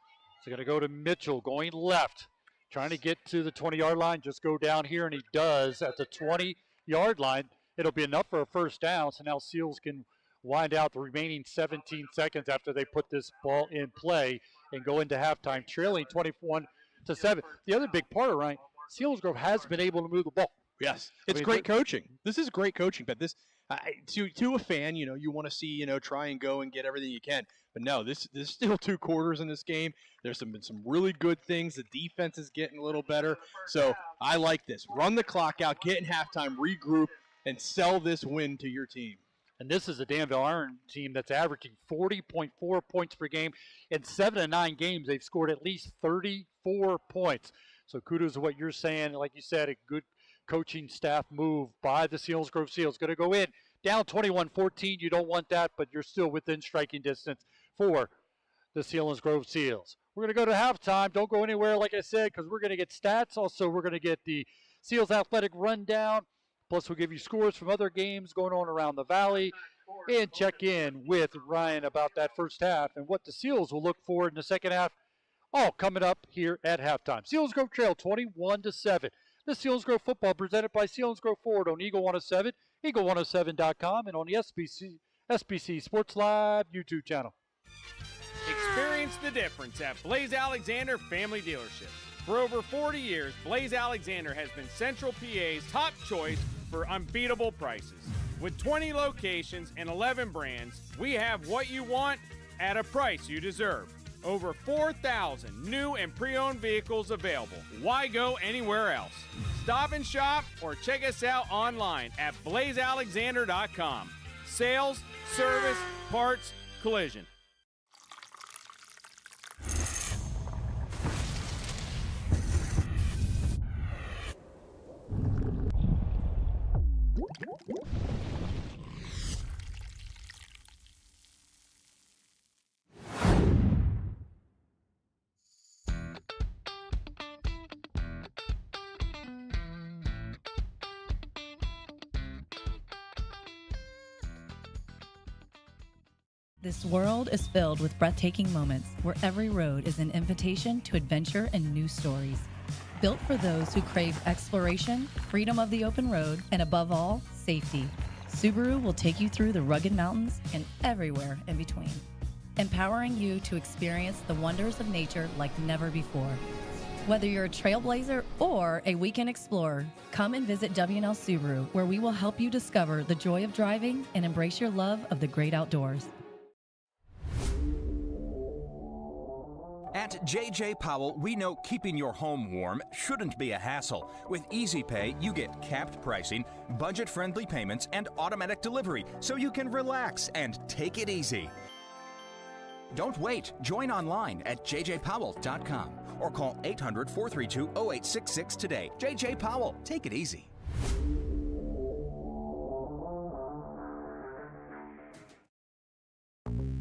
So going to go to Mitchell, going left, trying to get to the 20-yard line. Just go down here, and he does at the 20-yard line. It'll be enough for a first down, so now Seals can wind out the remaining 17 seconds after they put this ball in play and go into halftime, trailing 21-7. The other big part, Ryan, Selinsgrove has been able to move the ball. Yes, it's great coaching. This is great coaching, but this to a fan, you want to see, try and go and get everything you can. But no, there's still 2 quarters in this game. There's been some really good things. The defense is getting a little better. So I like this. Run the clock out, get in halftime, regroup, and sell this win to your team. And this is a Danville Iron team that's averaging 40.4 points per game. In 7 of 9 games, they've scored at least 34 points. So kudos to what you're saying. Like you said, a good coaching staff move by the Selinsgrove Seals. Going to go in, down 21-14. You don't want that, but you're still within striking distance for the Selinsgrove Seals. We're going to go to halftime. Don't go anywhere, like I said, because we're going to get stats. Also, we're going to get the Seals athletic rundown. Plus, we'll give you scores from other games going on around the valley and check in with Ryan about that first half and what the Seals will look for in the second half. All coming up here at halftime. Selinsgrove trail 21-7. The Selinsgrove football presented by Selinsgrove Ford on Eagle 107, eagle107.com, and on the SBC Sports Live YouTube channel. Experience the difference at Blaze Alexander Family Dealerships. For over 40 years, Blaze Alexander has been Central PA's top choice for unbeatable prices. With 20 locations and 11 brands, we have what you want at a price you deserve. Over 4,000 new and pre-owned vehicles available. Why go anywhere else? Stop and shop or check us out online at blazealexander.com. Sales, service, parts, collision. This world is filled with breathtaking moments where every road is an invitation to adventure and new stories. Built for those who crave exploration, freedom of the open road, and above all, safety. Subaru will take you through the rugged mountains and everywhere in between, empowering you to experience the wonders of nature like never before. Whether you're a trailblazer or a weekend explorer, come and visit W&L Subaru, where we will help you discover the joy of driving and embrace your love of the great outdoors. At J.J. Powell, we know keeping your home warm shouldn't be a hassle. With Easy Pay, you get capped pricing, budget-friendly payments, and automatic delivery, so you can relax and take it easy. Don't wait. Join online at jjpowell.com or call 800-432-0866 today. J.J. Powell, take it easy.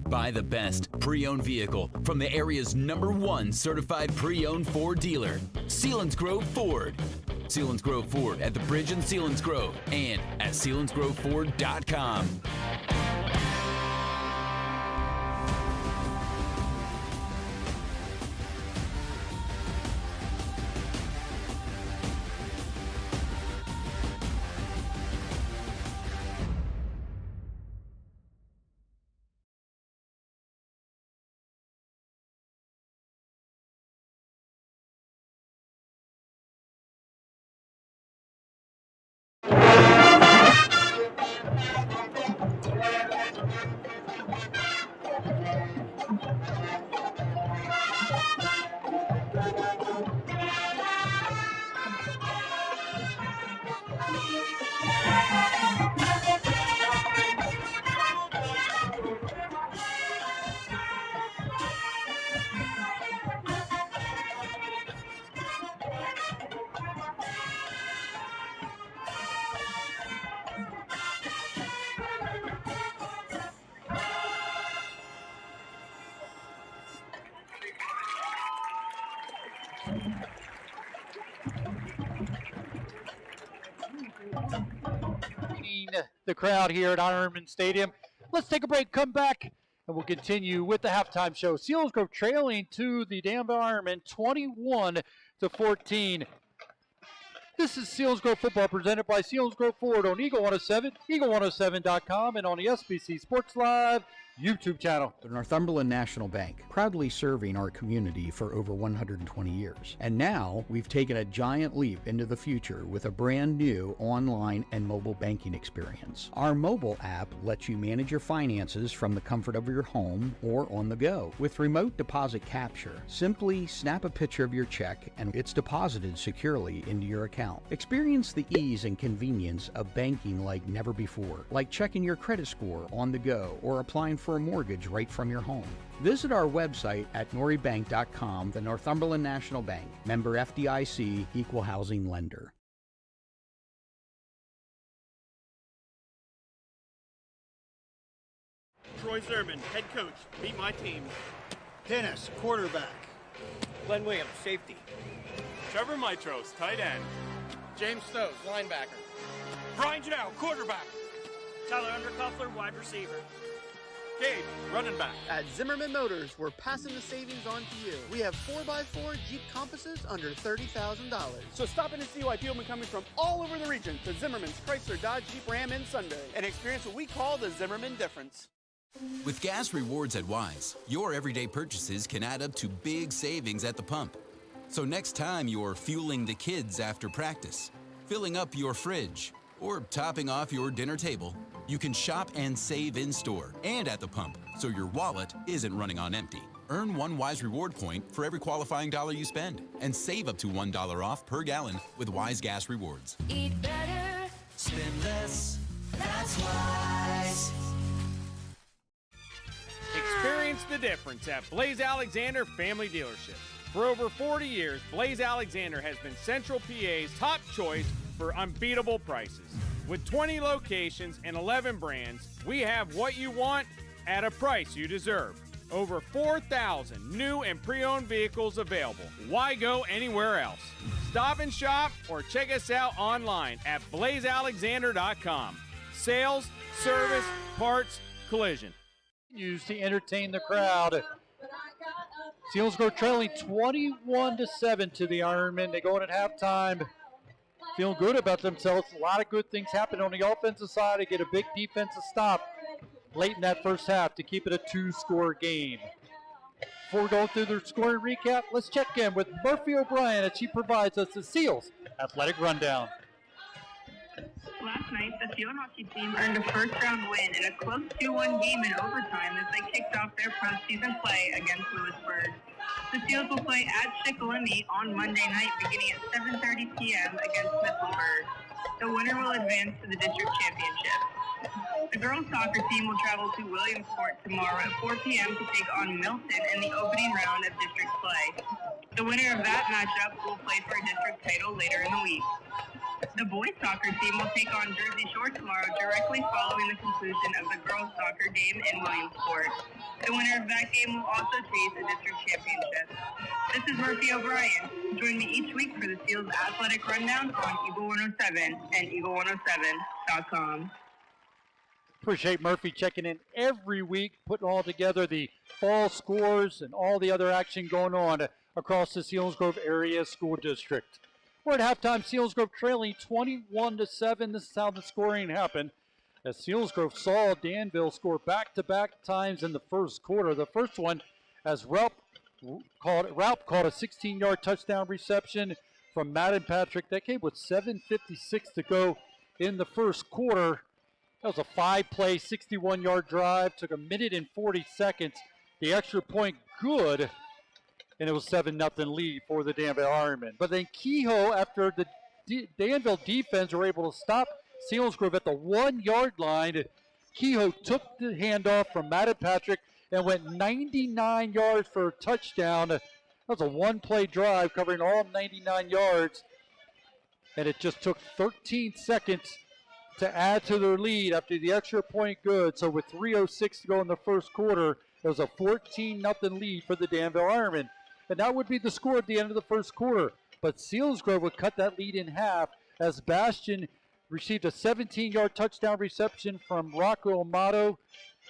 Buy the best pre-owned vehicle from the area's #1 certified pre-owned Ford dealer, Selinsgrove Ford. Selinsgrove Ford at the Bridge in Selinsgrove and at selinsgroveford.com. the crowd here at Ironmen Stadium. Let's take a break, come back, and we'll continue with the halftime show. Selinsgrove trailing to the Danville Ironmen 21-14. This is Selinsgrove football presented by Selinsgrove Ford on Eagle 107, eagle107.com, and on the SBC Sports Live YouTube channel. The Northumberland National Bank, proudly serving our community for over 120 years. And now we've taken a giant leap into the future with a brand new online and mobile banking experience. Our mobile app lets you manage your finances from the comfort of your home or on the go. With remote deposit capture, simply snap a picture of your check and it's deposited securely into your account. Experience the ease and convenience of banking like never before, like checking your credit score on the go or applying for a mortgage right from your home. Visit our website at noribank.com. The Northumberland National Bank, member FDIC, equal housing lender. Troy Zerman, head coach, meet my team. Dennis, quarterback. Glenn Williams, safety. Trevor Mitros, tight end. James Stokes, linebacker. Brian Janelle, quarterback. Tyler Undercuffler, wide receiver. Gabe, running back. At Zimmerman Motors, we're passing the savings on to you. We have 4x4 Jeep Compasses under $30,000. So stop in and see why people have been coming from all over the region to Zimmerman's Chrysler, Dodge, Jeep, Ram in Sunbury and experience what we call the Zimmerman difference. With gas rewards at Wise, your everyday purchases can add up to big savings at the pump. So next time you're fueling the kids after practice, filling up your fridge, or topping off your dinner table, you can shop and save in-store and at the pump, so your wallet isn't running on empty. Earn one Wise Reward point for every qualifying dollar you spend, and save up to $1 off per gallon with Wise Gas Rewards. Eat better, spend less, that's Wise. Experience the difference at Blaze Alexander Family Dealership. For over 40 years, Blaze Alexander has been Central PA's top choice for unbeatable prices. With 20 locations and 11 brands, we have what you want at a price you deserve. Over 4,000 new and pre-owned vehicles available. Why go anywhere else? Stop and shop or check us out online at blazealexander.com. Sales, service, parts, collision. Used to entertain the crowd. Selinsgrove trailing 21-7 to the Ironmen. They go in at halftime feeling good about themselves. A lot of good things happen on the offensive side. They get a big defensive stop late in that first half to keep it a 2-score game. Before we go through their scoring recap, let's check in with Murphy O'Brien as she provides us the Seals athletic rundown. Last night, the field hockey team earned a first-round win in a close 2-1 game in overtime as they kicked off their postseason play against Lewisburg. The Seals will play at Shikellamy on Monday night beginning at 7:30 p.m. against Mifflinburg. The winner will advance to the district championship. The girls soccer team will travel to Williamsport tomorrow at 4 p.m. to take on Milton in the opening round of district play. The winner of that matchup will play for a district title later in the week. The boys soccer team will take on Jersey Shore tomorrow directly following the conclusion of the girls soccer game in Williamsport. The winner of that game will also chase a district championship. This is Murphy O'Brien. Join me each week for the Seals Athletic Rundown on Eagle 107 and eagle107.com. Appreciate Murphy checking in every week, putting all together the fall scores and all the other action going on across the Selinsgrove area school district. We're at halftime, Selinsgrove trailing 21-7. This is how the scoring happened. As Selinsgrove saw Danville score back-to-back times in the first quarter. The first one, as Ralph caught a 16-yard touchdown reception from Madden Patrick. That came with 7:56 to go in the first quarter. That was a 5-play, 61-yard drive. Took 1 minute and 40 seconds. The extra point good. And it was 7-0 lead for the Danville Ironmen. But then Kehoe, after the Danville defense were able to stop Selinsgrove at the 1-yard line, Kehoe took the handoff from Madden Patrick and went 99 yards for a touchdown. That was a one-play drive covering all 99 yards. And it just took 13 seconds to add to their lead after the extra point good. So with 3:06 to go in the first quarter, it was a 14-0 lead for the Danville Ironmen. And that would be the score at the end of the first quarter. But Selinsgrove would cut that lead in half as Bastian received a 17-yard touchdown reception from Rocco Amato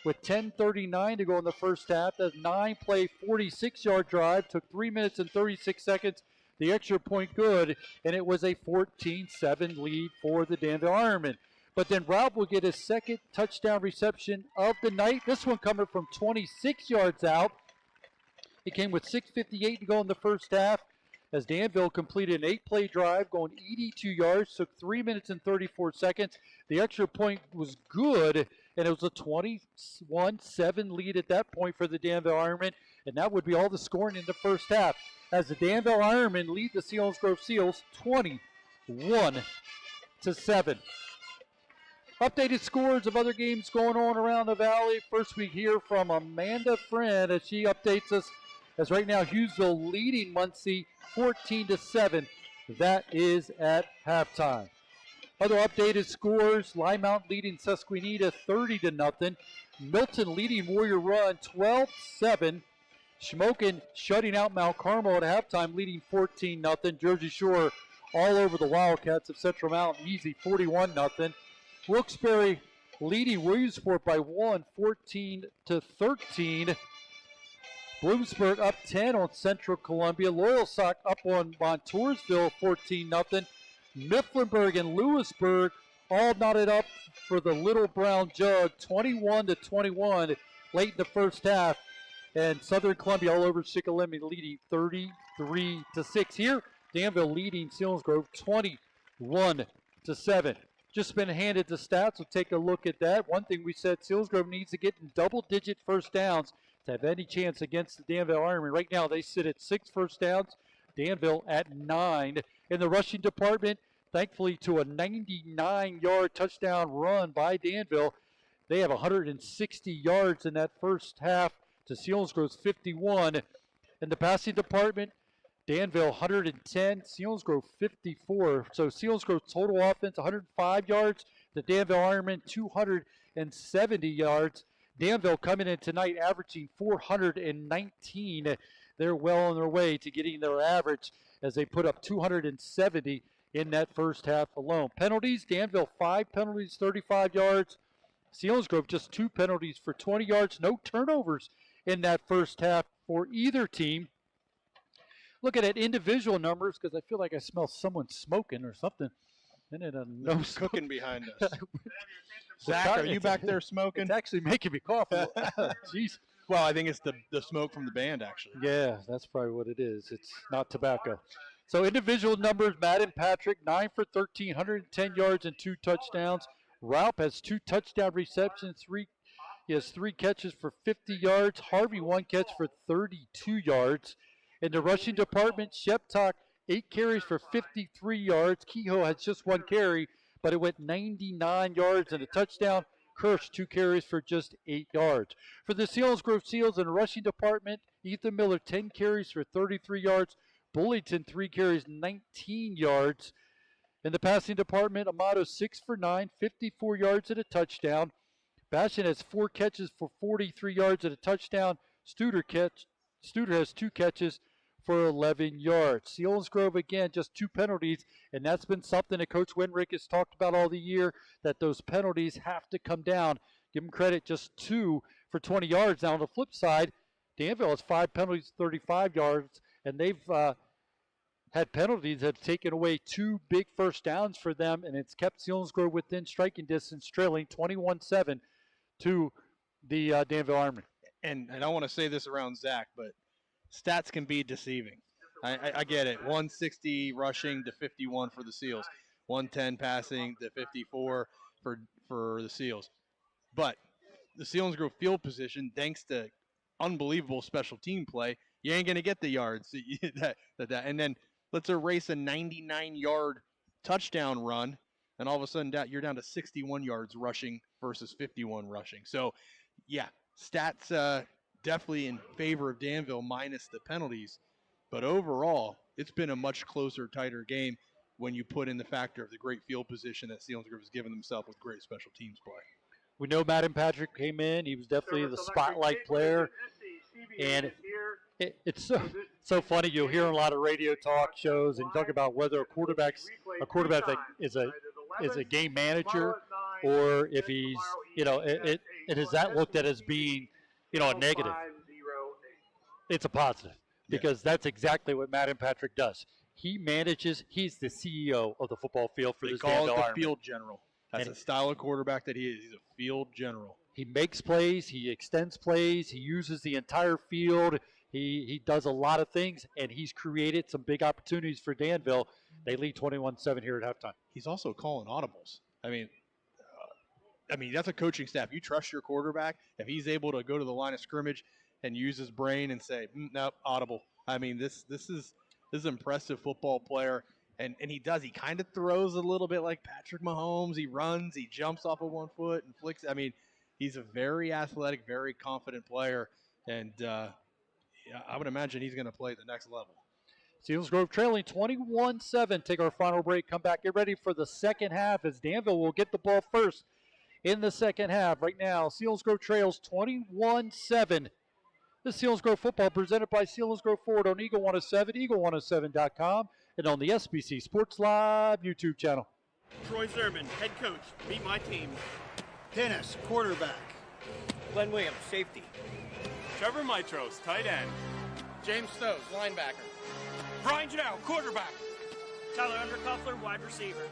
with 10:39 to go in the first half. That 9-play, 46-yard drive took 3 minutes and 36 seconds. The extra point good, and it was a 14-7 lead for the Danville Ironmen. But then Ralph will get his second touchdown reception of the night. This one coming from 26 yards out. It came with 6:58 to go in the first half as Danville completed an 8-play drive going 82 yards, took 3 minutes and 34 seconds. The extra point was good, and it was a 21-7 lead at that point for the Danville Ironmen, and that would be all the scoring in the first half as the Danville Ironmen lead the Selinsgrove Seals 21-7. Updated scores of other games going on around the valley. First we hear from Amanda Friend as she updates us as right now Hughesville leading Muncie 14-7. That is at halftime. Other updated scores, Lymount leading Susquehanna 30-0. Milton leading Warrior Run 12-7. Shamokin shutting out Mount Carmel at halftime leading 14-0. Jersey Shore all over the Wildcats of Central Mountain easy 41-0. Wilkes-Barre leading Williamsport by 1, 14-13. Bloomsburg up 10 on Central Columbia. Loyalsock up on Montoursville 14-0. Mifflinburg and Lewisburg all knotted up for the Little Brown Jug 21-21 late in the first half. And Southern Columbia all over Shikellamy leading 33-6. Here, Danville leading Selinsgrove 21-7. Just been handed the stats. We'll take a look at that. One thing we said, Selinsgrove needs to get in double-digit first downs to have any chance against the Danville Ironmen. Right now, they sit at 6 first downs. Danville at 9. In the rushing department, thankfully to a 99-yard touchdown run by Danville, they have 160 yards in that first half to Selinsgrove's 51. In the passing department, Danville 110, Selinsgrove 54. So Selinsgrove's total offense 105 yards. The Danville Ironmen 270 yards. Danville coming in tonight averaging 419. They're well on their way to getting their average as they put up 270 in that first half alone. Penalties, Danville 5 penalties, 35 yards. Selinsgrove just 2 penalties for 20 yards. No turnovers in that first half for either team. Looking at individual numbers, because I feel like I smell someone smoking or something. And it no cooking behind us. Zach, are you back there smoking? It's actually making me cough. Jeez. Well, I think it's the smoke from the band, actually. Yeah, that's probably what it is. It's not tobacco. So individual numbers, Madden Patrick, 9 for 13, 110 yards and 2 touchdowns. Raup has 2 touchdown receptions. He has 3 catches for 50 yards. Harvey 1 catch for 32 yards. In the rushing department, Sheptock 8 carries for 53 yards. Kehoe has just 1 carry, but it went 99 yards and a touchdown. Kirsch 2 carries for just 8 yards. For the Selinsgrove Seals in the rushing department, Ethan Miller 10 carries for 33 yards. Bullington 3 carries, 19 yards. In the passing department, Amato 6 for 9, 54 yards and a touchdown. Bastion has 4 catches for 43 yards and a touchdown. Studer has 2 catches for 11 yards. Selinsgrove, again, just 2 penalties, and that's been something that Coach Winrick has talked about all the year, that those penalties have to come down. Give them credit, just 2 for 20 yards. Now, on the flip side, Danville has 5 penalties, 35 yards, and they've had penalties that have taken away 2 big first downs for them, and it's kept Selinsgrove within striking distance, trailing 21-7 to the Danville Ironmen. And I don't want to say this around Zach, but stats can be deceiving. I get it. 160 rushing to 51 for the Seals. 110 passing to 54 for the Seals. But the Selinsgrove field position, thanks to unbelievable special team play, you ain't going to get the yards. And then let's erase a 99-yard touchdown run, and all of a sudden you're down to 61 yards rushing versus 51 rushing. So, yeah, stats definitely in favor of Danville minus the penalties. But overall, it's been a much closer, tighter game when you put in the factor of the great field position that Selinsgrove has given themselves with great special teams play. We know Madden Patrick came in. He was definitely the spotlight player. And it's so funny. You'll hear a lot of radio talk shows and talk about whether a quarterback that is a is a game manager or if he's, it is that looked at as being, a negative. It's a positive because that's exactly what Matt and Patrick does. He manages. He's the CEO of the football field for this Danville Ironmen. They call it the Ironmen. field general. That's a style of quarterback that he is. He's a field general. He makes plays. He extends plays. He uses the entire field. He does a lot of things, and he's created some big opportunities for Danville. They lead 21-7 here at halftime. He's also calling audibles. I mean, that's a coaching staff. You trust your quarterback. If he's able to go to the line of scrimmage and use his brain and say, nope, audible. I mean, this is an impressive football player. And he does. He kind of throws a little bit like Patrick Mahomes. He runs. He jumps off of one foot and flicks. I mean, he's a very athletic, very confident player. And I would imagine he's going to play at the next level. Selinsgrove trailing 21-7. Take our final break. Come back. Get ready for the second half as Danville will get the ball first in the second half. Right now, Selinsgrove trails 21-7. The Selinsgrove football presented by Selinsgrove Ford on Eagle 107, eagle107.com, and on the SBC Sports Live YouTube channel. Troy Zerman, head coach. Meet my team. Pinnis, quarterback. Glenn Williams, safety. Trevor Mitros, tight end. James Stokes, linebacker. Brian Janelle, quarterback. Tyler Undercuffler, wide receiver.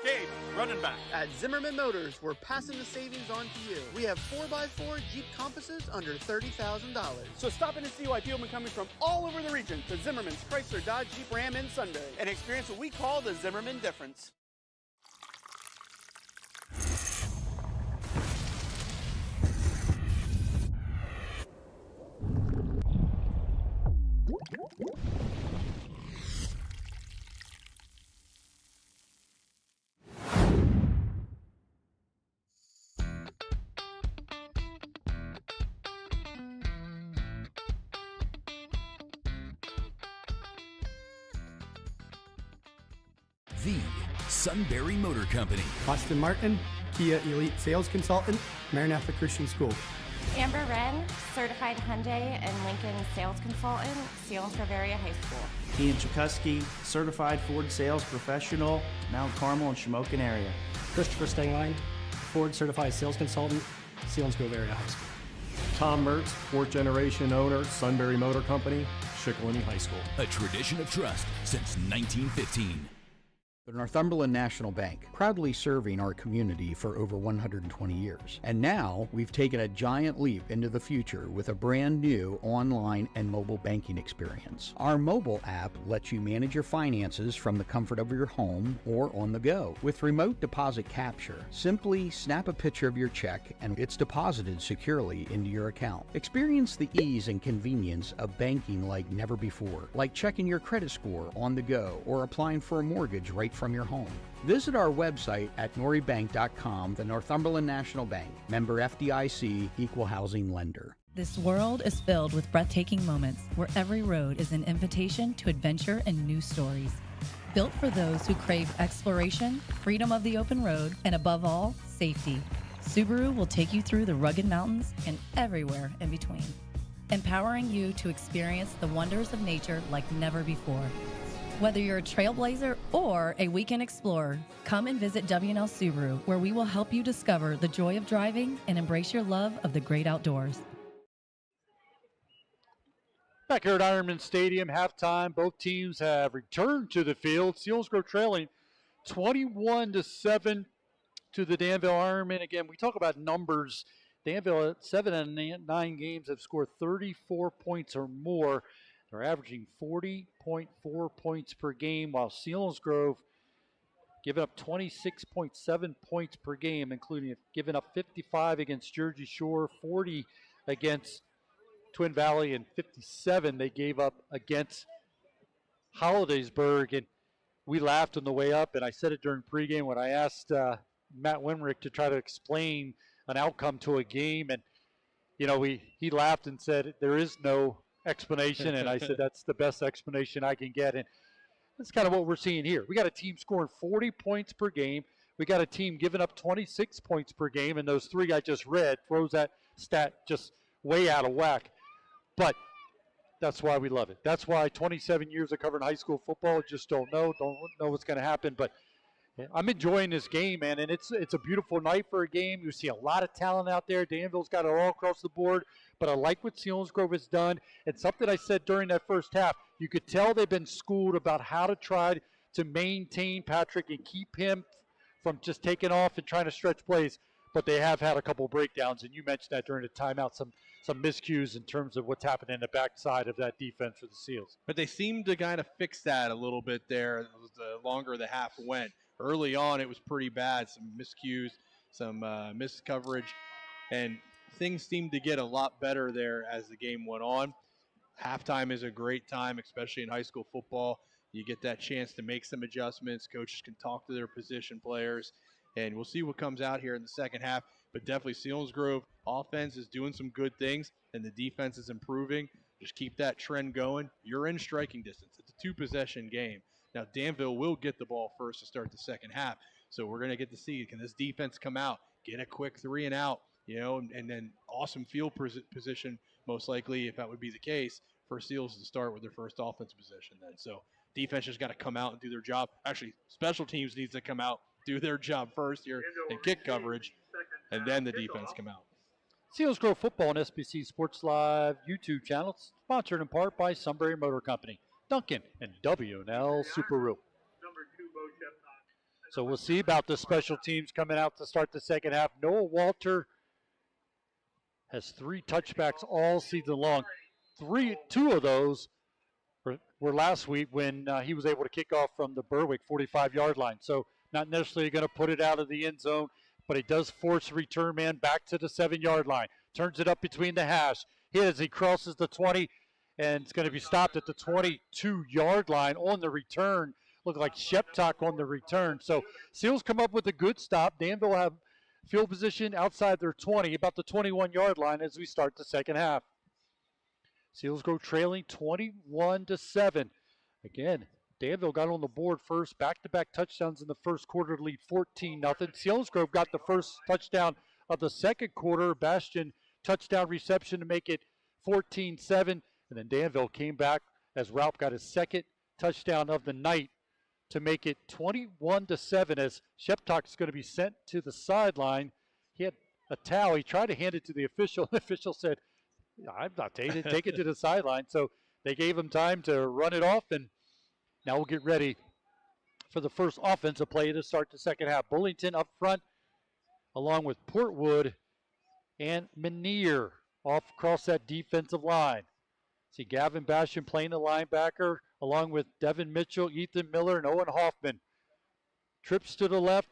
Gabe, running back. At Zimmerman Motors, we're passing the savings on to you. We have 4x4 Jeep Compasses under $30,000. So stop in and see why people have been coming from all over the region to Zimmerman's Chrysler Dodge Jeep Ram in Sunday and experience what we call the Zimmerman difference. The Sunbury Motor Company. Austin Martin, Kia Elite Sales Consultant, Maranatha Christian School. Amber Wren, certified Hyundai and Lincoln sales consultant, Selinsgrove Area High School. Ian Chikuski, certified Ford sales professional, Mount Carmel and Shamokin area. Christopher Stengline, Ford Certified Sales Consultant, Selinsgrove Area High School. Tom Mertz, fourth generation owner, Sunbury Motor Company, Shikellamy High School. A tradition of trust since 1915. The Northumberland National Bank, proudly serving our community for over 120 years. And now we've taken a giant leap into the future with a brand new online and mobile banking experience. Our mobile app lets you manage your finances from the comfort of your home or on the go. With remote deposit capture, simply snap a picture of your check and it's deposited securely into your account. Experience the ease and convenience of banking like never before, like checking your credit score on the go or applying for a mortgage right from your home. Visit our website at noribank.com. The Northumberland National Bank, member FDIC, equal housing lender. This world is filled with breathtaking moments where every road is an invitation to adventure and new stories. Built for those who crave exploration, freedom of the open road, and above all, safety. Subaru will take you through the rugged mountains and everywhere in between, empowering you to experience the wonders of nature like never before. Whether you're a trailblazer or a weekend explorer, come and visit W&L Subaru, where we will help you discover the joy of driving and embrace your love of the great outdoors. Back here at Ironmen Stadium, halftime, both teams have returned to the field. Selinsgrove trailing 21-7 to the Danville Ironmen. Again, we talk about numbers. Danville at 7 and 9 games have scored 34 points or more. They're averaging 40.4 points per game, while Selinsgrove giving up 26.7 points per game, including giving up 55 against Jersey Shore, 40 against Twin Valley, and 57 they gave up against Hollidaysburg. And we laughed on the way up, and I said it during pregame when I asked Matt Winrick to try to explain an outcome to a game, and he laughed and said there is no explanation, and I said that's the best explanation I can get, and that's kind of what we're seeing here. We got a team scoring 40 points per game. We got a team giving up 26 points per game, and those three I just read throws that stat just way out of whack. But that's why we love it. That's why 27 years of covering high school football, just don't know what's going to happen. But I'm enjoying this game, man, and it's a beautiful night for a game. You see a lot of talent out there. Danville's got it all across the board, but I like what Selinsgrove has done. And something I said during that first half, you could tell they've been schooled about how to try to maintain Patrick and keep him from just taking off and trying to stretch plays. But they have had a couple breakdowns, and you mentioned that during the timeout, some miscues in terms of what's happening in the backside of that defense for the Seals. But they seemed to kind of fix that a little bit there the longer the half went. Early on, it was pretty bad. Some miscues, some missed coverage, and things seemed to get a lot better there as the game went on. Halftime is a great time, especially in high school football. You get that chance to make some adjustments. Coaches can talk to their position players, and we'll see what comes out here in the second half. But definitely Selinsgrove offense is doing some good things, and the defense is improving. Just keep that trend going. You're in striking distance. It's a two-possession game. Now, Danville will get the ball first to start the second half. So we're going to get to see, can this defense come out, get a quick 3 and out, and then awesome field position, most likely, if that would be the case, for Seals to start with their first offensive position then. So defense just got to come out and do their job. Actually, special teams needs to come out, do their job first here and kick coverage, and then the defense come out. Selinsgrove Football on SBC Sports Live YouTube channel, sponsored in part by Sunbury Motor Company, Duncan, and W&L Subaru. So we'll see about the special teams coming out to start the second half. Noah Walter has 3 touchbacks all season long. 2 of those were last week when he was able to kick off from the Berwick 45-yard line. So not necessarily going to put it out of the end zone, but he does force a return man back to the 7-yard line. Turns it up between the hash. As he crosses the 20, and it's going to be stopped at the 22-yard line on the return. Looked like Sheptock on the return. So Seals come up with a good stop. Danville have field position outside their 20, about the 21-yard line as we start the second half. Seals go trailing 21-7. Again, Danville got on the board first. Back-to-back touchdowns in the first quarter to lead 14-0. Selinsgrove got the first touchdown of the second quarter. Bastion touchdown reception to make it 14-7. And then Danville came back as Ralph got his second touchdown of the night to make it 21-7 as Sheptock is going to be sent to the sideline. He had a towel. He tried to hand it to the official. The official said, I'm not taking it. Take it to the sideline. So they gave him time to run it off, and now we'll get ready for the first offensive play to start the second half. Bullington up front along with Portwood and Menier off across that defensive line. See Gavin Bastion playing the linebacker along with Devin Mitchell, Ethan Miller, and Owen Hoffman. Trips to the left.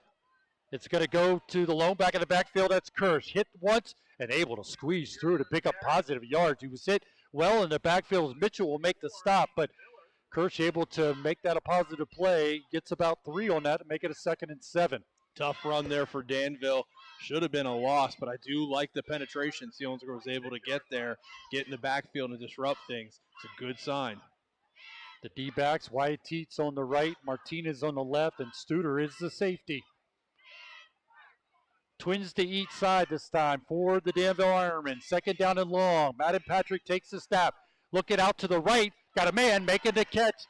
It's going to go to the lone back in the backfield. That's Kirsch. Hit once and able to squeeze through to pick up positive yards. He was hit well in the backfield. Mitchell will make the stop, but Kirsch able to make that a positive play. Gets about 3 on that to make it a 2nd and 7. Tough run there for Danville. Should have been a loss, but I do like the penetration Selinsgrove was able to get there, get in the backfield and disrupt things. It's a good sign. The D-backs, Wyatt Teets on the right, Martinez on the left, and Studer is the safety. Twins to each side this time for the Danville Ironmen. 2nd down and long. Madden Patrick takes the snap. Looking out to the right. Got a man making the catch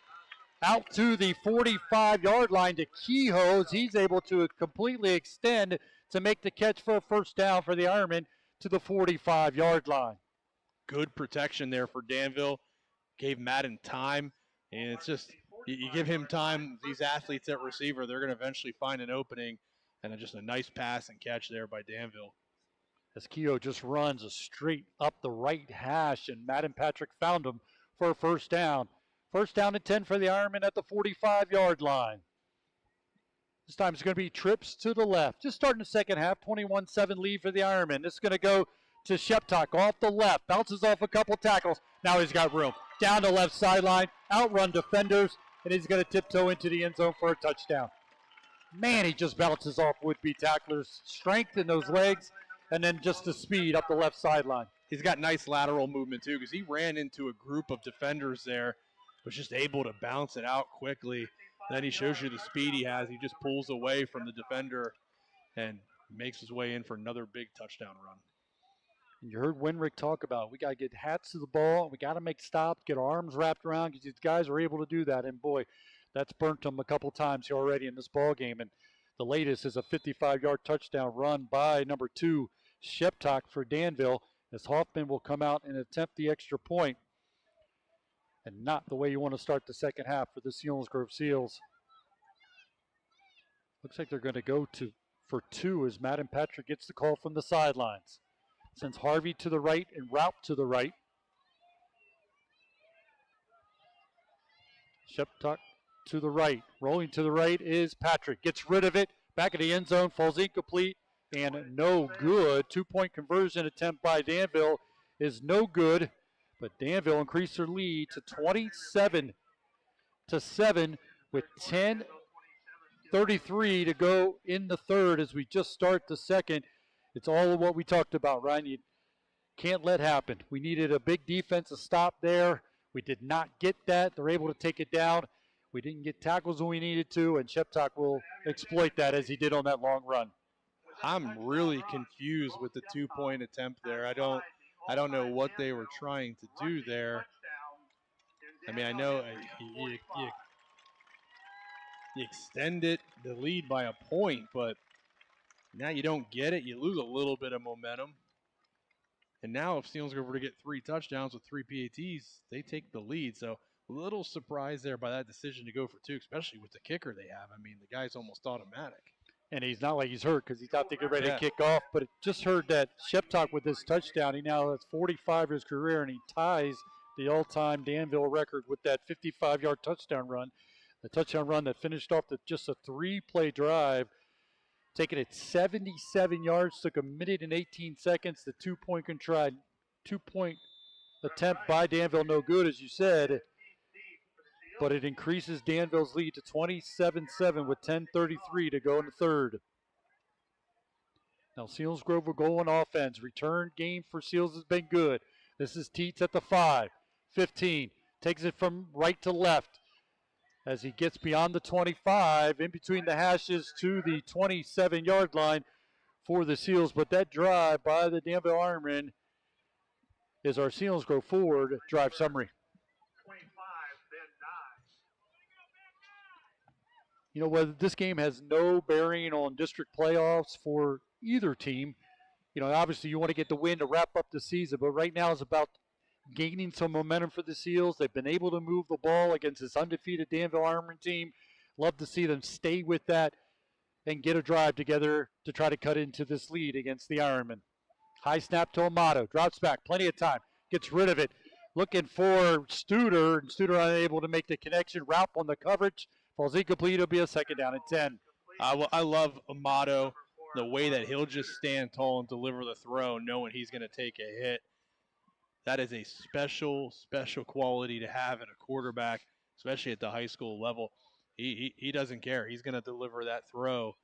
out to the 45-yard line to Kehoe. He's able to completely extend to make the catch for a first down for the Ironmen to the 45-yard line. Good protection there for Danville. Gave Madden time. And it's just, you give him time, these athletes at receiver, they're going to eventually find an opening. And just a nice pass and catch there by Danville. As Kehoe just runs a straight up the right hash, and Madden Patrick found him for a first down. First down and 10 for the Ironmen at the 45-yard line. This time it's going to be trips to the left. Just starting the second half, 21-7 lead for the Ironmen. This is going to go to Sheptock off the left. Bounces off a couple tackles. Now he's got room. Down the left sideline, outrun defenders, and he's going to tiptoe into the end zone for a touchdown. Man, he just bounces off would-be tacklers. Strength in those legs, and then just the speed up the left sideline. He's got nice lateral movement, too, because he ran into a group of defenders there, was just able to bounce it out quickly. Then he shows you the speed he has. He just pulls away from the defender and makes his way in for another big touchdown run. And you heard Winrick talk about, we got to get hats to the ball. We got to make stops, get our arms wrapped around, because these guys are able to do that. And, boy, That's burnt them a couple times here already in this ball game. And the latest is a 55-yard touchdown run by number 2, Sheptock for Danville, as Hoffman will come out and attempt the extra point. And not the way you want to start the second half for the Selinsgrove Seals. Looks like they're going to go for 2 as Madden Patrick gets the call from the sidelines. Sends Harvey to the right and Raup to the right. Sheptock to the right. Rolling to the right is Patrick. Gets rid of it. Back of the end zone. Falls incomplete and no good. 2-point conversion attempt by Danville is no good. But Danville increased their lead to 27-7 with 10:33 to go in the third as we just start the second. It's all of what we talked about, Ryan. You can't let happen. We needed a big defensive stop there. We did not get that. They're able to take it down. We didn't get tackles when we needed to, and Sheptock will exploit that as he did on that long run. I'm really confused with the 2-point attempt there. I don't know what they were trying to do there. I mean, I know you extend the lead by a point, but now you don't get it. You lose a little bit of momentum. And now if Selinsgrove were to get 3 touchdowns with 3 PATs, they take the lead. So a little surprised there by that decision to go for 2, especially with the kicker they have. I mean, the guy's almost automatic. And he's not like he's hurt because he thought they get ready to kick off. But it just heard that Sheptock with this touchdown, he now has 45 of his career, and he ties the all-time Danville record with that 55-yard touchdown run. The touchdown run that finished off just a 3-play drive, taking it 77 yards, took 1 minute and 18 seconds. The 2-point attempt by Danville, no good, as you said. But it increases Danville's lead to 27-7 with 10:33 to go in the third. Now Selinsgrove will go on offense. Return game for Seals has been good. This is Teets at the 5, 15. Takes it from right to left as he gets beyond the 25, in between the hashes to the 27-yard line for the Seals. But that drive by the Danville Ironmen is our Selinsgrove forward drive summary. You know, whether this game has no bearing on district playoffs for either team, you know, obviously you want to get the win to wrap up the season, but right now it's about gaining some momentum for the Seals. They've been able to move the ball against this undefeated Danville Ironman team. Love to see them stay with that and get a drive together to try to cut into this lead against the Ironmen. High snap to Amato, drops back, plenty of time, gets rid of it. Looking for Studer, and Studer unable to make the connection. Raup on the coverage. Falls incomplete. It'll be a second down and 10. I love Amato, the way that he'll just stand tall and deliver the throw, knowing he's going to take a hit. That is a special quality to have in a quarterback, especially at the high school level. He doesn't care. He's going to deliver that throw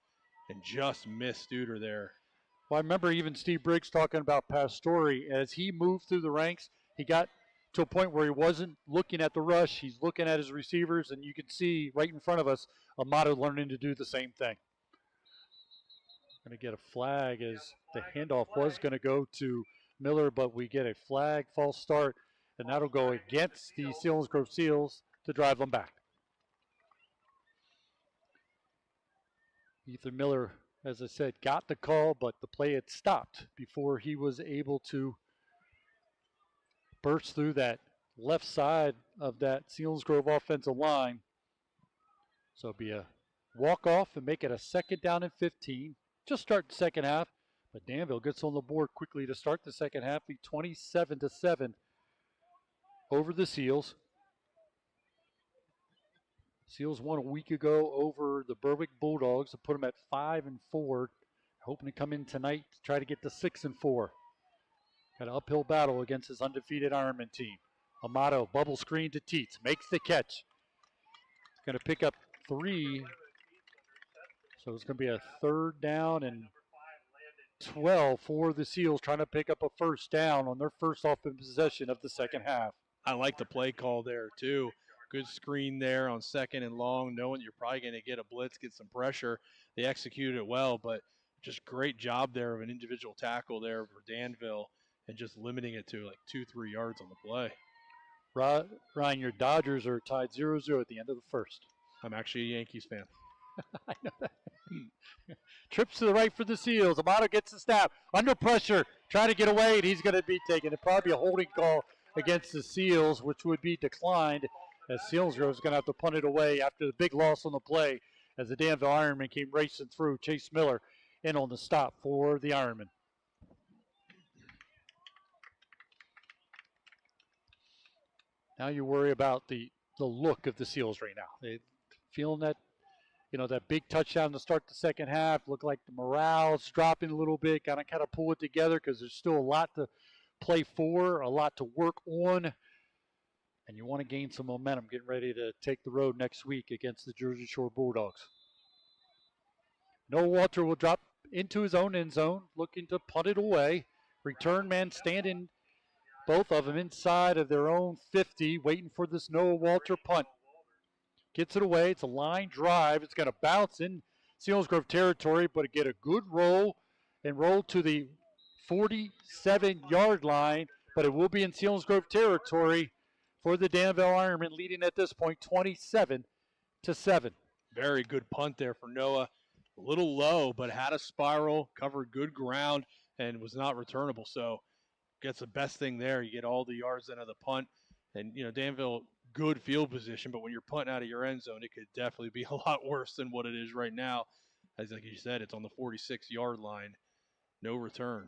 and just miss Studer there. Well, I remember even Steve Briggs talking about Pastore. As he moved through the ranks, he got to a point where he wasn't looking at the rush. He's looking at his receivers, and you can see right in front of us Amato learning to do the same thing. Going to get a flag as the handoff was going to go to Miller, but we get a flag, false start, and that'll go against the Selinsgrove Seals to drive them back. Ethan Miller, as I said, got the call, but the play had stopped before he was able to burst through that left side of that Selinsgrove offensive line. So it'll be a walk-off and make it a second down and 15. Just start the second half, but Danville gets on the board quickly to start the second half, lead 27-7 over the Seals. Seals won a week ago over the Berwick Bulldogs to put them at 5-4. Hoping to come in tonight to try to get to 6-4. Got an uphill battle against his undefeated Ironman team. Amato, bubble screen to Teets, makes the catch. Going to pick up 3. So it's going to be a third down and 12 for the Seals, trying to pick up a first down on their first offensive possession of the second half. I like the play call there, too. Good screen there on second and long, knowing you're probably going to get a blitz, get some pressure. They executed it well, but just great job there of an individual tackle there for Danville and just limiting it to like 2-3 yards on the play. Ryan, your Dodgers are tied 0-0 at the end of the first. I'm actually a Yankees fan. I know that. Trips to the right for the Seals. Amato gets the snap. Under pressure. Trying to get away, and he's going to be taken. It'd probably be a holding call against the Seals, which would be declined, as Selinsgrove is going to have to punt it away after the big loss on the play as the Danville Ironmen came racing through. Chase Miller in on the stop for the Ironmen. Now you worry about the look of the Seals right now. They feeling that, that big touchdown to start the second half. Look like the morale's dropping a little bit. Got to kind of pull it together because there's still a lot to play for, a lot to work on. And you want to gain some momentum, getting ready to take the road next week against the Jersey Shore Bulldogs. Noah Walter will drop into his own end zone, looking to punt it away. Return man standing, both of them inside of their own 50, waiting for this Noah Walter punt. Gets it away. It's a line drive. It's going to bounce in Selinsgrove territory, but get a good roll and roll to the 47-yard line, but it will be in Selinsgrove territory for the Danville Ironmen, leading at this point 27-7. Very good punt there for Noah. A little low, but had a spiral, covered good ground, and was not returnable. So gets the best thing there. You get all the yards into the punt. And, Danville, good field position, but when you're punting out of your end zone, it could definitely be a lot worse than what it is right now. As like you said, it's on the 46-yard line. No return.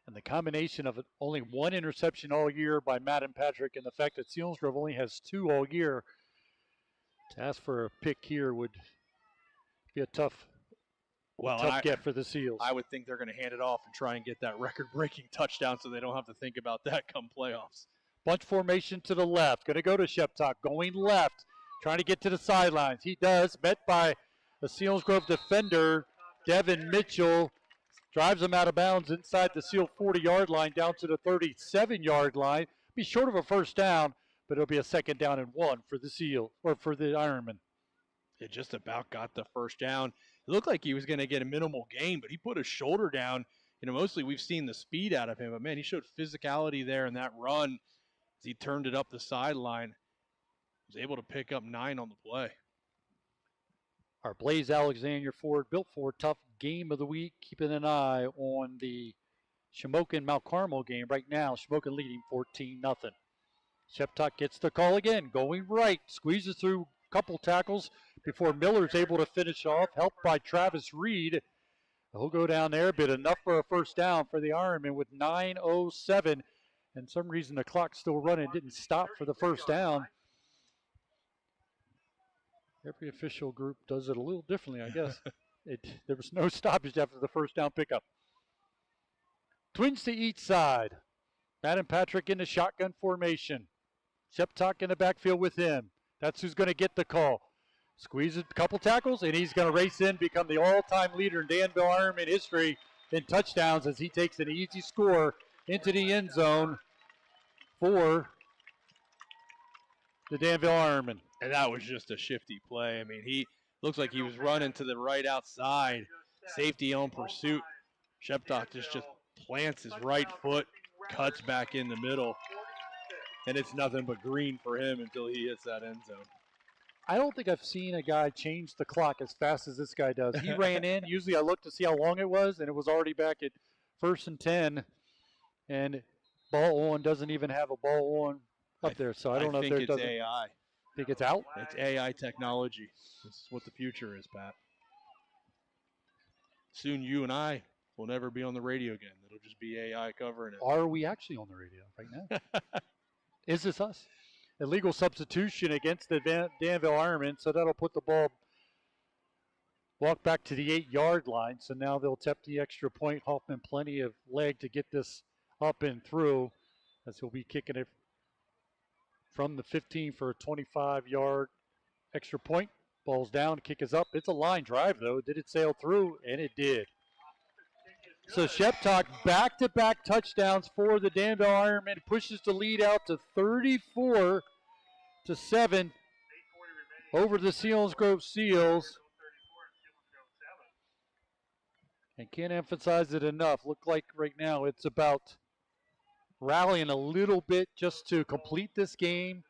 And the combination of only one interception all year by Madden Patrick and the fact that Selinsgrove only has 2 all year, to ask for a pick here would be a tough get for the Seals. I would think they're going to hand it off and try and get that record-breaking touchdown so they don't have to think about that come playoffs. Bunch formation to the left. Going to go to Sheptock. Going left. Trying to get to the sidelines. He does. Met by a Selinsgrove defender, Devin Mitchell. Drives him out of bounds inside the Seal 40-yard line down to the 37-yard line. Be short of a first down, but it'll be a 2nd down and 1 for the Seal, or for the Ironmen. It just about got the first down. It looked like he was going to get a minimal gain, but he put his shoulder down. Mostly we've seen the speed out of him, but man, he showed physicality there in that run as he turned it up the sideline. Was able to pick up 9 on the play. Our Blaze Alexander Ford Built Ford Tough game of the week. Keeping an eye on the Shamokin Mount Carmel game right now. Shamokin leading 14-0. Sheptock gets the call again. Going right. Squeezes through a couple tackles before Miller's able to finish off. Helped by Travis Reed. He'll go down there, but enough for a first down for the Ironmen with 9:07. And some reason the clock's still running. Didn't stop for the first down. Every official group does it a little differently, I guess. There was no stoppage after the first down pickup. Twins to each side. Madden Patrick in the shotgun formation. Sheptock in the backfield with him. That's who's going to get the call. Squeezes a couple tackles, and he's going to race in, become the all-time leader in Danville Ironman history in touchdowns as he takes an easy score into the end zone for the Danville Ironmen. And that was just a shifty play. I mean, he looks like he was running to the right outside. Safety on pursuit. Sheptock just plants his right foot, cuts back in the middle. And it's nothing but green for him until he hits that end zone. I don't think I've seen a guy change the clock as fast as this guy does. He ran in. Usually I look to see how long it was, and it was already back at 1st and 10. And ball on doesn't even have a ball on up there. So I don't know if there doesn't. I think it's AI. Think it's out? It's AI technology. This is what the future is, Pat. Soon you and I will never be on the radio again. It'll just be AI covering it. Are we actually on the radio right now? Is this us? Illegal substitution against the Danville Ironmen, so that'll put the ball walk back to the 8-yard line. So now they'll tap the extra point. Hoffman plenty of leg to get this up and through, as he'll be kicking it from the 15 for a 25-yard extra point. Ball's down, kick is up. It's a line drive, though. Did it sail through? And it did. So Sheptock back-to-back touchdowns for the Danville Ironmen. Pushes the lead out to 34-7 over the Selinsgrove Seals. And can't emphasize it enough. Look like right now it's about rallying a little bit just to complete this game.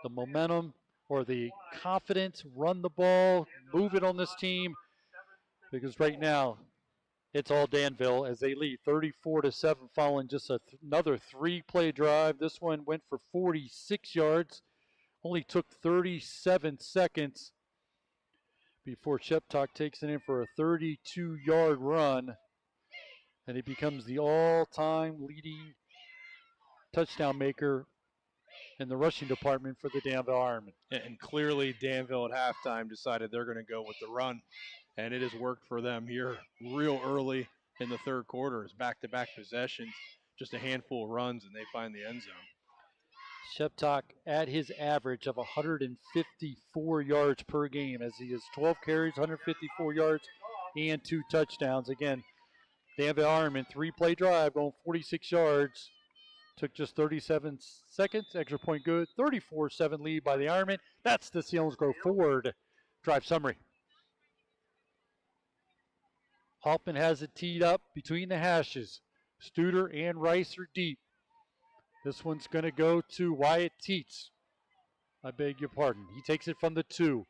The momentum or the confidence, run the ball, move it on this team, because right now it's all Danville as they lead 34-7 following just another 3-play drive. This one went for 46 yards, only took 37 seconds before Sheptock takes it in for a 32-yard run, and he becomes the all-time leading touchdown maker in the rushing department for the Danville Ironmen. And clearly Danville at halftime decided they're going to go with the run, and it has worked for them here real early in the third quarter. It's back-to-back possessions, just a handful of runs, and they find the end zone. Sheptock at his average of 154 yards per game as he has 12 carries, 154 yards, and 2 touchdowns. Again, Danville Ironmen, 3-play drive, going 46 yards. Took just 37 seconds, extra point good, 34-7 lead by the Ironmen. That's the Selinsgrove Ford drive summary. Hoffman has it teed up between the hashes. Studer and Rice are deep. This one's going to go to Wyatt Teets. I beg your pardon. He takes it from the 2.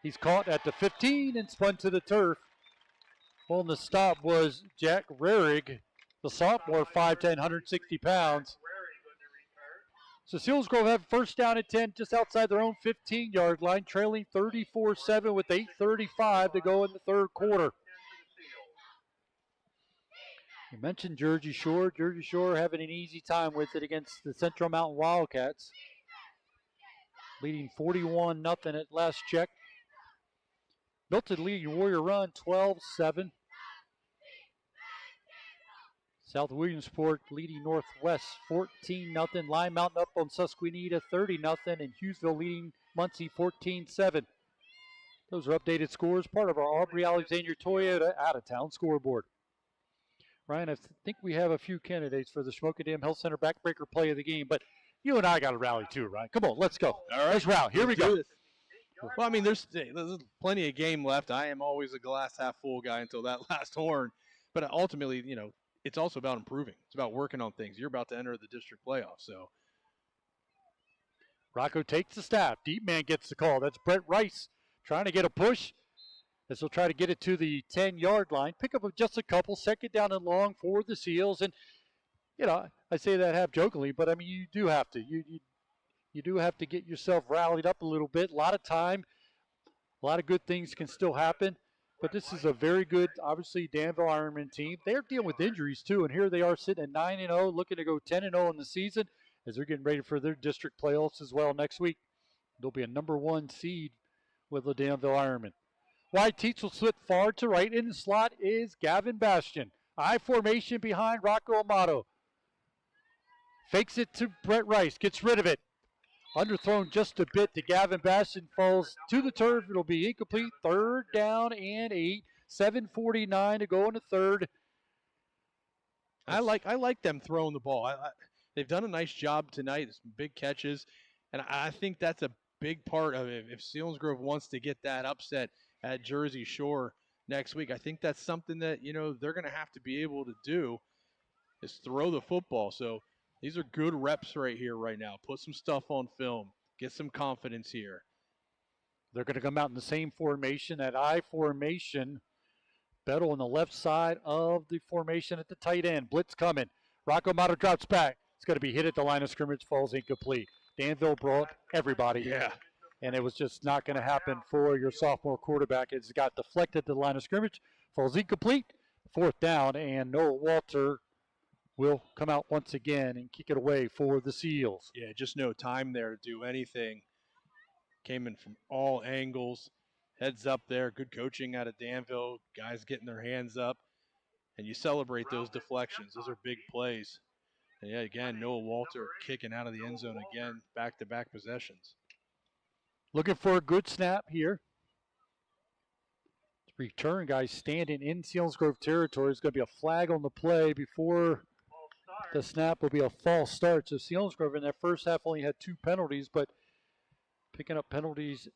He's caught at the 15 and spun to the turf. On the stop was Jack Rarig, the sophomore, 5'10", 160 pounds. So Selinsgrove have first down at 10, just outside their own 15-yard line, trailing 34-7 with 8:35 to go in the third quarter. You mentioned Jersey Shore. Jersey Shore having an easy time with it against the Central Mountain Wildcats. Leading 41-0 at last check. Milton leading Warrior Run 12-7. South Williamsport leading Northwest 14-0. Lime Mountain up on Susquehanna 30-0. And Hughesville leading Muncie 14-7. Those are updated scores, part of our Aubrey Alexander Toyota out-of-town scoreboard. Ryan, I think we have a few candidates for the Smoky Dam Health Center backbreaker play of the game, but you and I got to rally too, Ryan. Come on, let's go. All right. Let's rally. Here we go. Well, I mean, there's plenty of game left. I am always a glass half full guy until that last horn. But ultimately, you know, it's also about improving. It's about working on things. You're about to enter the district playoffs, so. Rocco takes the snap. Deep man gets the call. That's Brett Rice trying to get a push. As he'll try to get it to the 10-yard line. Pick up just a couple, second down and long for the Seals. And, you know, I say that half jokingly, but, I mean, you do have to. You do have to get yourself rallied up a little bit. A lot of time, a lot of good things can still happen. But this is a very good, obviously, Danville Ironman team. They're dealing with injuries, too. And here they are sitting at 9-0, looking to go 10-0 in the season as they're getting ready for their district playoffs as well next week. They'll be a number 1 seed with the Danville Ironman. Wide Teets will slip far to right. In the slot is Gavin Bastian. I formation behind Rocco Amato. Fakes it to Brett Rice. Gets rid of it. Underthrown just a bit to Gavin Bastian. Falls to the turf. It'll be incomplete. 3rd down and 8. 7:49 to go in the third. I like them throwing the ball. They've done a nice job tonight. Some big catches. And I think that's a big part of it. If Selinsgrove wants to get that upset at Jersey Shore next week, I think that's something that, you know, they're going to have to be able to do is throw the football. So these are good reps right here, right now. Put some stuff on film. Get some confidence here. They're going to come out in the same formation, that I formation. Bettle on the left side of the formation at the tight end. Blitz coming. Rocco Amato drops back. It's going to be hit at the line of scrimmage, falls incomplete. Danville brought everybody. Yeah. And it was just not going to happen for your sophomore quarterback. It's got deflected to the line of scrimmage, falls incomplete, 4th down, and Noah Walter will come out once again and kick it away for the Seals. Yeah, just no time there to do anything. Came in from all angles. Heads up there. Good coaching out of Danville. Guys getting their hands up. And you celebrate those deflections. Those are big plays. And yeah, again, Noah Walter kicking out of the end zone again. Back-to-back possessions. Looking for a good snap here. Return guys standing in Selinsgrove territory. There's going to be a flag on the play before the snap. Will be a false start. So Selinsgrove in that first half only had 2 penalties, but picking up penalties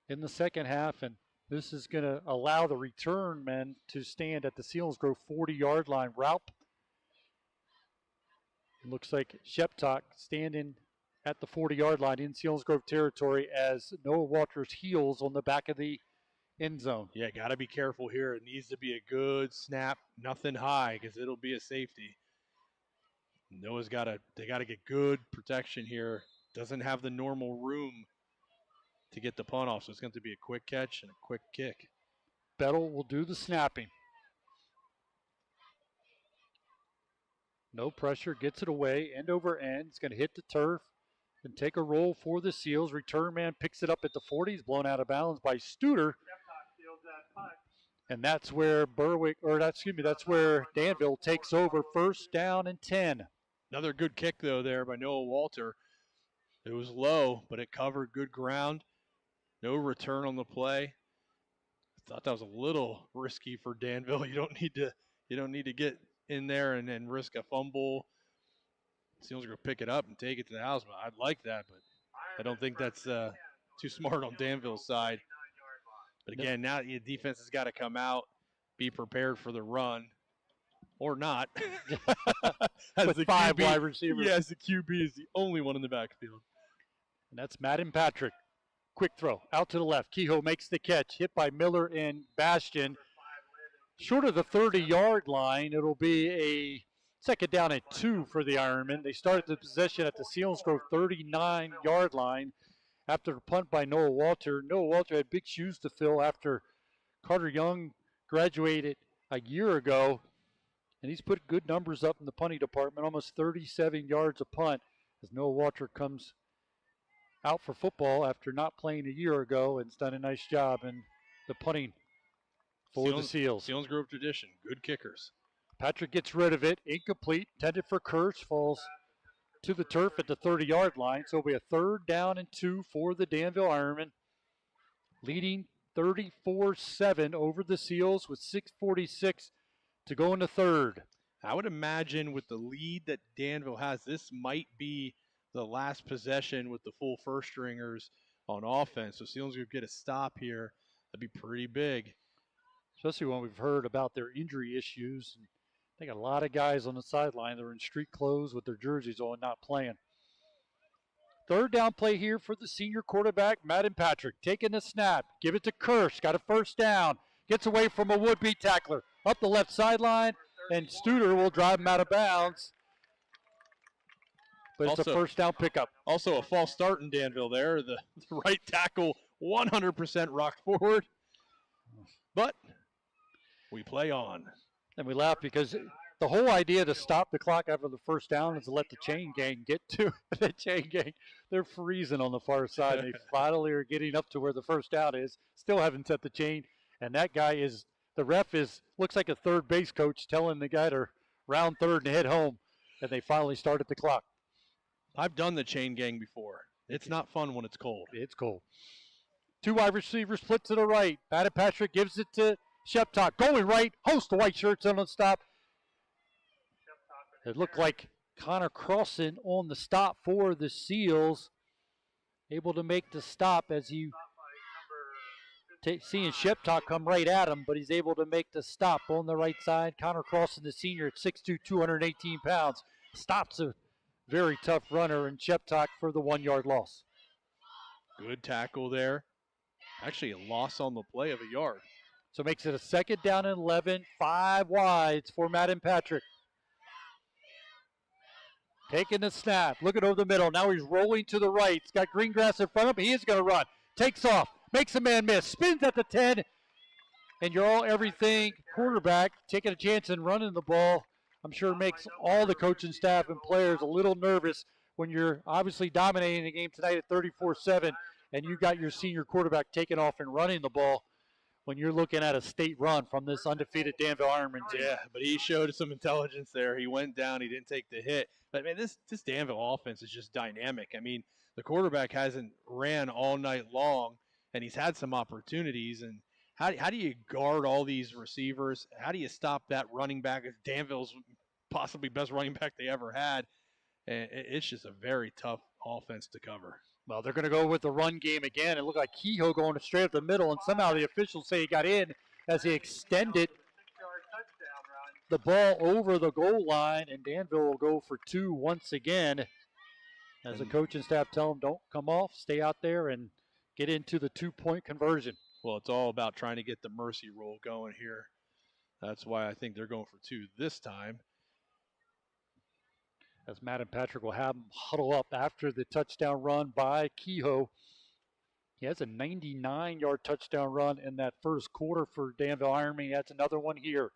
in the second half. And this is going to allow the return men to stand at the Selinsgrove 40-yard line. Raup. It looks like Sheptock standing at the 40-yard line in Selinsgrove territory as Noah Walters heels on the back of the end zone. Yeah, got to be careful here. It needs to be a good snap, nothing high, because it'll be a safety. Noah's they got to get good protection here. Doesn't have the normal room to get the punt off, so it's going to be a quick catch and a quick kick. Bettle will do the snapping. No pressure, gets it away, end over end. It's going to hit the turf and take a roll for the Seals. Return man picks it up at the 40. He's blown out of bounds by Studer. And that's where that's where Danville takes over, 1st down and 10. Another good kick, though, there by Noah Walter. It was low, but it covered good ground. No return on the play. I thought that was a little risky for Danville. You don't need to get in there and risk a fumble. Seals are going to pick it up and take it to the house. I'd like that, but I don't think that's too smart on Danville's side. But again, now the defense has got to come out, be prepared for the run, or not. With 5 wide receivers. Yes, the QB is the only one in the backfield. And that's Madden Patrick. Quick throw out to the left. Kehoe makes the catch, hit by Miller and Bastion. Short of the 30-yard line, it'll be a 2nd down and 2 for the Ironmen. They started the possession at the Selinsgrove 39-yard line after a punt by Noah Walter. Noah Walter had big shoes to fill after Carter Young graduated a year ago, and he's put good numbers up in the punting department, almost 37 yards a punt, as Noah Walter comes out for football after not playing a year ago and has done a nice job in the punting for the Seals. Selinsgrove tradition, good kickers. Patrick gets rid of it, incomplete, intended for Kirsch, falls to the turf at the 30-yard line. So it'll be a 3rd down and 2 for the Danville Ironmen, leading 34-7 over the Seals with 6:46 to go in the 3rd. I would imagine with the lead that Danville has, this might be the last possession with the full first stringers on offense. So Selinsgrove get a stop here. That'd be pretty big. Especially when we've heard about their injury issues. They got a lot of guys on the sideline that are in street clothes with their jerseys on, not playing. 3rd down play here for the senior quarterback, Madden Patrick. Taking the snap, give it to Kirsch, got a 1st down. Gets away from a would-be tackler. Up the left sideline, and Studer will drive him out of bounds. But it's a 1st down pickup. Also a false start in Danville there. The right tackle 100% rocked forward. But we play on. And we laugh because the whole idea to stop the clock after the 1st down is to let the chain gang get to the chain gang. They're freezing on the far side. They finally are getting up to where the 1st down is. Still haven't set the chain. And that guy is, the ref looks like a third base coach telling the guy to round third and head home. And they finally started the clock. I've done the chain gang before. It's not fun when it's cold. It's cold. 2 wide receivers split to the right. Madden Patrick gives it to Sheptock. Going right. Host of white shirts on the stop. It looked like Connor Crossan on the stop for the Seals. Able to make the stop as he seeing Sheptock come right at him, but he's able to make the stop on the right side. Connor Crossan, the senior, at 6'2", 218 pounds. Stops a very tough runner, and Sheptock for the 1-yard loss. Good tackle there. Actually, a loss on the play of a yard. So makes it a 2nd down and 11, 5 wides for Madden Patrick. Taking the snap, looking over the middle. Now he's rolling to the right. He's got Greengrass in front of him. He is going to run. Takes off, makes a man miss, spins at the 10, and your all-everything quarterback taking a chance and running the ball. I'm sure makes all the coaching staff and players a little nervous when you're obviously dominating the game tonight at 34-7, and you got your senior quarterback taking off and running the ball when you're looking at a state run from this undefeated Danville Ironmen team. Yeah, but he showed some intelligence there. He went down. He didn't take the hit. But, man, this Danville offense is just dynamic. I mean, the quarterback hasn't ran all night long, and he's had some opportunities. And how do you guard all these receivers? How do you stop that running back? Danville's possibly best running back they ever had. And it's just a very tough offense to cover. Well, they're going to go with the run game again. It looked like Kehoe going straight up the middle, and somehow the officials say he got in as he extended the ball over the goal line, and Danville will go for 2 once again As the coaching staff tell them, don't come off, stay out there and get into the 2-point conversion. Well, it's all about trying to get the mercy rule going here. That's why I think they're going for 2 this time. As Matt and Patrick will have them huddle up after the touchdown run by Kehoe. He has a 99-yard touchdown run in that first quarter for Danville Ironmen. He has another one here.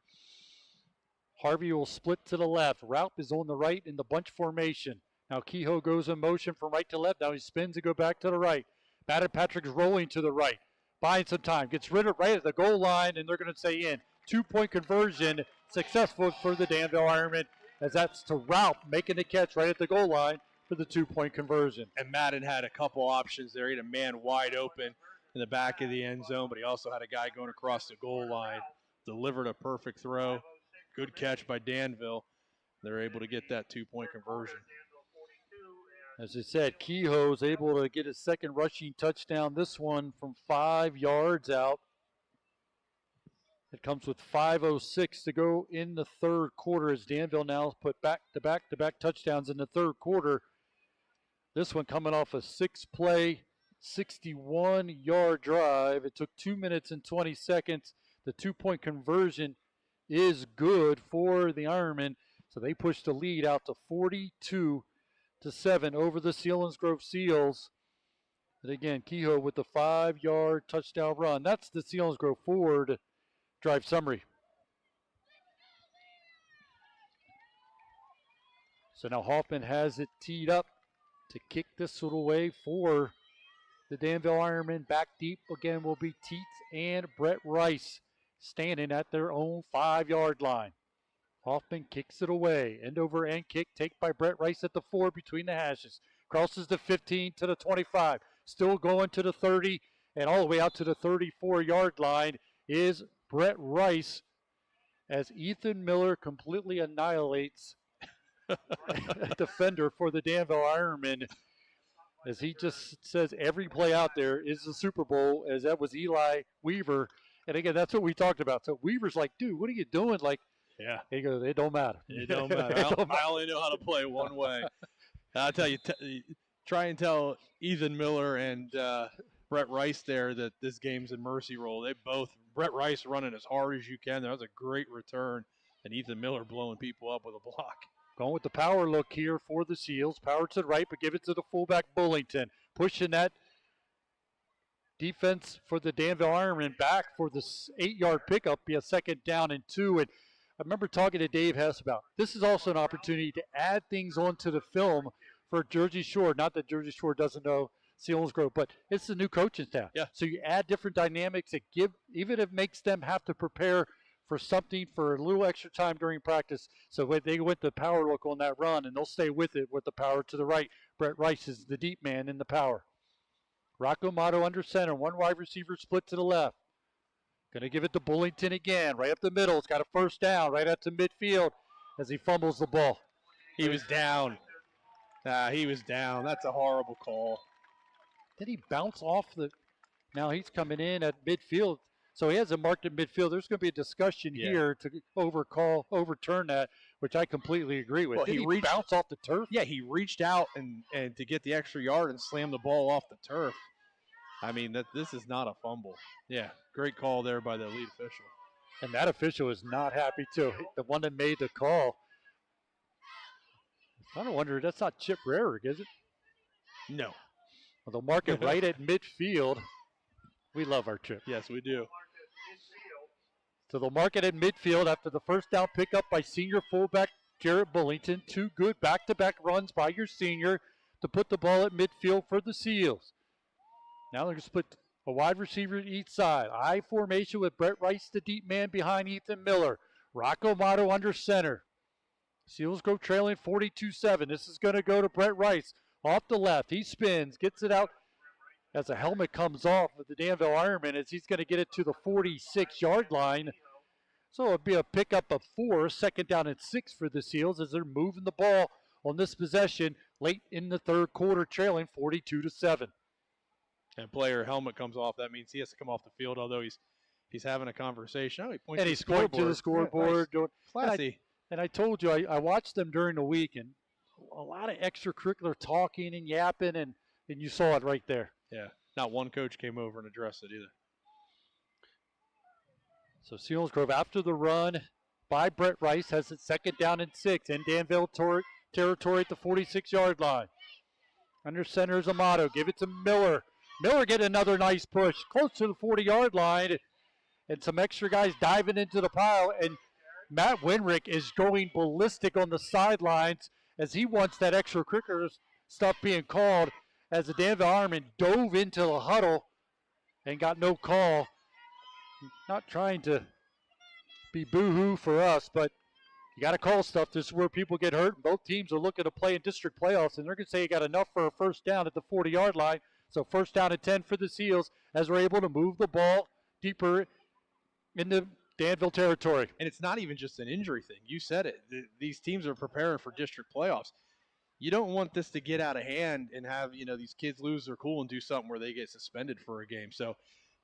Harvey will split to the left. Raup is on the right in the bunch formation. Now Kehoe goes in motion from right to left. Now he spins to go back to the right. Matt and Patrick's rolling to the right. Buying some time. Gets rid of right at the goal line, and they're going to say in. 2-point conversion successful for the Danville Ironmen, as that's to Raup making the catch right at the goal line for the 2-point conversion. And Madden had a couple options there. He had a man wide open in the back of the end zone, but he also had a guy going across the goal line. Delivered a perfect throw. Good catch by Danville. They're able to get that 2-point conversion. As I said, Kehoe is able to get his second rushing touchdown, this one from 5 yards out. It comes with 5:06 to go in the third quarter, as Danville now put back-to-back touchdowns in the third quarter. This one coming off a 6-play, 61-yard drive. It took 2 minutes and 20 seconds. The 2-point conversion is good for the Ironmen, so they push the lead out to 42-7 over the Selinsgrove Seals. And again, Kehoe with the 5-yard touchdown run. That's the Selinsgrove Ford drive summary. So now Hoffman has it teed up to kick this one away for the Danville Ironmen. Back deep again will be Teets and Brett Rice, standing at their own 5-yard line. Hoffman kicks it away. End over end kick, take by Brett Rice at the 4 between the hashes. Crosses the 15 to the 25. Still going to the 30 and all the way out to the 34-yard line is Brett Rice, as Ethan Miller completely annihilates a defender for the Danville Ironmen, as he just says every play out there is the Super Bowl, as that was Eli Weaver. And again, that's what we talked about. So Weaver's like, dude, what are you doing? Like, yeah. He goes, it don't matter. It don't matter. I only know how to play one way. I'll tell you, try and tell Ethan Miller and Brett Rice there that this game's a mercy roll. They both, Brett Rice running as hard as you can. That was a great return. And Ethan Miller blowing people up with a block. Going with the power look here for the Seals. Power to the right, but give it to the fullback Bullington. Pushing that defense for the Danville Ironmen back for the 8-yard pickup. Be a 2nd down and 2. And I remember talking to Dave Hess about this is also an opportunity to add things onto the film for Jersey Shore. Not that Jersey Shore doesn't know Selinsgrove, but it's the new coaching staff. Yeah. So you add different dynamics that give, even if it makes them have to prepare for something for a little extra time during practice. So when they went the power look on that run, and they'll stay with it with the power to the right. Brett Rice is the deep man in the power. Rocco Mato under center, one wide receiver split to the left. Going to give it to Bullington again, right up the middle. It's got a 1st down, right out to midfield as he fumbles the ball. He was down. He was down. That's a horrible call. Did he bounce off the? Now he's coming in at midfield. So he has it marked at midfield. There's going to be a discussion here to overturn that, which I completely agree with. Well, Did he bounce off the turf? Yeah, he reached out and to get the extra yard and slam the ball off the turf. I mean, this is not a fumble. Yeah, great call there by the lead official. And that official is not happy, too. The one that made the call. I don't wonder, that's not Chip Rarick, is it? No. Well, they'll mark it right at midfield. We love our Chip. Yes, we do. So they'll mark it at midfield after the 1st down pickup by senior fullback Jarrett Bullington. 2 good back-to-back runs by your senior to put the ball at midfield for the Seals. Now they're going to split a wide receiver at each side. I formation with Brett Rice, the deep man, behind Ethan Miller. Rocco Mato under center. Seals go trailing 42-7. This is going to go to Brett Rice off the left. He spins, gets it out as a helmet comes off of the Danville Ironmen, as he's going to get it to the 46-yard line. So it'll be a pickup of 4, 2nd down and 6 for the Seals as they're moving the ball on this possession late in the third quarter, trailing 42-7. And player helmet comes off. That means he has to come off the field, although he's having a conversation. Oh, he points and he's pointing to the scoreboard. Classy. And I told you, I watched them during the week, and a lot of extracurricular talking and yapping, and you saw it right there. Yeah, not one coach came over and addressed it either. So Selinsgrove, after the run by Brett Rice, has it 2nd down and 6 in Danville territory at the 46-yard line. Under center is Amato. Give it to Miller. Miller get another nice push close to the 40-yard line, and some extra guys diving into the pile, and Matt Winrick is going ballistic on the sidelines as he wants that extracurricular stuff being called, as the Danville Ironmen dove into the huddle and got no call. Not trying to be boo-hoo for us, but you got to call stuff. This is where people get hurt. Both teams are looking to play in district playoffs, and they're going to say you got enough for a first down at the 40-yard line. So 1st down and 10 for the Seals as we're able to move the ball deeper into Danville territory. And it's not even just an injury thing. You said it. These teams are preparing for district playoffs. You don't want this to get out of hand and have, these kids lose their cool and do something where they get suspended for a game. So,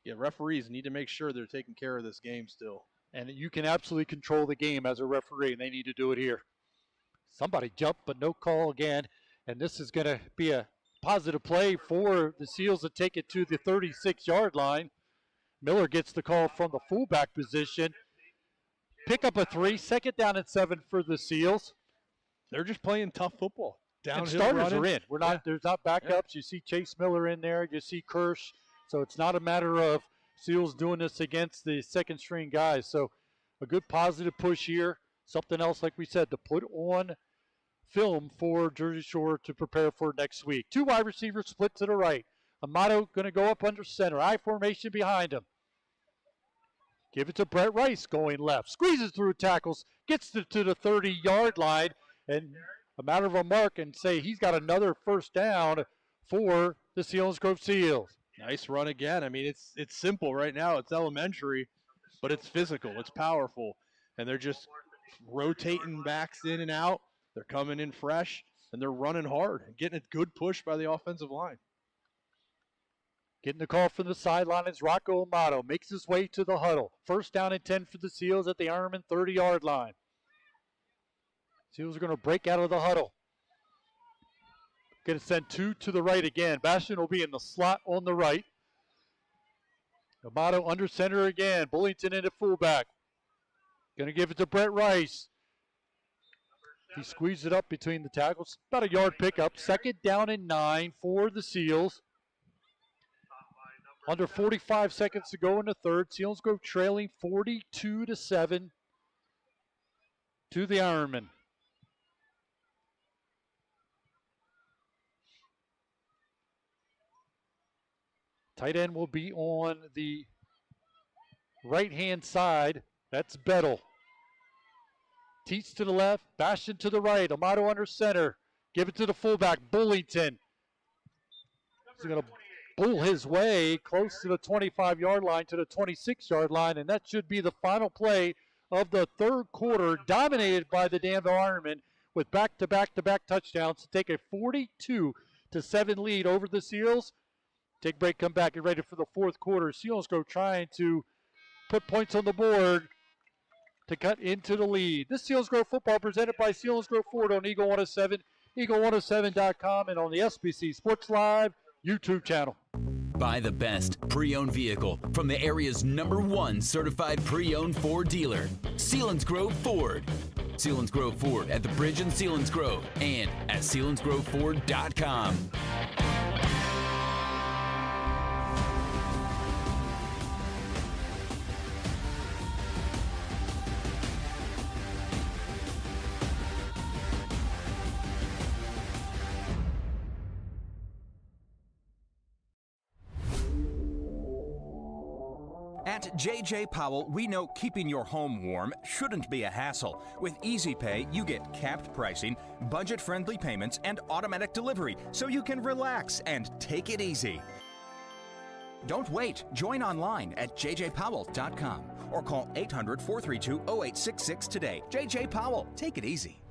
yeah, referees need to make sure they're taking care of this game still. And you can absolutely control the game as a referee, and they need to do it here. Somebody jumped, but no call again. And this is going to be a positive play for the Seals to take it to the 36-yard line. Miller gets the call from the fullback position. Pick up a 3, 2nd down and 7 for the Seals. They're just playing tough football. And starters are in. There's not backups. You see Chase Miller in there. You see Kirsch. So it's not a matter of Seals doing this against the second-string guys. So a good positive push here. Something else, like we said, to put on film for Jersey Shore to prepare for next week. 2 wide receivers split to the right. Amato going to go up under center. I formation behind him. Give it to Brett Rice going left. Squeezes through tackles. Gets to the 30-yard line. And a matter of a mark and say he's got another first down for the Selinsgrove Seals. Nice run again. I mean, it's simple right now. It's elementary, but it's physical. It's powerful. And they're just rotating backs in and out. They're coming in fresh, and they're running hard and getting a good push by the offensive line. Getting the call from the sideline is Rocco Amato. Makes his way to the huddle. 1st down and 10 for the Seals at the Ironman 30-yard line. Seals are going to break out of the huddle. Going to send 2 to the right again. Bastian will be in the slot on the right. Amato under center again. Bullington in at fullback. Going to give it to Brett Rice. He squeezed it up between the tackles. About a yard pickup. 2nd down and 9 for the Seals. Under 45 seconds to go in the third. Selinsgrove trailing 42-7 to the Ironmen. Tight end will be on the right-hand side. That's Bettel. Teets to the left, Bastian to the right. Amato under center. Give it to the fullback, Bullington. He's going to bull his way close to the 25-yard line to the 26-yard line, and that should be the final play of the third quarter, dominated by the Danville Ironmen with back-to-back-to-back touchdowns to take a 42-7 lead over the Seals. Take a break, come back, get ready for the fourth quarter. Selinsgrove trying to put points on the board to cut into the lead. This Selinsgrove football presented by Selinsgrove Ford on Eagle 107, eagle107.com, and on the SBC Sports Live YouTube channel. Buy the best pre-owned vehicle from the area's #1 certified pre-owned Ford dealer, Selinsgrove Ford. Selinsgrove Ford at the Bridge in Selinsgrove and at selinsgroveford.com. At J.J. Powell, we know keeping your home warm shouldn't be a hassle. With Easy Pay, you get capped pricing, budget-friendly payments, and automatic delivery, so you can relax and take it easy. Don't wait. Join online at jjpowell.com or call 800-432-0866 today. J.J. Powell, take it easy.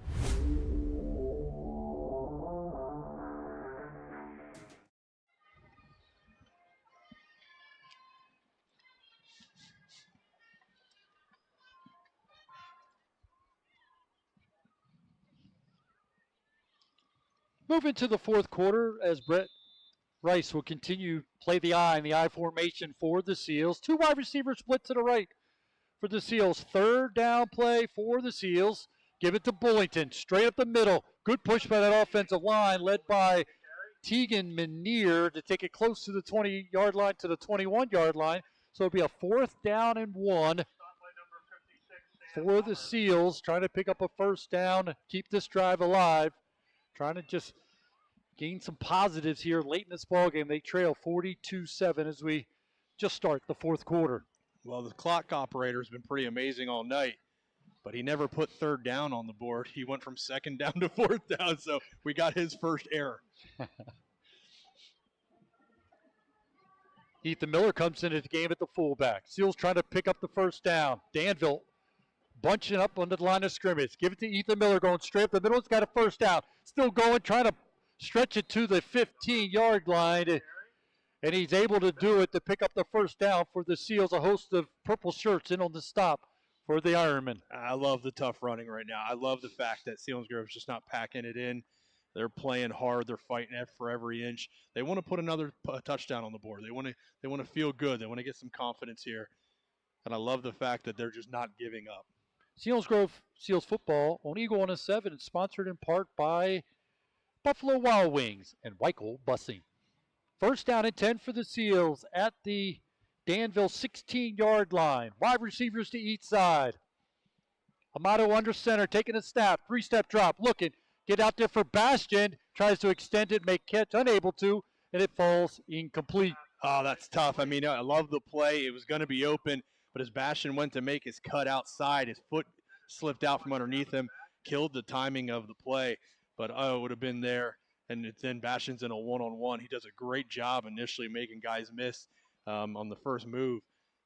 Move into the fourth quarter as Brett Rice will continue play the I in the I formation for the Seals. 2 wide receivers split to the right for the Seals. Third down play for the Seals. Give it to Bullington, straight up the middle. Good push by that offensive line led by Tegan Menier to take it close to the 20-yard line to the 21-yard line. So it'll be a 4th down and 1 for the Seals, trying to pick up a first down, keep this drive alive, trying to just gain some positives here late in this ballgame. They trail 42-7 as we just start the fourth quarter. Well, the clock operator has been pretty amazing all night, but he never put third down on the board. He went from second down to fourth down, so we got his first error. Ethan Miller comes into the game at the fullback. Seals trying to pick up the first down. Danville bunching up on the line of scrimmage. Give it to Ethan Miller going straight up the middle. It's got a first down. Still going, trying to stretch it to the 15-yard line. And he's able to do it to pick up the first down for the Seals. A host of purple shirts in on the stop for the Ironmen. I love the tough running right now. I love the fact that Selinsgrove's just not packing it in. They're playing hard. They're fighting for every inch. They want to put another touchdown on the board. They want to feel good. They want to get some confidence here. And I love the fact that they're just not giving up. Selinsgrove Seals football on Eagle 107 is sponsored in part by Buffalo Wild Wings and Weichel Busing. First down and 10 for the Seals at the Danville 16-yard line. Wide receivers to each side. Amato under center, taking a snap, 3-step drop, looking. Get out there for Bastion. Tries to extend it, make catch, unable to, and it falls incomplete. Oh, that's tough. I mean, I love the play. It was going to be open, but as Bastion went to make his cut outside, his foot slipped out from underneath him, killed the timing of the play. But it would have been there. And then Bastion's in a one-on-one. He does a great job initially making guys miss on the first move.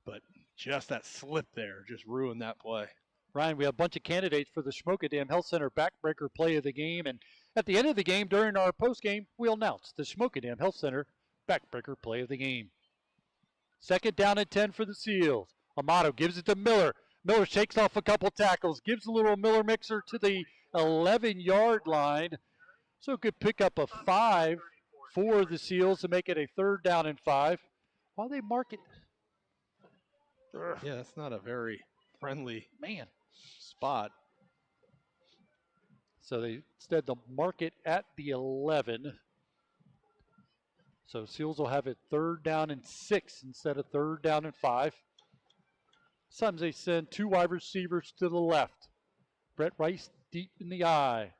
But just that slip there just ruined that play. Ryan, we have a bunch of candidates for the Schmokadam Health Center backbreaker play of the game. And at the end of the game, during our postgame, we'll announce the Schmokadam Health Center backbreaker play of the game. Second down and 10 for the Seals. Amato gives it to Miller. Miller shakes off a couple tackles, gives a little Miller mixer to the 11-yard line. So could pick up a 5 for the Seals to make it a 3rd down and 5. While they mark it. Yeah, that's not a very friendly man spot. So they instead they'll mark it at the 11. So Seals will have it 3rd down and 6 instead of 3rd down and 5. Sometimes they send 2 wide receivers to the left. Brett Rice deep in the eye.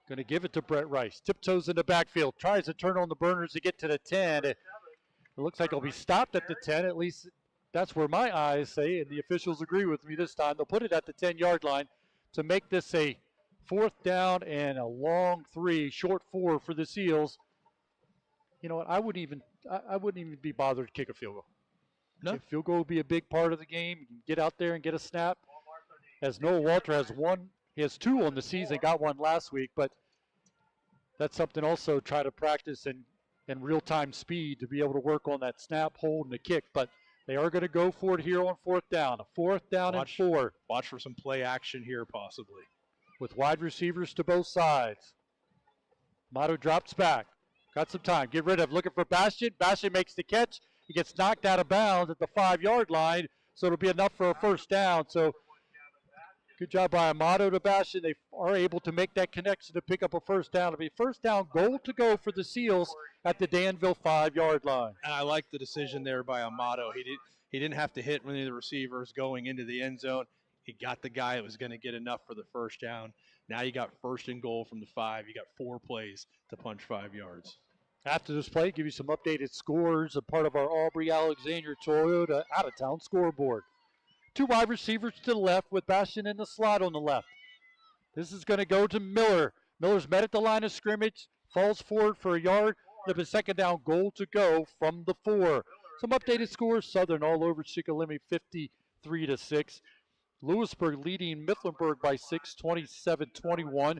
Going to give it to Brett Rice. Tiptoes in the backfield. Tries to turn on the burners to get to the 10. It looks like he'll be stopped at the 10. At least that's where my eyes say, and the officials agree with me this time. They'll put it at the 10-yard line to make this a 4th down and a long 3, short 4 for the Seals. You know what? I wouldn't even be bothered to kick a field goal. No. Field goal would be a big part of the game. You can get out there and get a snap. As Noah Walter has 1. He has 2 on the season, got 1 last week, but that's something also try to practice in real-time speed to be able to work on that snap, hold, and the kick. But they are going to go for it here on 4th down. A 4th down and 4. Watch for some play action here possibly. With wide receivers to both sides. Mato drops back. Got some time. Get rid of. Looking for Bastion. Bastion makes the catch. He gets knocked out of bounds at the 5-yard line, so it'll be enough for a 1st down. So good job by Amato to Bastion. They are able to make that connection to pick up a 1st down. It'll be 1st down, goal to go for the Seals at the Danville 5-yard line. And I like the decision there by Amato. He didn't have to hit any of the receivers going into the end zone. He got the guy that was going to get enough for the 1st down. Now you got 1st and goal from the 5. You got 4 plays to punch 5 yards. After this play, give you some updated scores, a part of our Aubrey Alexander Toyota out-of-town scoreboard. 2 wide receivers to the left with Bastion in the slot on the left. This is going to go to Miller. Miller's met at the line of scrimmage, falls forward for a yard. There's a 2nd down, goal to go from the 4. Some updated scores, Southern all over Shikellamy 53-6. Lewisburg leading Mifflinburg by 6, 27-21.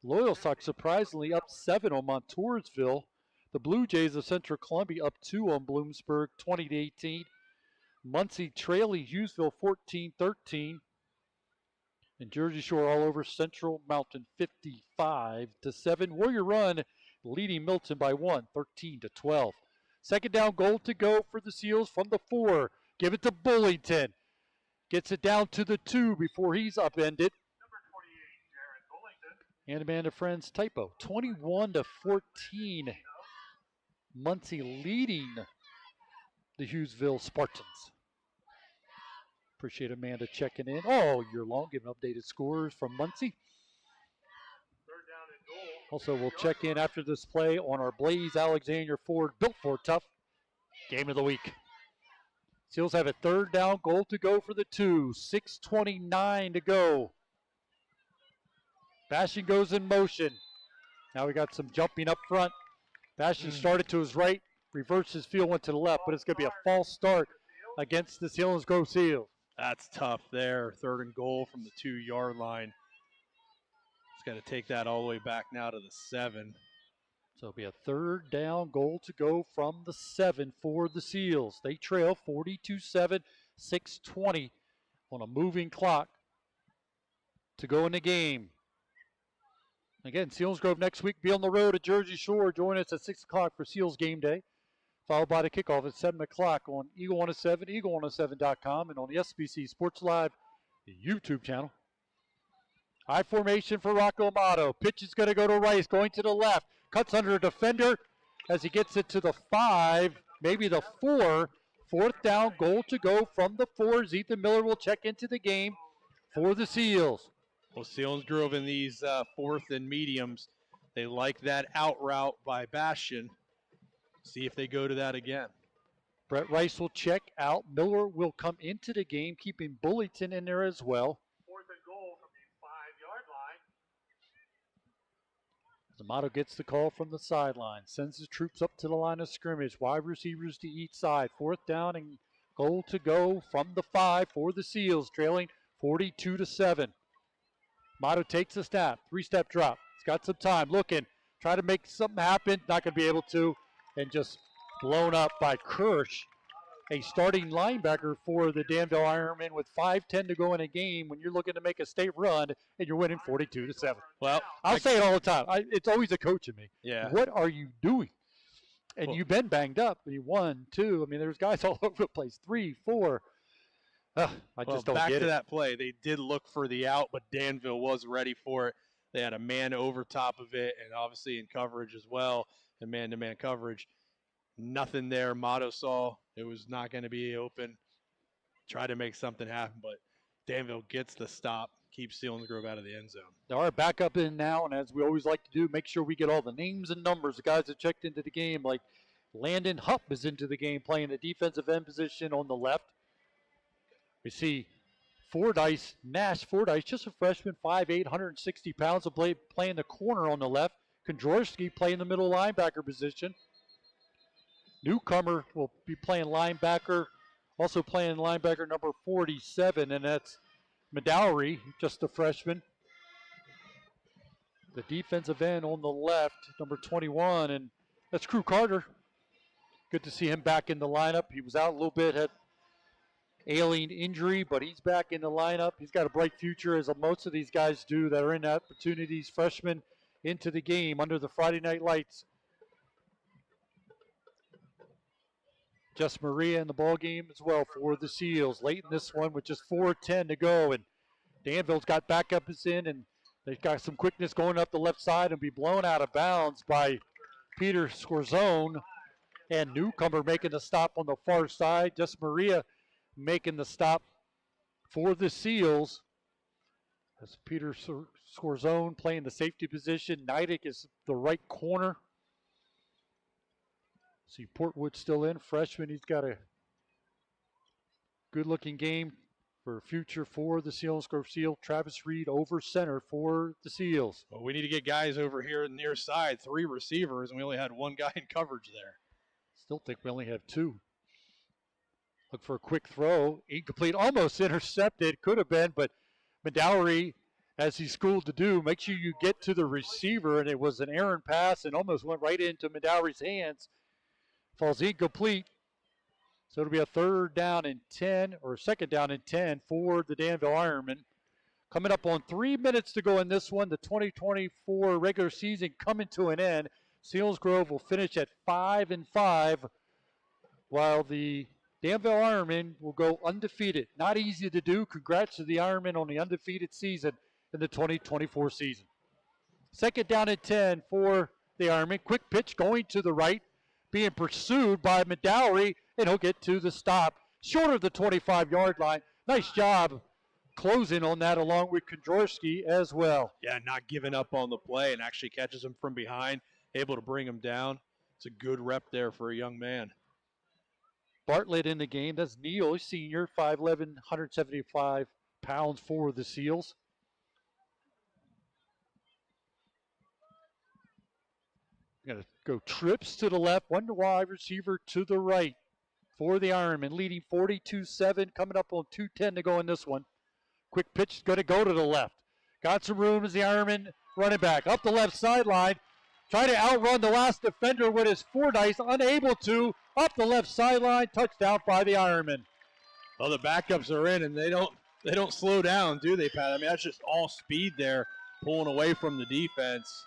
Loyalsock surprisingly up 7 on Montoursville. The Blue Jays of Central Columbia up 2 on Bloomsburg, 20-18. Muncie trailing Hughesville 14-13. And Jersey Shore all over Central Mountain 55-7. Warrior Run leading Milton by 1, 13-12. Second down, goal to go for the Seals from the 4. Give it to Bullington. Gets it down to the 2 before he's upended. And Amanda Friends typo. 21-14. Muncie leading the Hughesville Spartans. Appreciate Amanda checking in all year long, giving updated scores from Muncie. Also, we'll check in after this play on our Blaze Alexander Ford Built for Tough Game of the Week. Seals have a third down, goal to go for the 2. 6:29 to go. Bastion goes in motion. Now we got some jumping up front. Bastion started to his right, reversed his field, went to the left, but it's going to be a false start against the Selinsgrove Seals. That's tough there. 3rd and goal from the 2-yard line. It's got to take that all the way back now to the 7. So it'll be a third down, goal to go from the 7 for the Seals. They trail 42-7, 6:20 on a moving clock to go in the game. Again, Selinsgrove next week be on the road at Jersey Shore. Join us at 6 o'clock for Seals game day, followed by the kickoff at 7 o'clock on Eagle 107, eagle107.com, and on the SBC Sports Live YouTube channel. High formation for Rocco Amato. Pitch is going to go to Rice, going to the left. Cuts under a defender as he gets it to the 5, maybe the 4. 4th down, goal to go from the 4. Ethan Miller will check into the game for the Seals. Well, Selinsgrove in these 4th and mediums, they like that out route by Bastion. See if they go to that again. Brett Rice will check out. Miller will come into the game, keeping Bullington in there as well. 4th and goal from the 5-yard line. Amato gets the call from the sideline, sends his troops up to the line of scrimmage. Wide receivers to each side. 4th down and goal to go from the 5 for the Seals, trailing 42-7. Amato takes a snap, 3-step drop. He's got some time, looking, try to make something happen. Not going to be able to, and just blown up by Kirsch, a starting linebacker for the Danville Ironmen with 5:10 to go in a game when you're looking to make a state run and you're winning 42-7. Well, I'll say it all the time. It's always a coach in me. Yeah. What are you doing? And you've been banged up. You 1, 2. I mean, there's guys all over the place. 3, 4. I just don't back get to it. that play. They did look for the out, but Danville was ready for it. They had a man over top of it, and obviously in coverage as well, and man-to-man coverage. Nothing there. Motto saw it was not going to be open. Tried to make something happen, but Danville gets the stop, keeps Selinsgrove out of the end zone. All right, back up in now, and as we always like to do, make sure we get all the names and numbers. The guys that checked into the game, like Landon Hupp is into the game, playing the defensive end position on the left. We see Nash Fordyce, just a freshman, 5'8", 160 pounds, playing the corner on the left. Kondrowski playing the middle linebacker position. Newcomer will be playing linebacker, also playing linebacker number 47, and that's Medowery, just a freshman. The defensive end on the left, number 21, and that's Crew Carter. Good to see him back in the lineup. He was out a little bit, had ailing injury, but he's back in the lineup. He's got a bright future, as most of these guys do that are in opportunities, freshmen into the game under the Friday night lights. Jess Maria in the ball game as well for the Seals. Late in this one with just 4:10 to go, and Danville's got backups in, and they've got some quickness going up the left side and be blown out of bounds by Peter Scorzone, and Newcomer making the stop on the far side. Jess Maria making the stop for the Seals. That's Peter Scorzone playing the safety position. Neidick is the right corner. See Portwood still in, freshman. He's got a good-looking game for future for the Selinsgrove Seal. Travis Reed over center for the Seals. Well, we need to get guys over here on the near side. 3 receivers, and we only had 1 guy in coverage there. Still think we only have 2. Look for a quick throw. Incomplete, almost intercepted. Could have been, but Medowery, as he's schooled to do, make sure you get to the receiver, and it was an errant pass and almost went right into Medowery's hands. Falls incomplete. So it'll be a 3rd down and 10, or 2nd down and 10 for the Danville Ironmen. Coming up on 3 minutes to go in this one, the 2024 regular season coming to an end. Selinsgrove will finish at 5-5, while the Danville Ironmen will go undefeated. Not easy to do. Congrats to the Ironmen on the undefeated season in the 2024 season. Second down and 10 for the Ironmen. Quick pitch going to the right, being pursued by Medowry, and he'll get to the stop. Short of the 25-yard line. Nice job closing on that along with Kondrowski as well. Yeah, not giving up on the play and actually catches him from behind, able to bring him down. It's a good rep there for a young man. Bartlett in the game. That's Neal, senior, 5'11", 175 pounds for the Seals. Going to go trips to the left, one wide receiver to the right for the Ironmen, leading 42-7, coming up on 2:10 to go in this one. Quick pitch, going to go to the left. Got some room as the Ironman running back. Up the left sideline. Trying to outrun the last defender with his Fordyce. Unable to. Up the left sideline. Touchdown by the Ironman. Well, the backups are in, and they don't slow down, do they, Pat? I mean, that's just all speed there, pulling away from the defense.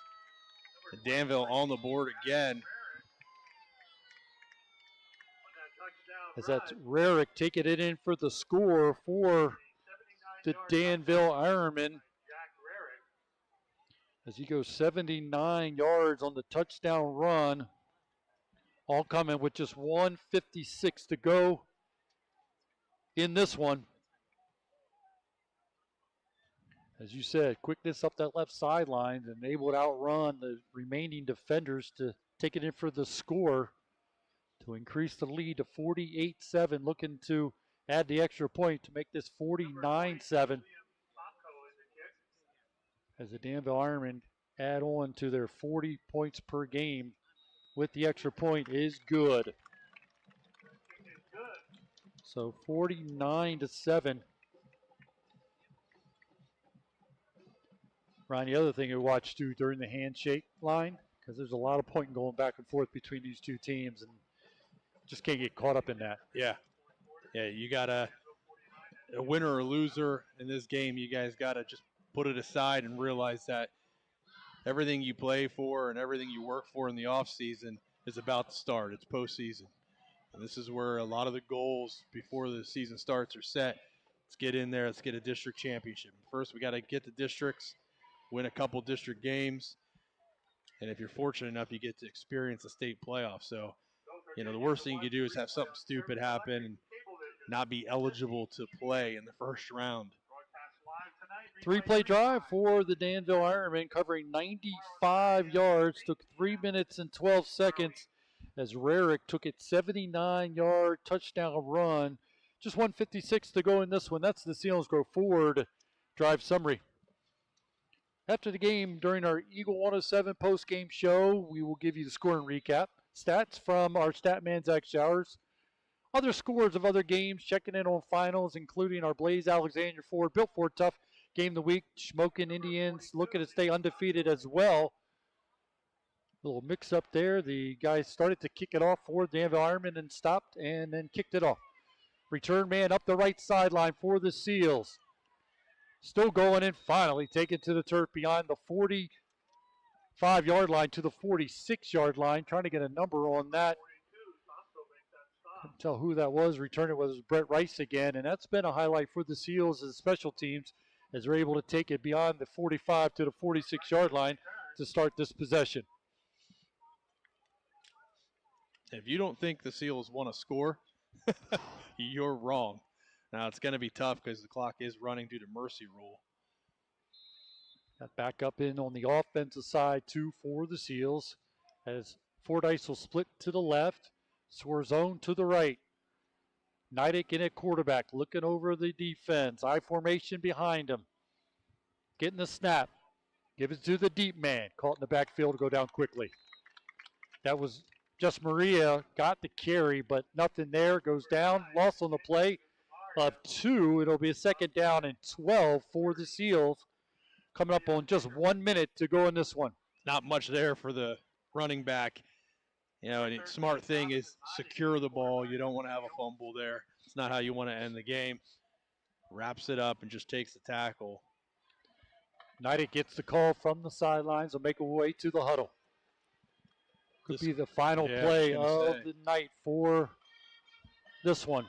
And Danville on the board again. As that's Rarick taking it in for the score for the Danville Ironmen. As he goes 79 yards on the touchdown run. All coming with just 1:56 to go in this one. As you said, quickness up that left sideline and able to outrun the remaining defenders to take it in for the score to increase the lead to 48-7, looking to add the extra point to make this 49-7. As the Danville Ironmen add on to their 40 points per game with the extra point is good. So 49-7. Ryan, the other thing we watched too during the handshake line, because there's a lot of pointing going back and forth between these two teams, and just can't get caught up in that. Yeah, you got a winner or loser in this game. You guys got to just put it aside and realize that everything you play for and everything you work for in the offseason is about to start. It's postseason. And this is where a lot of the goals before the season starts are set. Let's get in there. Let's get a district championship. First, we got to get the districts, win a couple district games, and if you're fortunate enough, you get to experience a state playoff. So, the worst thing you can do is have something stupid happen and not be eligible to play in the first round. 3-play drive for the Danville Ironmen, covering 95 yards, took 3 minutes and 12 seconds as Rarick took it 79-yard touchdown run. Just 1:56 to go in this one. That's the Selinsgrove Ford drive summary. After the game, during our Eagle 107 post-game show, we will give you the scoring recap, stats from our Statman Zach Showers, other scores of other games, checking in on finals, including our Blaze Alexander Ford, Built Ford Tough game of the week, Smoking Indians looking to stay undefeated as well. A little mix-up there. The guys started to kick it off for Danville Ironmen and stopped and then kicked it off. Return man up the right sideline for the Seals. Still going in, finally taken to the turf beyond the 45-yard line to the 46-yard line. Trying to get a number on that. Couldn't tell who that was. Returning was Brett Rice again, and that's been a highlight for the Seals as special teams as they're able to take it beyond the 45 to the 46-yard line to start this possession. If you don't think the Seals want to score, you're wrong. Now, it's going to be tough because the clock is running due to mercy rule. Got back up in on the offensive side, too, for the Seals, as Fordyce will split to the left, Swarzone to the right. Neidick in at quarterback, looking over the defense. I formation behind him. Getting the snap. Give it to the deep man. Caught in the backfield to go down quickly. That was just Maria. Got the carry, but nothing there. Goes down. Loss on the play of 2. It'll be a second down and 12 for the Seals. Coming up on just 1 minute to go in this one. Not much there for the running back. And the smart thing is secure the ball. You don't want to have a fumble there. It's not how you want to end the game. Wraps it up and just takes the tackle. Neidig gets the call from the sidelines. Will make a way to the huddle. Could be the final play of the night for this one.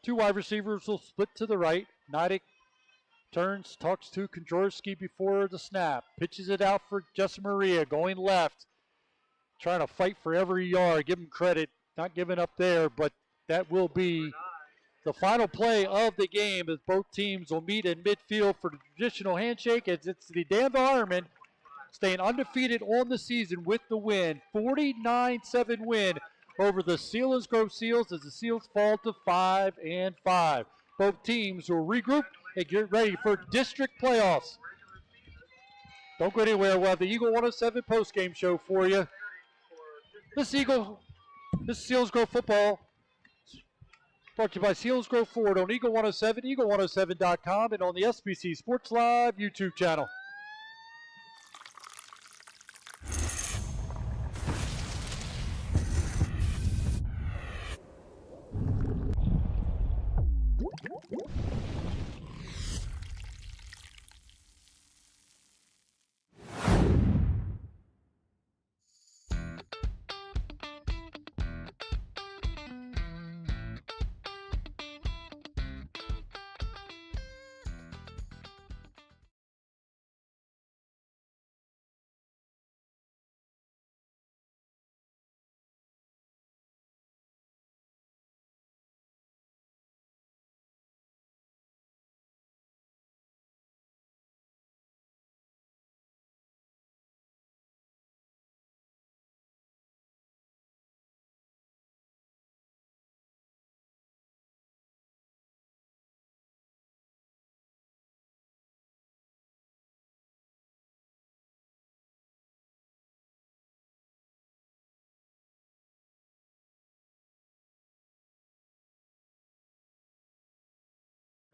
Two wide receivers will split to the right. Neidig turns, talks to Kondrowski before the snap. Pitches it out for Justin Maria, going left. Trying to fight for every yard. Give him credit. Not giving up there, but that will be the final play of the game as both teams will meet in midfield for the traditional handshake as it's the Danville Ironmen staying undefeated on the season with the win. 49-7 win over the Selinsgrove Seals as the Seals fall to 5-5. Both teams will regroup and get ready for district playoffs. Don't go anywhere. We'll have the Eagle 107 postgame show for you. This Selinsgrove football brought to you by Selinsgrove Ford on Eagle 107, eagle107.com, and on the SBC Sports Live YouTube channel.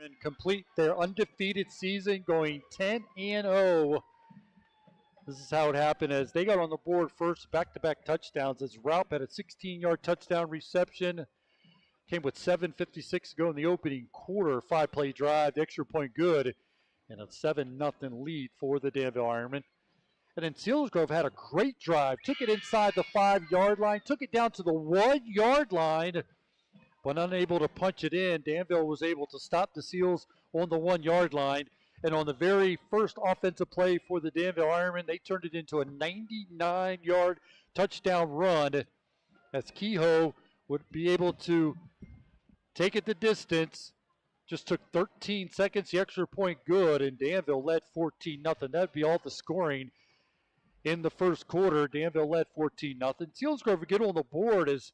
And complete their undefeated season, going 10-0. This is how it happened as they got on the board first, back-to-back touchdowns as Raup had a 16-yard touchdown reception. Came with 7:56 to go in the opening quarter, 5-play drive, the extra point good, and a 7-0 lead for the Danville Ironmen. And then Selinsgrove had a great drive, took it inside the 5-yard line, took it down to the 1-yard line, but unable to punch it in. Danville was able to stop the Seals on the 1-yard line. And on the very first offensive play for the Danville Ironmen, they turned it into a 99-yard touchdown run as Kehoe would be able to take it the distance. Just took 13 seconds, the extra point good, and Danville led 14-0. That'd be all the scoring in the first quarter. Danville led 14-0. Selinsgrove would get on the board as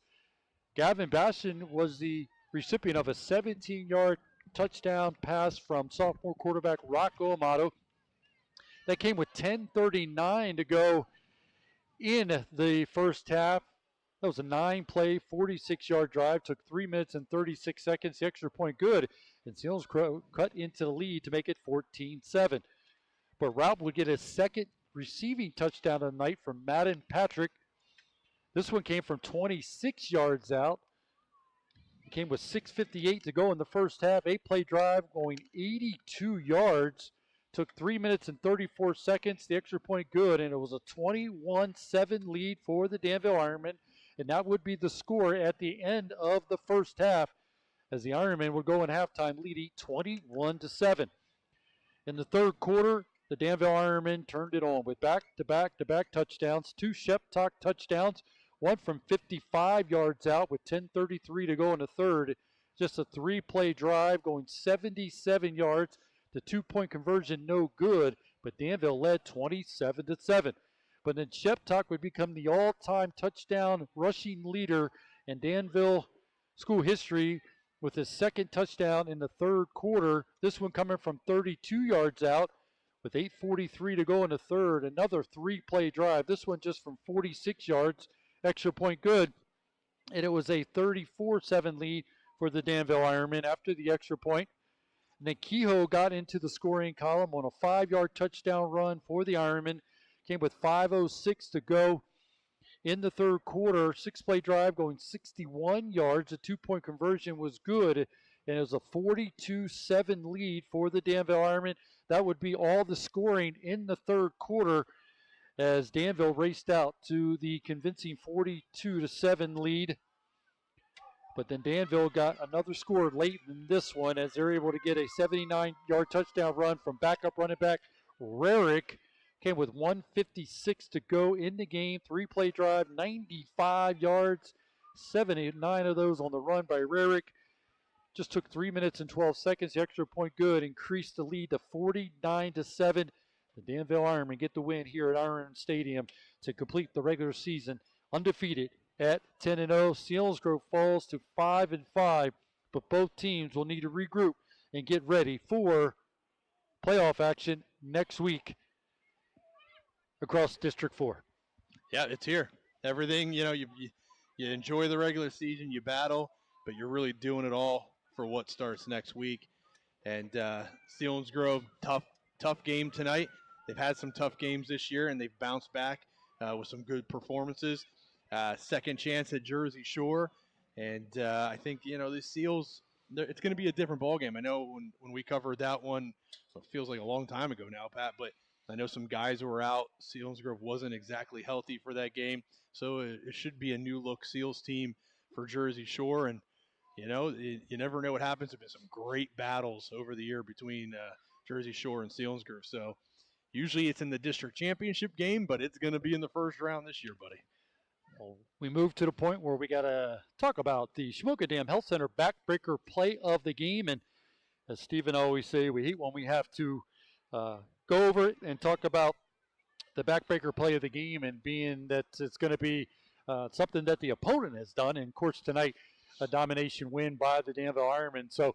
Gavin Bastian was the recipient of a 17-yard touchdown pass from sophomore quarterback Rocco Amato. That came with 10:39 to go in the first half. That was a 9-play, 46-yard drive. Took 3 minutes and 36 seconds. The extra point good. And Selinsgrove cut into the lead to make it 14-7. But Raup would get his second receiving touchdown of the night from Madden Patrick. This one came from 26 yards out. It came with 6:58 to go in the first half. 8-play drive going 82 yards. Took 3 minutes and 34 seconds. The extra point good, and it was a 21-7 lead for the Danville Ironmen. And that would be the score at the end of the first half as the Ironmen would go in halftime leading 21-7. In the third quarter, the Danville Ironmen turned it on with back-to-back touchdowns, 2 Sheptalk touchdowns, one from 55 yards out with 10:33 to go in the third. Just a 3-play drive going 77 yards. The 2-point conversion no good, but Danville led 27-7. But then Sheptalk would become the all-time touchdown rushing leader in Danville school history with his second touchdown in the third quarter. This one coming from 32 yards out with 8:43 to go in the third. Another 3-play drive. This one just from 46 yards. Extra point good. And it was a 34-7 lead for the Danville Ironmen after the extra point. And then Kehoe got into the scoring column on a 5-yard touchdown run for the Ironmen. Came with 5:06 to go in the third quarter. 6-play drive going 61 yards. The 2-point conversion was good. and it was a 42-7 lead for the Danville Ironmen. That would be all the scoring in the third quarter as Danville raced out to the convincing 42-7 lead. But then Danville got another score late in this one as they're able to get a 79-yard touchdown run from backup running back Rarick. Came with 1:56 to go in the game. 3-play drive, 95 yards, 79 of those on the run by Rarick. Just took 3 minutes and 12 seconds. The extra point good increased the lead to 49-7. The Danville Ironmen get the win here at Ironman Stadium to complete the regular season undefeated at 10-0. Selinsgrove falls to 5-5, but both teams will need to regroup and get ready for playoff action next week across District 4. Yeah, it's here. Everything, you enjoy the regular season, you battle, but you're really doing it all for what starts next week. And Selinsgrove, tough game tonight. They've had some tough games this year, and they've bounced back with some good performances. Second chance at Jersey Shore, and I think the Seals. It's going to be a different ballgame. I know when we covered that one, it feels like a long time ago now, Pat. But I know some guys were out. Selinsgrove wasn't exactly healthy for that game, so it should be a new look Seals team for Jersey Shore. And you never know what happens. There've been some great battles over the year between Jersey Shore and Selinsgrove. So usually it's in the district championship game, but it's going to be in the first round this year, buddy. Well, we move to the point where we got to talk about the Shamokin Dam Health Center backbreaker play of the game. And as Stephen always say, we hate when we have to go over it and talk about the backbreaker play of the game, and being that it's going to be something that the opponent has done. And, of course, tonight, a domination win by the Danville Ironmen. So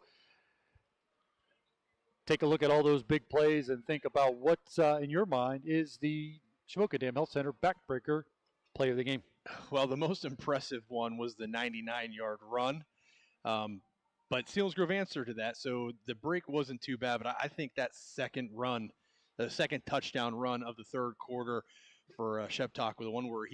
take a look at all those big plays and think about what's in your mind is the Shamokin Dam Health Center backbreaker play of the game. Well, the most impressive one was the 99-yard run, but Selinsgrove answered to that, so the break wasn't too bad. But I think that second run, the second touchdown run of the third quarter for Sheptok, was the one where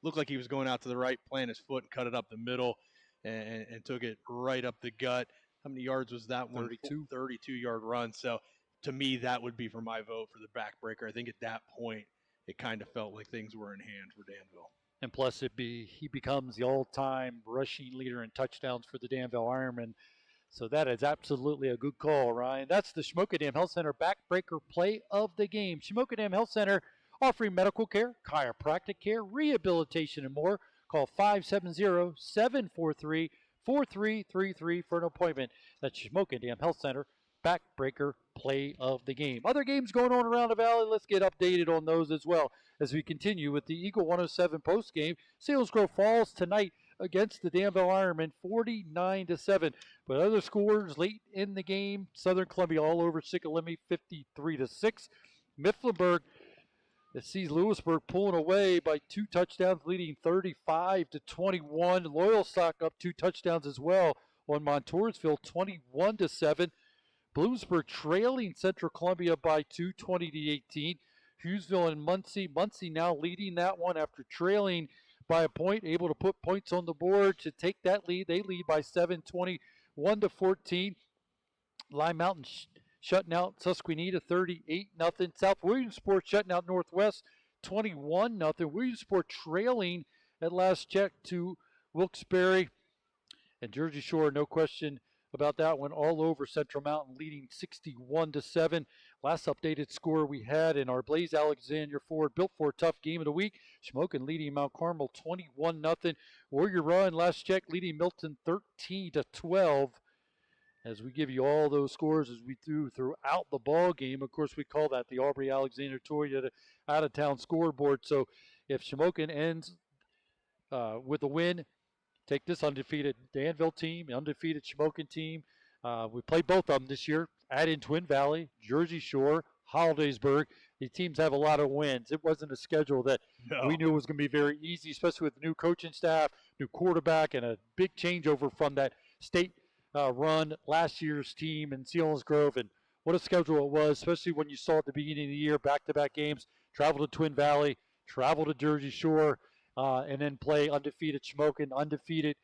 looked like he was going out to the right, planted his foot, and cut it up the middle, and took it right up the gut. How many yards was that one? 32. 32-yard run. So to me, that would be for my vote for the backbreaker. I think at that point, it kind of felt like things were in hand for Danville. And plus, he becomes the all-time rushing leader in touchdowns for the Danville Ironmen. So that is absolutely a good call, Ryan. That's the Shamokin Dam Health Center backbreaker play of the game. Shamokin Dam Health Center offering medical care, chiropractic care, rehabilitation, and more. Call 570-743-4333 for an appointment. That's Shamokin Dam Health Center backbreaker play of the game. Other games going on around the valley, let's get updated on those as well as we continue with the Eagle 107 post game. Selinsgrove falls tonight against the Danville Ironmen 49-7. But other scores late in the game, Southern Columbia all over Sikalimi 53-6. Mifflinburg that sees Lewisburg pulling away by 2 touchdowns, leading 35-21. Loyalstock up 2 touchdowns as well on Montoursville 21-7. Bloomsburg trailing Central Columbia by 2, 20-18. Hughesville and Muncie. Muncie now leading that one after trailing by a point, able to put points on the board to take that lead. They lead by 7, 21-14. Lime Mountain shutting out Susquehanna 38-0. South Williamsport shutting out Northwest 21-0. Williamsport trailing at last check to Wilkes-Barre. And Jersey Shore, no question about that one, all over Central Mountain, leading 61-7. Last updated score we had in our Blaze Alexander Ford Built for Tough game of the week. Shamokin leading Mount Carmel 21-0. Warrior Run last check leading Milton 13-12. As we give you all those scores as we threw throughout the ball game. Of course, we call that the Aubrey Alexander Toyota out-of-town scoreboard. So if Shamokin ends with a win, take this undefeated Danville team, undefeated Shamokin team. We played both of them this year. Add in Twin Valley, Jersey Shore, Hollidaysburg. These teams have a lot of wins. It wasn't a schedule that we knew was going to be very easy, especially with the new coaching staff, new quarterback, and a big changeover from that state run last year's team in Selinsgrove. And what a schedule it was, especially when you saw at the beginning of the year, back-to-back games, travel to Twin Valley, travel to Jersey Shore, and then play undefeated Shamokin, undefeated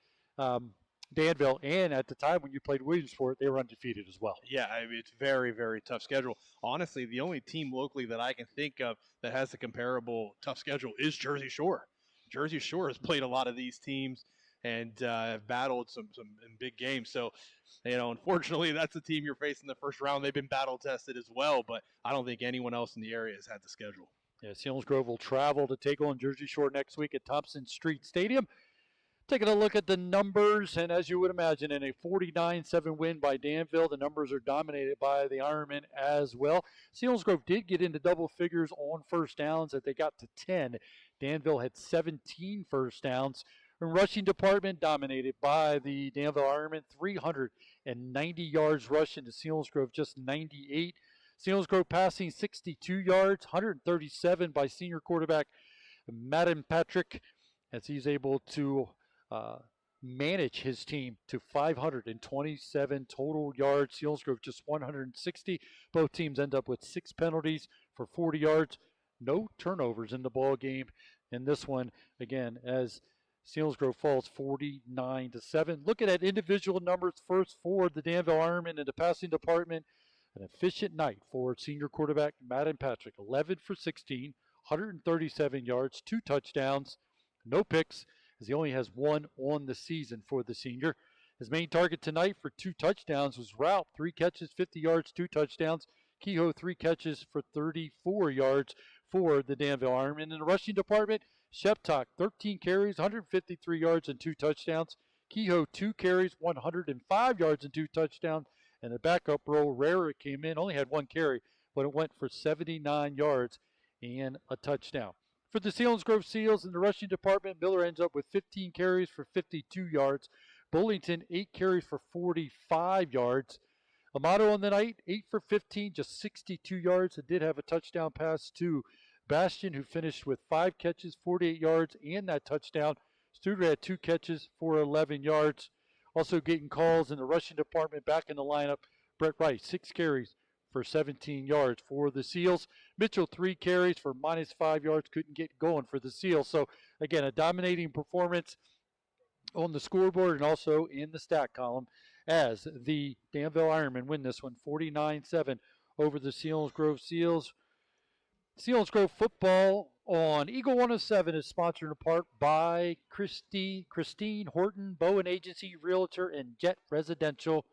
Danville, and at the time when you played Williamsport, they were undefeated as well. Yeah, I mean, it's very, very tough schedule. Honestly, the only team locally that I can think of that has a comparable tough schedule is Jersey Shore. Jersey Shore has played a lot of these teams and have battled some in big games. So, unfortunately, that's the team you're facing in the first round. They've been battle tested as well, but I don't think anyone else in the area has had the schedule. Yeah, Selinsgrove will travel to take on Jersey Shore next week at Thompson Street Stadium. Taking a look at the numbers, and as you would imagine, in a 49-7 win by Danville, the numbers are dominated by the Ironmen as well. Selinsgrove did get into double figures on first downs that they got to 10. Danville had 17 first downs. And rushing department dominated by the Danville Ironmen, 390 yards rushing to Selinsgrove, just 98. Selinsgrove passing 62 yards, 137 by senior quarterback Madden Patrick, as he's able to manage his team to 527 total yards. Selinsgrove just 160. Both teams end up with 6 penalties for 40 yards. No turnovers in the ball game in this one, again, as Selinsgrove falls 49-7. Looking at individual numbers first for the Danville Ironmen in the passing department. An efficient night for senior quarterback Madden Patrick. 11 for 16, 137 yards, 2 touchdowns, no picks, as he only has 1 on the season for the senior. His main target tonight for 2 touchdowns was Ralph, 3 catches, 50 yards, 2 touchdowns. Kehoe, 3 catches for 34 yards for the Danville Ironmen. In the rushing department, Sheptock, 13 carries, 153 yards, and 2 touchdowns. Kehoe, 2 carries, 105 yards, and 2 touchdowns. And the backup role, Rara came in, only had 1 carry, but it went for 79 yards and a touchdown. For the Selinsgrove Seals in the rushing department, Miller ends up with 15 carries for 52 yards. Bullington, 8 carries for 45 yards. Amato on the night, 8 for 15, just 62 yards. It did have a touchdown pass to Bastion, who finished with 5 catches, 48 yards, and that touchdown. Studer had 2 catches for 11 yards. Also getting calls in the rushing department, back in the lineup, Brett Rice, 6 carries for 17 yards for the Seals. Mitchell, 3 carries for -5 yards, couldn't get going for the Seals. So, again, a dominating performance on the scoreboard and also in the stat column as the Danville Ironmen win this one 49-7 over the Selinsgrove Seals. Selinsgrove football on Eagle 107 is sponsored in part by Christine Horton, Bowen Agency, Realtor, and Jet Residential.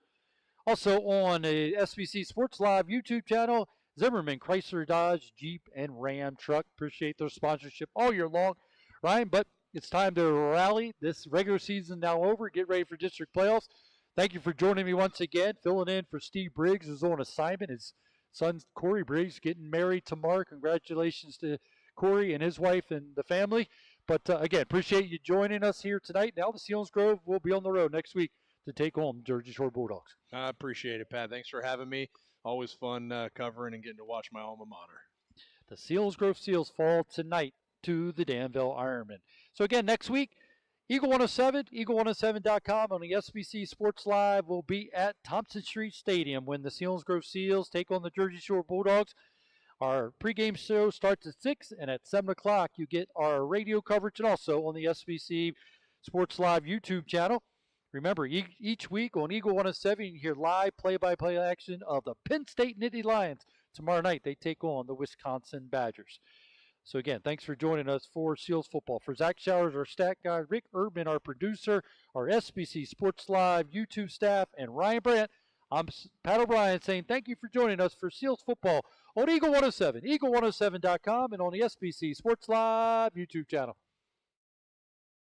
Also on a SBC Sports Live YouTube channel, Zimmerman, Chrysler, Dodge, Jeep, and Ram truck. Appreciate their sponsorship all year long, Ryan, but it's time to rally. This regular season now over. Get ready for district playoffs. Thank you for joining me once again. Filling in for Steve Briggs, who's on assignment. His son, Corey Briggs, getting married tomorrow. Congratulations to Corey and his wife and the family. But again, appreciate you joining us here tonight. Now the Selinsgrove will be on the road next week to take on Jersey Shore Bulldogs. I appreciate it, Pat. Thanks for having me. Always fun covering and getting to watch my alma mater. The Selinsgrove Seals fall tonight to the Danville Ironmen. So again, next week, Eagle 107, eagle107.com on the SBC Sports Live will be at Thompson Street Stadium when the Selinsgrove Seals take on the Jersey Shore Bulldogs. Our pregame show starts at 6, and at 7 o'clock you get our radio coverage and also on the SBC Sports Live YouTube channel. Remember, each week on Eagle 107, you can hear live play-by-play action of the Penn State Nittany Lions. Tomorrow night, they take on the Wisconsin Badgers. So, again, thanks for joining us for Seals Football. For Zach Showers, our stat guy, Rick Erdman, our producer, our SBC Sports Live YouTube staff, and Ryan Brandt, I'm Pat O'Brien saying thank you for joining us for Seals Football on Eagle 107, eagle107.com, and on the SBC Sports Live YouTube channel.